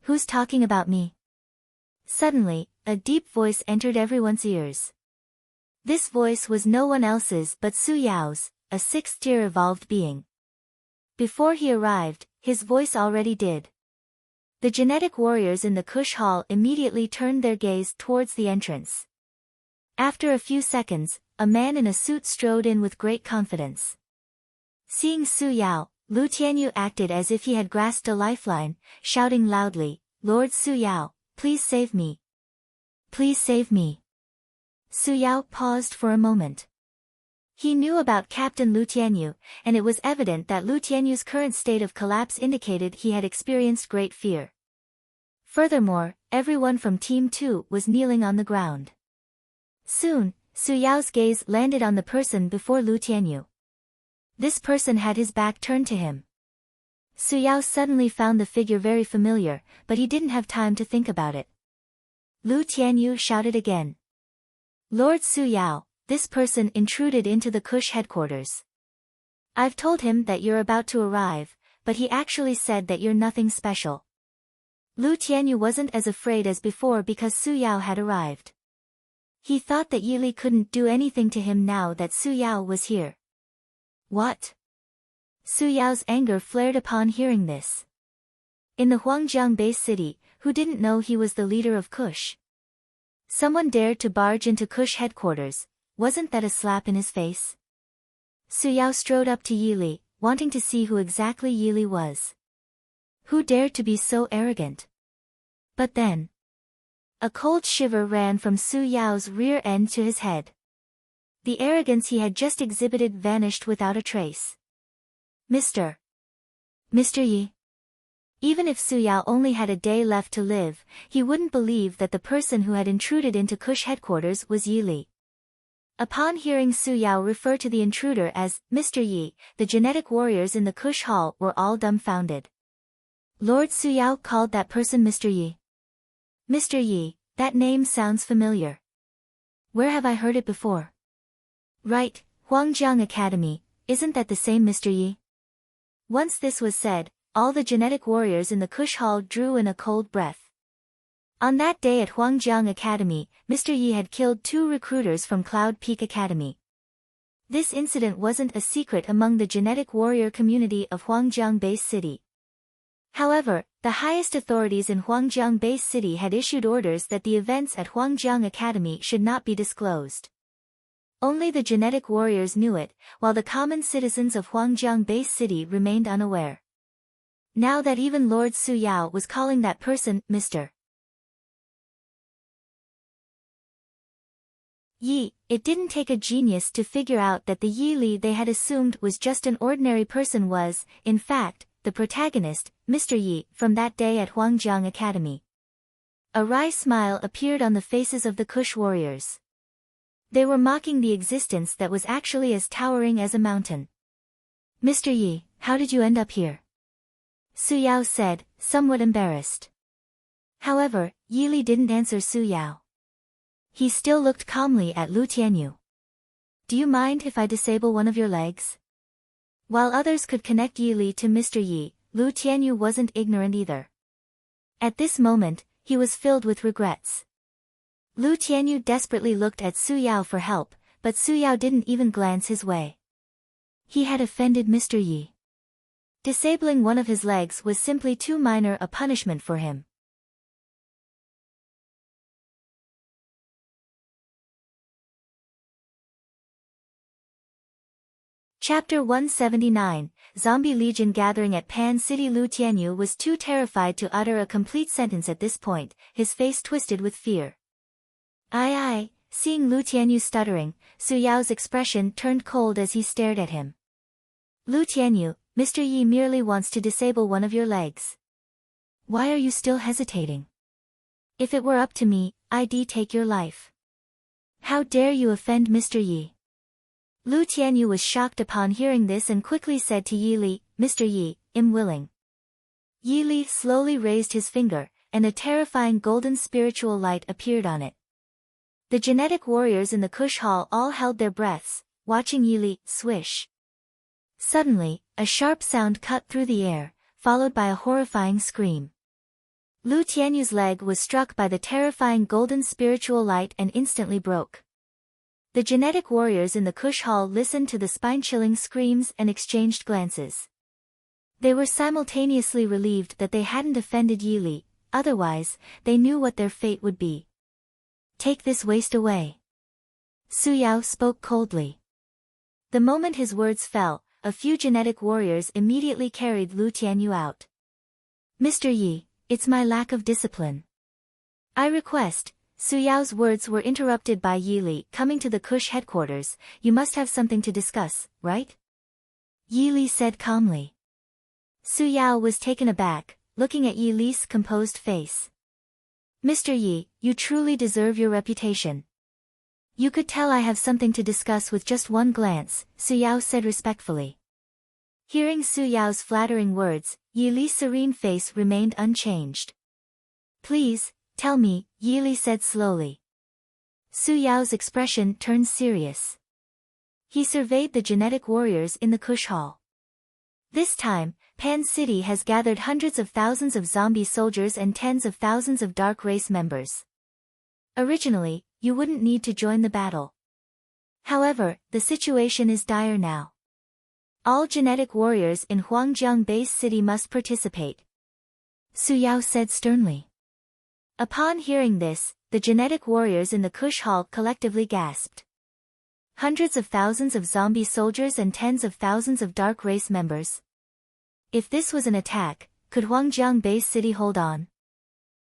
Who's talking about me? Suddenly, a deep voice entered everyone's ears. This voice was no one else's but Su Yao's, a 6th-tier evolved being. Before he arrived, his voice already did. The genetic warriors in the Kush Hall immediately turned their gaze towards the entrance. After a few seconds, a man in a suit strode in with great confidence. Seeing Su Yao, Lu Tianyu acted as if he had grasped a lifeline, shouting loudly, "Lord Su Yao, please save me. Please save me." Su Yao paused for a moment. He knew about Captain Lu Tianyu, and it was evident that Lu Tianyu's current state of collapse indicated he had experienced great fear. Furthermore, everyone from Team 2 was kneeling on the ground. Soon, Su Yao's gaze landed on the person before Lu Tianyu. This person had his back turned to him. Su Yao suddenly found the figure very familiar, but he didn't have time to think about it. Lu Tianyu shouted again. "Lord Su Yao, this person intruded into the Kush headquarters. I've told him that you're about to arrive, but he actually said that you're nothing special." Lu Tianyu wasn't as afraid as before because Su Yao had arrived. He thought that Yi Li couldn't do anything to him now that Su Yao was here. What? Su Yao's anger flared upon hearing this. In the Huangjiang Bay City, who didn't know he was the leader of Kush? Someone dared to barge into Kush headquarters, wasn't that a slap in his face? Su Yao strode up to Yi Li, wanting to see who exactly Yi Li was. Who dared to be so arrogant? But then, a cold shiver ran from Su Yao's rear end to his head. The arrogance he had just exhibited vanished without a trace. Mr. Yi. Even if Su Yao only had a day left to live, he wouldn't believe that the person who had intruded into Kush headquarters was Yi Li. Upon hearing Su Yao refer to the intruder as Mr. Yi, the genetic warriors in the Kush Hall were all dumbfounded. Lord Su Yao called that person Mr. Yi. Mr. Yi, that name sounds familiar. Where have I heard it before? Right, Huangjiang Academy, isn't that the same Mr. Yi? Once this was said, all the genetic warriors in the Kush Hall drew in a cold breath. On that day at Huangjiang Academy, Mr. Yi had killed 2 recruiters from Cloud Peak Academy. This incident wasn't a secret among the genetic warrior community of Huangjiang Base City. However, the highest authorities in Huangjiang Base City had issued orders that the events at Huangjiang Academy should not be disclosed. Only the genetic warriors knew it, while the common citizens of Huangjiang Base City remained unaware. Now that even Lord Su Yao was calling that person Mr. Yi, it didn't take a genius to figure out that the Yi Li they had assumed was just an ordinary person was, in fact, the protagonist, Mr. Yi, from that day at Huangjiang Academy. A wry smile appeared on the faces of the Kush warriors. They were mocking the existence that was actually as towering as a mountain. Mr. Yi, how did you end up here? Su Yao said, somewhat embarrassed. However, Yi Li didn't answer Su Yao. He still looked calmly at Lu Tianyu. Do you mind if I disable one of your legs? While others could connect Yi Li to Mr. Yi, Lu Tianyu wasn't ignorant either. At this moment, he was filled with regrets. Lu Tianyu desperately looked at Su Yao for help, but Su Yao didn't even glance his way. He had offended Mr. Yi. Disabling one of his legs was simply too minor a punishment for him. Chapter 179, Zombie Legion Gathering at Pan City. Lu Tianyu was too terrified to utter a complete sentence at this point, his face twisted with fear. Aye. Seeing Lu Tianyu stuttering, Su Yao's expression turned cold as he stared at him. Lu Tianyu, Mr. Yi merely wants to disable one of your legs. Why are you still hesitating? If it were up to me, I'd take your life. How dare you offend Mr. Yi? Lu Tianyu was shocked upon hearing this and quickly said to Yi Li, Mr. Yi, I'm willing. Yi Li slowly raised his finger, and a terrifying golden spiritual light appeared on it. The genetic warriors in the Kush Hall all held their breaths, watching Yi Li swish. Suddenly, a sharp sound cut through the air, followed by a horrifying scream. Lu Tianyu's leg was struck by the terrifying golden spiritual light and instantly broke. The genetic warriors in the Kush Hall listened to the spine-chilling screams and exchanged glances. They were simultaneously relieved that they hadn't offended Yi Li, otherwise, they knew what their fate would be. Take this waste away. Su Yao spoke coldly. The moment his words fell, a few genetic warriors immediately carried Lu Tianyu out. Mr. Yi, it's my lack of discipline. I request. Su Yao's words were interrupted by Yi Li coming to the Kush headquarters. You must have something to discuss, right? Yi Li said calmly. Su Yao was taken aback, looking at Yi Li's composed face. Mr. Yi, you truly deserve your reputation. You could tell I have something to discuss with just one glance, Su Yao said respectfully. Hearing Su Yao's flattering words, Yi Li's serene face remained unchanged. Please, tell me, Yi Li said slowly. Su Yao's expression turned serious. He surveyed the genetic warriors in the Kush Hall. This time, Pan City has gathered hundreds of thousands of zombie soldiers and tens of thousands of dark race members. Originally, you wouldn't need to join the battle. However, the situation is dire now. All genetic warriors in Huangjiang Base City must participate. Su Yao said sternly. Upon hearing this, the genetic warriors in the Kush Hall collectively gasped. Hundreds of thousands of zombie soldiers and tens of thousands of dark race members. If this was an attack, could Huangjiang Base City hold on?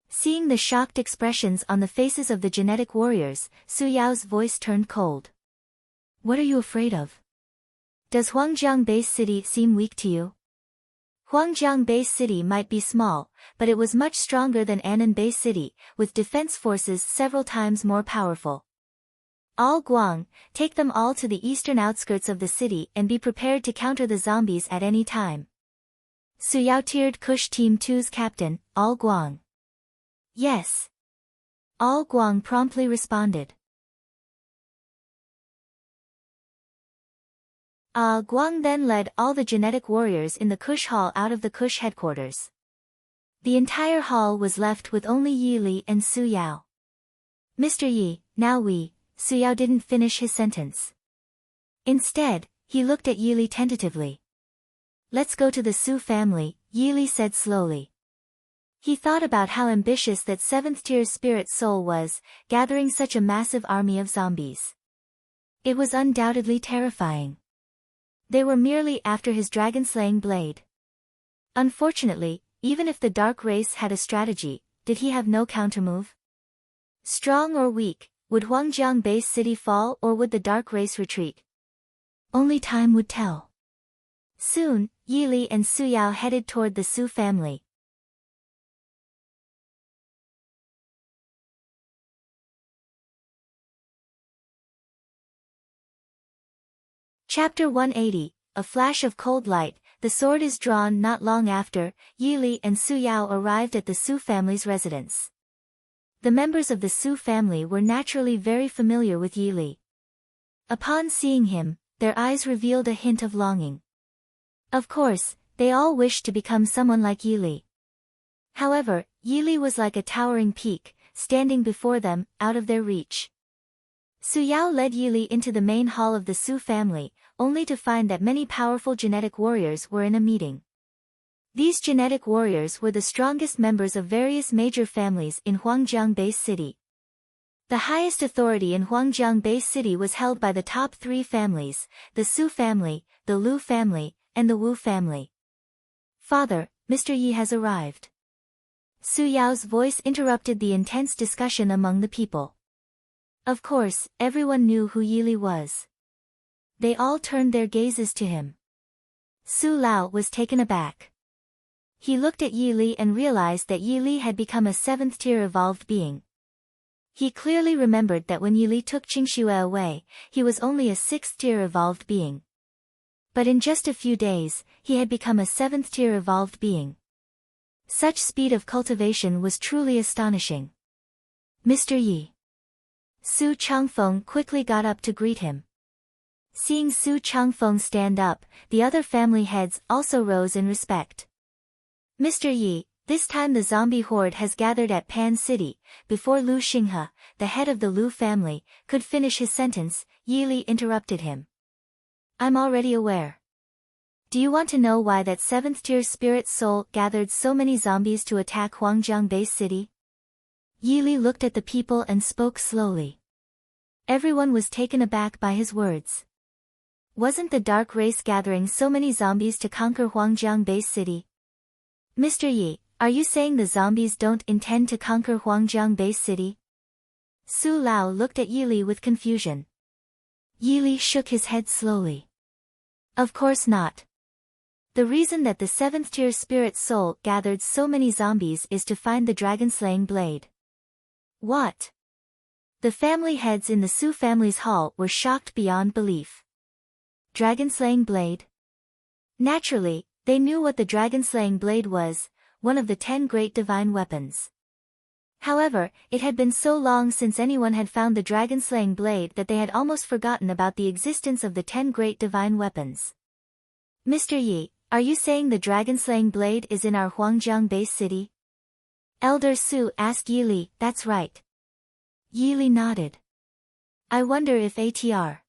Seeing the shocked expressions on the faces of the genetic warriors, Su Yao's voice turned cold. What are you afraid of? Does Huangjiang Base City seem weak to you? Huangjiang Base City might be small, but it was much stronger than Annan Base City, with defense forces several times more powerful. All Guang, take them all to the eastern outskirts of the city and be prepared to counter the zombies at any time. Su Yao tiered Kush Team 2's captain, All Guang. Yes. All Guang promptly responded. Guang then led all the genetic warriors in the Kush Hall out of the Kush headquarters. The entire hall was left with only Yi Li and Su Yao. Mr. Yi, now Su Yao didn't finish his sentence. Instead, he looked at Yi Li tentatively. Let's go to the Su family, Yi Li said slowly. He thought about how ambitious that 7th-tier spirit soul was, gathering such a massive army of zombies. It was undoubtedly terrifying. They were merely after his dragon-slaying blade. Unfortunately, even if the dark race had a strategy, did he have no countermove? Strong or weak, would Huangjiang base city fall or would the dark race retreat? Only time would tell. Soon, Yi Li and Su Yao headed toward the Su family. Chapter 180, A Flash of Cold Light. The sword is drawn. Not long after, Yi Li and Su Yao arrived at the Su family's residence. The members of the Su family were naturally very familiar with Yi Li. Upon seeing him, their eyes revealed a hint of longing. Of course, they all wished to become someone like Yi Li. However, Yi Li was like a towering peak, standing before them, out of their reach. Su Yao led Yi Li into the main hall of the Su family, only to find that many powerful genetic warriors were in a meeting. These genetic warriors were the strongest members of various major families in Huangjiang Base City. The highest authority in Huangjiang Base City was held by the top 3 families, the Su family, the Lu family, and the Wu family. Father, Mr. Yi has arrived. Su Yao's voice interrupted the intense discussion among the people. Of course, everyone knew who Yi Li was. They all turned their gazes to him. Su Lao was taken aback. He looked at Yi Li and realized that Yi Li had become a 7th-tier evolved being. He clearly remembered that when Yi Li took Qingxue away, he was only a 6th-tier evolved being. But in just a few days, he had become a 7th-tier evolved being. Such speed of cultivation was truly astonishing. Mr. Yi. Su Changfeng quickly got up to greet him. Seeing Su Changfeng stand up, the other family heads also rose in respect. Mr. Yi, this time the zombie horde has gathered at Pan City. Before Lu Xinghe, the head of the Lu family, could finish his sentence, Yi Li interrupted him. I'm already aware. Do you want to know why that 7th-tier spirit soul gathered so many zombies to attack Huangjiang Base City? Yi Li looked at the people and spoke slowly. Everyone was taken aback by his words. Wasn't the dark race gathering so many zombies to conquer Huangjiang Base City? Mr. Yi, are you saying the zombies don't intend to conquer Huangjiang Base City? Su Lao looked at Yi Li with confusion. Yi Li shook his head slowly. Of course not. The reason that the 7th-tier spirit soul gathered so many zombies is to find the dragon-slaying blade. What? The family heads in the Su family's hall were shocked beyond belief. Dragon-slaying blade? Naturally, they knew what the dragon-slaying blade was, one of the 10 great divine weapons. However, it had been so long since anyone had found the dragon-slaying blade that they had almost forgotten about the existence of the 10 great divine weapons. Mr. Yi, are you saying the dragon-slaying blade is in our Huangjiang Base City? Elder Su asked Yi Li. That's right. Yi Li nodded. I wonder if Atr.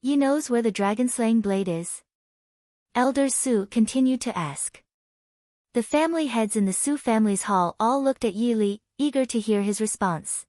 Yi knows where the dragon-slaying blade is? Elder Su continued to ask. The family heads in the Su family's hall all looked at Yi Li, eager to hear his response.